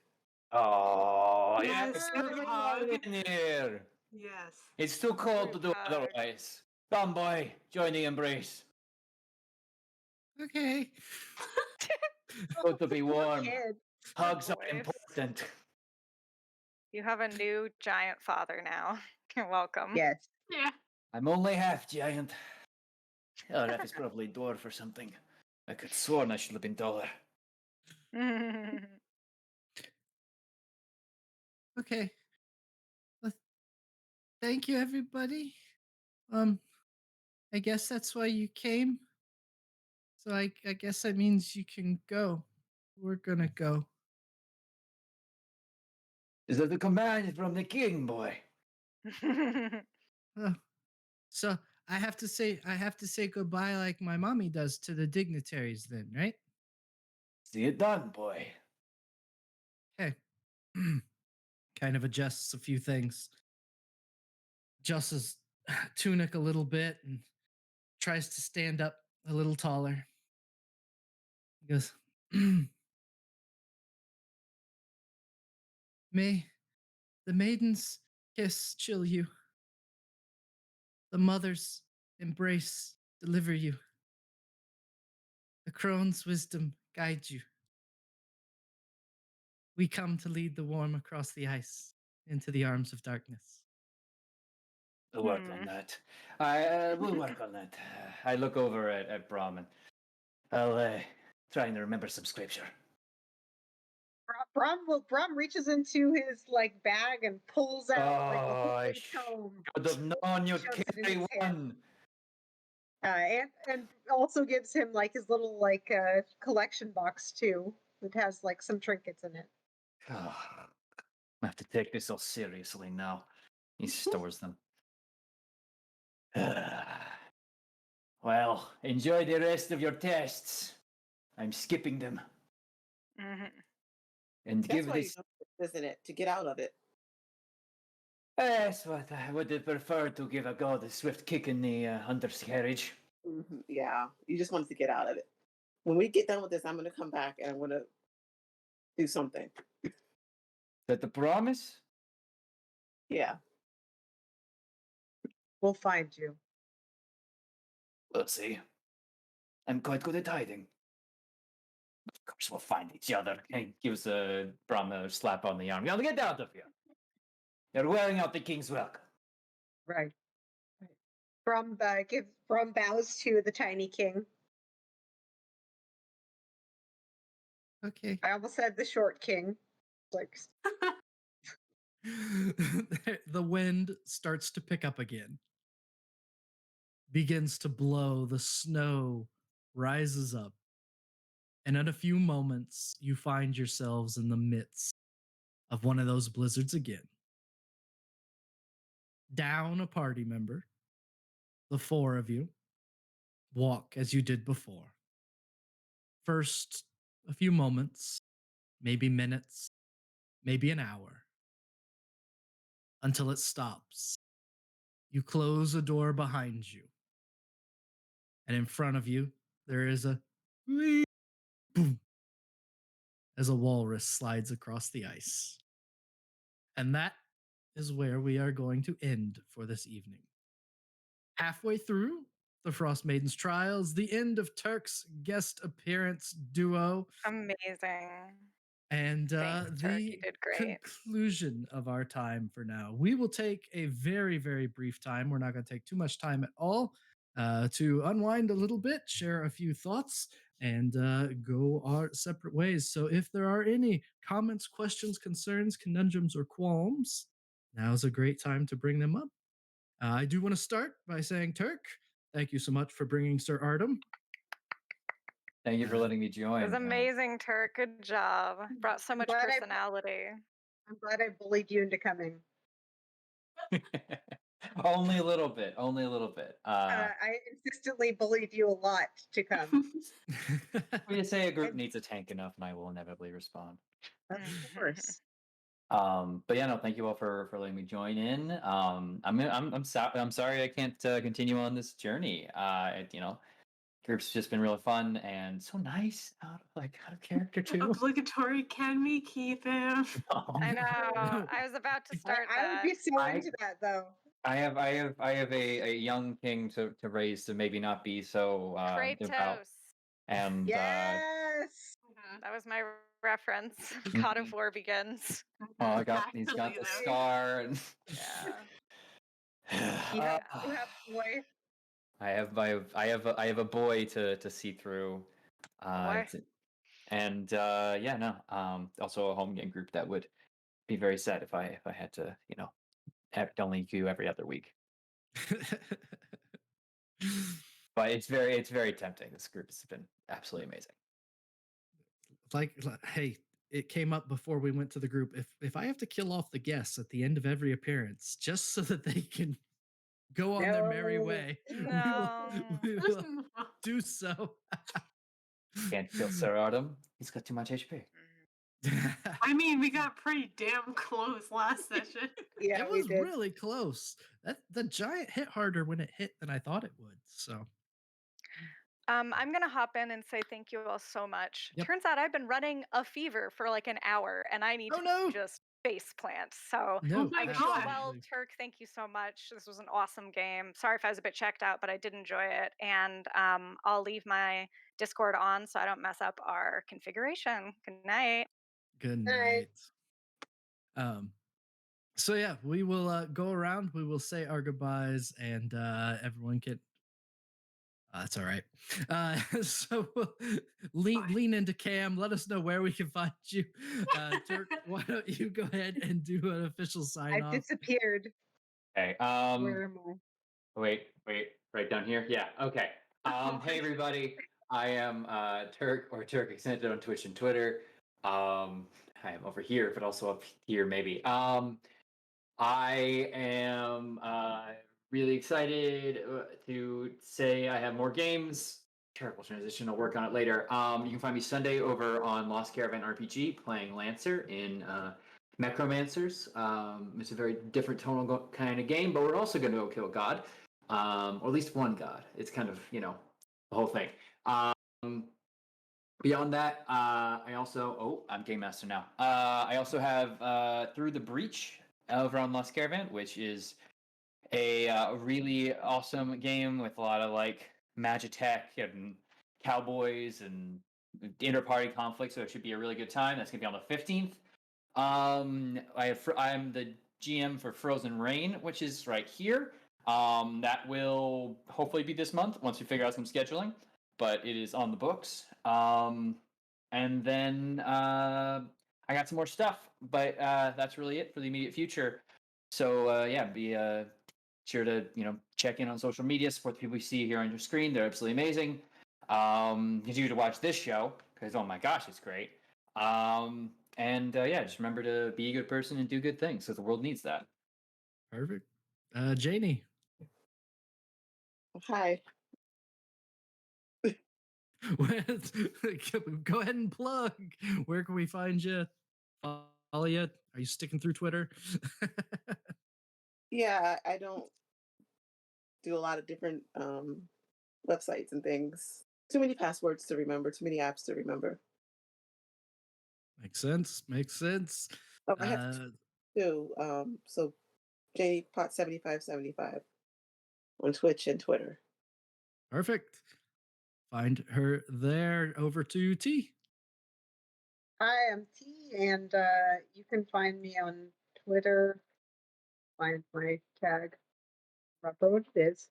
Oh, Yes, yes, group hug. in here. Yes. It's too cold to Group do hug. otherwise. Come, boy, join the embrace. Okay. Good to be warm. Kid. Hugs are Boys. important. You have a new giant father now. You're welcome. Yes. Yeah. I'm only half giant. Oh, that is probably dwarf or something. I could sworn I should have been taller. Okay. Well, thank you, everybody. I guess that's why you came. So I guess that means you can go. We're gonna go. Is that the command from the king, boy? Oh, so I have to say goodbye like my mommy does to the dignitaries then, right? See it done, boy. Okay. Kind of adjusts a few things. Adjusts his tunic a little bit and tries to stand up a little taller. He goes, May the maiden's kiss chill you. The mother's embrace deliver you. The crone's wisdom guide you. We come to lead the warm across the ice into the arms of darkness. We'll work on that. We'll work on that. I look over at Brom and I'll try and remember some scripture. Brom reaches into his like bag and pulls out like Oh, a I holy tome. should have known you'd Shoves it in carry his hand. one. And also gives him like his little like collection box too that has like some trinkets in it. Oh, I have to take this all seriously now. He stores them. Well, enjoy the rest of your tests. I'm skipping them. Mhm. And That's give why this. you do it, isn't it? To get out of it. Yes, but I would have preferred to give a god a swift kick in the hunter's carriage. Yeah, you just wanted to get out of it. When we get done with this, I'm going to come back and I'm going to do something. Is that the promise? Yeah. We'll find you. We'll see. I'm quite good at hiding. Of course, we'll find each other. And gives Brom a slap on the arm. Now get out of here. You're wearing out the king's welcome. Right. Brum bows to the tiny king. Okay. I almost said the short king. Like, The wind starts to pick up again, begins to blow, the snow rises up, and in a few moments, you find yourselves in the midst of one of those blizzards again. Down a party member, the four of you walk as you did before. First, a few moments, maybe minutes, maybe an hour, until it stops. You close a door behind you, and in front of you, there is a boom as a walrus slides across the ice. And that is where we are going to end for this evening. Halfway through the Frost Maiden's trials, the end of Turk's guest appearance duo, Amazing. and Thanks, Turk. You the did great. conclusion of our time for now. We will take a very, very brief time. We're not going to take too much time at all to unwind a little bit, share a few thoughts, and go our separate ways. So if there are any comments, questions, concerns, conundrums, or qualms, now's a great time to bring them up. I do want to start by saying, Turk, thank you so much for bringing Sir Artem. Thank you for letting me join. It was amazing, Turk. Good job. Brought so much glad personality. I'm glad I bullied you into coming. Only a little bit. Only a little bit. I insistently bullied you a lot to come. We just say a group needs a tank enough, and I will inevitably respond. Of course. But yeah, no, thank you all for letting me join in. I'm sorry I can't continue on this journey. Group's just been really fun and so nice out of character too. Obligatory, can we keep him? I know. No. I was about to start I that. would be so into that though. I have a young king to raise to maybe not be so devout. Kratos. And Yes. That was my reference. God of War begins. he's got the scar and Yeah. You have boy. I have a boy to see through. Boy. Also a home game group that would be very sad if I had to, only queue every other week. But it's very tempting. This group has been absolutely amazing. Hey, it came up before we went to the group. If I have to kill off the guests at the end of every appearance just so that they can go on their merry way, we will do so. Can't kill Sir Artem. He's got too much HP. I mean, we got pretty damn close last session. Yeah, it we was did. really close. The giant hit harder when it hit than I thought it would. So I'm going to hop in and say thank you all so much. Yep. Turns out I've been running a fever for like an hour and I need to just face plant. So no, my I wish you all well, Turk. Thank you so much. This was an awesome game. Sorry if I was a bit checked out, but I did enjoy it. And I'll leave my Discord on so I don't mess up our configuration. Good night. Good night. So yeah, we will go around. We will say our goodbyes, and everyone can. That's all right. So lean into Cam. Let us know where we can find you. Turk, why don't you go ahead and do an official sign off? I've disappeared. Okay. Where am I? Wait. Right down here. Yeah. Okay. Hey everybody. I am Turk or Turk Extended on Twitch and Twitter. I am over here, but also up here maybe. I am really excited to say I have more games. Terrible transition. I'll work on it later. You can find me Sunday over on Lost Caravan RPG playing Lancer in Necromancers. It's a very different tonal kind of game, but we're also going to go kill God. or at least one god. It's kind of the whole thing. Beyond that, I also I'm game master now. I also have Through the Breach over on Lost Caravan, which is a really awesome game with a lot of like Magitech and cowboys and inter-party conflict. So it should be a really good time. That's gonna be on the 15th. I'm the GM for Frozen Rain, which is right here. That will hopefully be this month once we figure out some scheduling, but it is on the books. And then I got some more stuff, but that's really it for the immediate future. So yeah, be sure to check in on social media, support the people you see here on your screen. They're absolutely amazing. Continue to watch this show because oh my gosh, it's great. And yeah, just remember to be a good person and do good things because the world needs that. Perfect. Janie. Hi. Go ahead and plug. Where can we find you? Follow you? Are you sticking through Twitter? Yeah, I don't do a lot of different websites and things. Too many passwords to remember, too many apps to remember. Makes sense. Makes sense. Oh, I have two. So JPot7575 on Twitch and Twitter. Perfect. Find her there. Over to T. Hi, I'm T, and you can find me on Twitter. Find my tag. Remember what it is.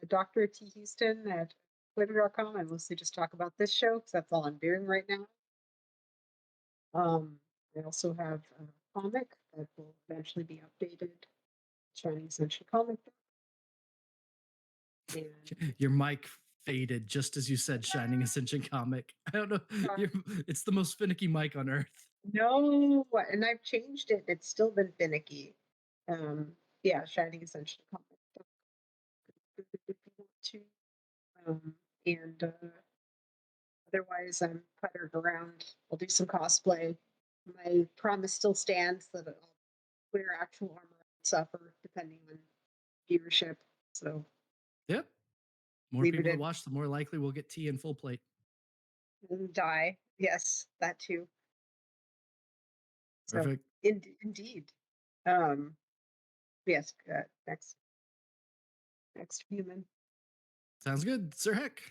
Dr. T Houston at twitter.com. I mostly just talk about this show because that's all I'm doing right now. I also have a comic that will eventually be updated. Shining Ascension comic book. And Your mic faded just as you said Shining Ascension comic. I don't know. It's the most finicky mic on earth. no, and I've changed it. It's still been finicky. Yeah, Shining Ascension comic book. If you want to. And otherwise, I'm puttered around. I'll do some cosplay. My promise still stands that I'll wear actual armor and suffer depending on viewership. So Yep. More leave it people to in watch, the more likely we'll get tea in full plate. and die. Yes, that too. So Perfect. indeed. Yes. Next human. Sounds good. Sir Heck.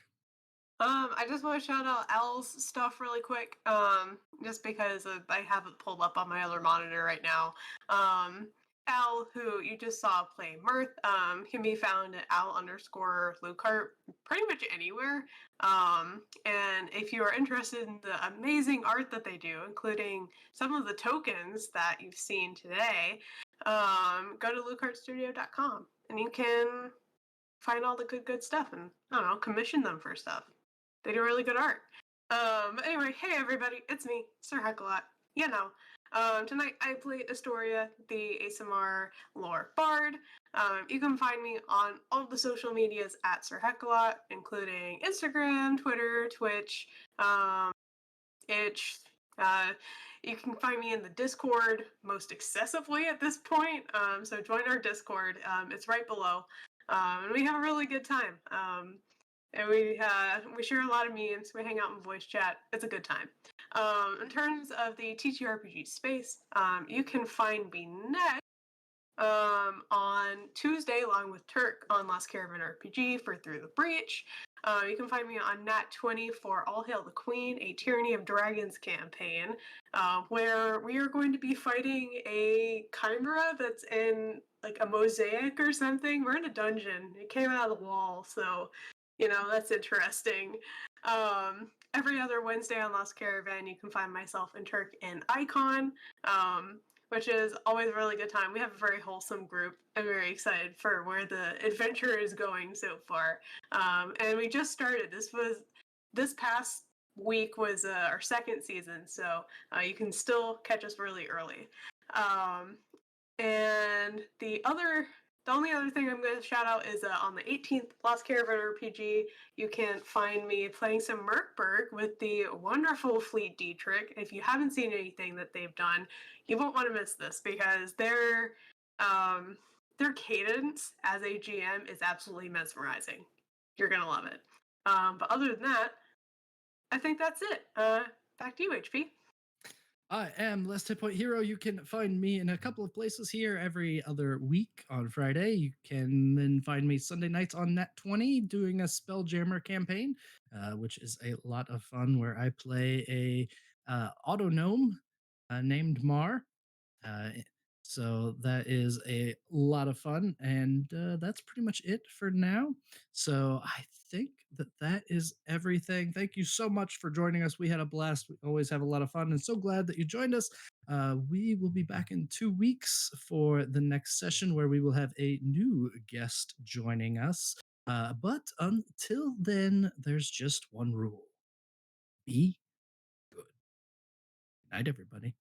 I just want to shout out Al's stuff really quick, just because I have it pulled up on my other monitor right now. Al, who you just saw play Mirth, can be found at Al_Lucart pretty much anywhere. And if you are interested in the amazing art that they do, including some of the tokens that you've seen today, go to lucartstudio.com and you can find all the good stuff and, I don't know, commission them for stuff. They do really good art. Anyway, hey everybody, it's me, Sir Heckalot. Tonight I play Astoria, the ASMR lore bard. You can find me on all the social medias at Sir Heckalot, including Instagram, Twitter, Twitch, Itch. You can find me in the Discord most excessively at this point, so join our Discord. It's right below. And we have a really good time. And we share a lot of memes. We hang out in voice chat. It's a good time. In terms of the TTRPG space, you can find me next on Tuesday, along with Turk, on Lost Caravan RPG for Through the Breach. You can find me on Nat20 for All Hail the Queen, a Tyranny of Dragons campaign, where we are going to be fighting a chimera that's in like a mosaic or something. We're in a dungeon. It came out of the wall, so that's interesting. Every other Wednesday on Lost Caravan, you can find myself and Turk in Icon, which is always a really good time. We have a very wholesome group. I'm very excited for where the adventure is going so far. And we just started. This past week was our second season, so you can still catch us really early. And the only other thing I'm going to shout out is on the 18th Lost Caravan RPG, you can find me playing some Merkberg with the wonderful Fleet Dietrich. If you haven't seen anything that they've done, you won't want to miss this because their cadence as a GM is absolutely mesmerizing. You're gonna love it. But other than that, I think that's it. Back to you, HP. I am Last Hit Point Hero. You can find me in a couple of places here every other week on Friday. You can then find me Sunday nights on Nat 20 doing a Spelljammer campaign, which is a lot of fun where I play a auto gnome named Mar. Uh, so that is a lot of fun, and that's pretty much it for now. So I think that is everything. Thank you so much for joining us. We had a blast. We always have a lot of fun, and so glad that you joined us. We will be back in 2 weeks for the next session where we will have a new guest joining us. But until then, there's just one rule: be good. Good night, everybody.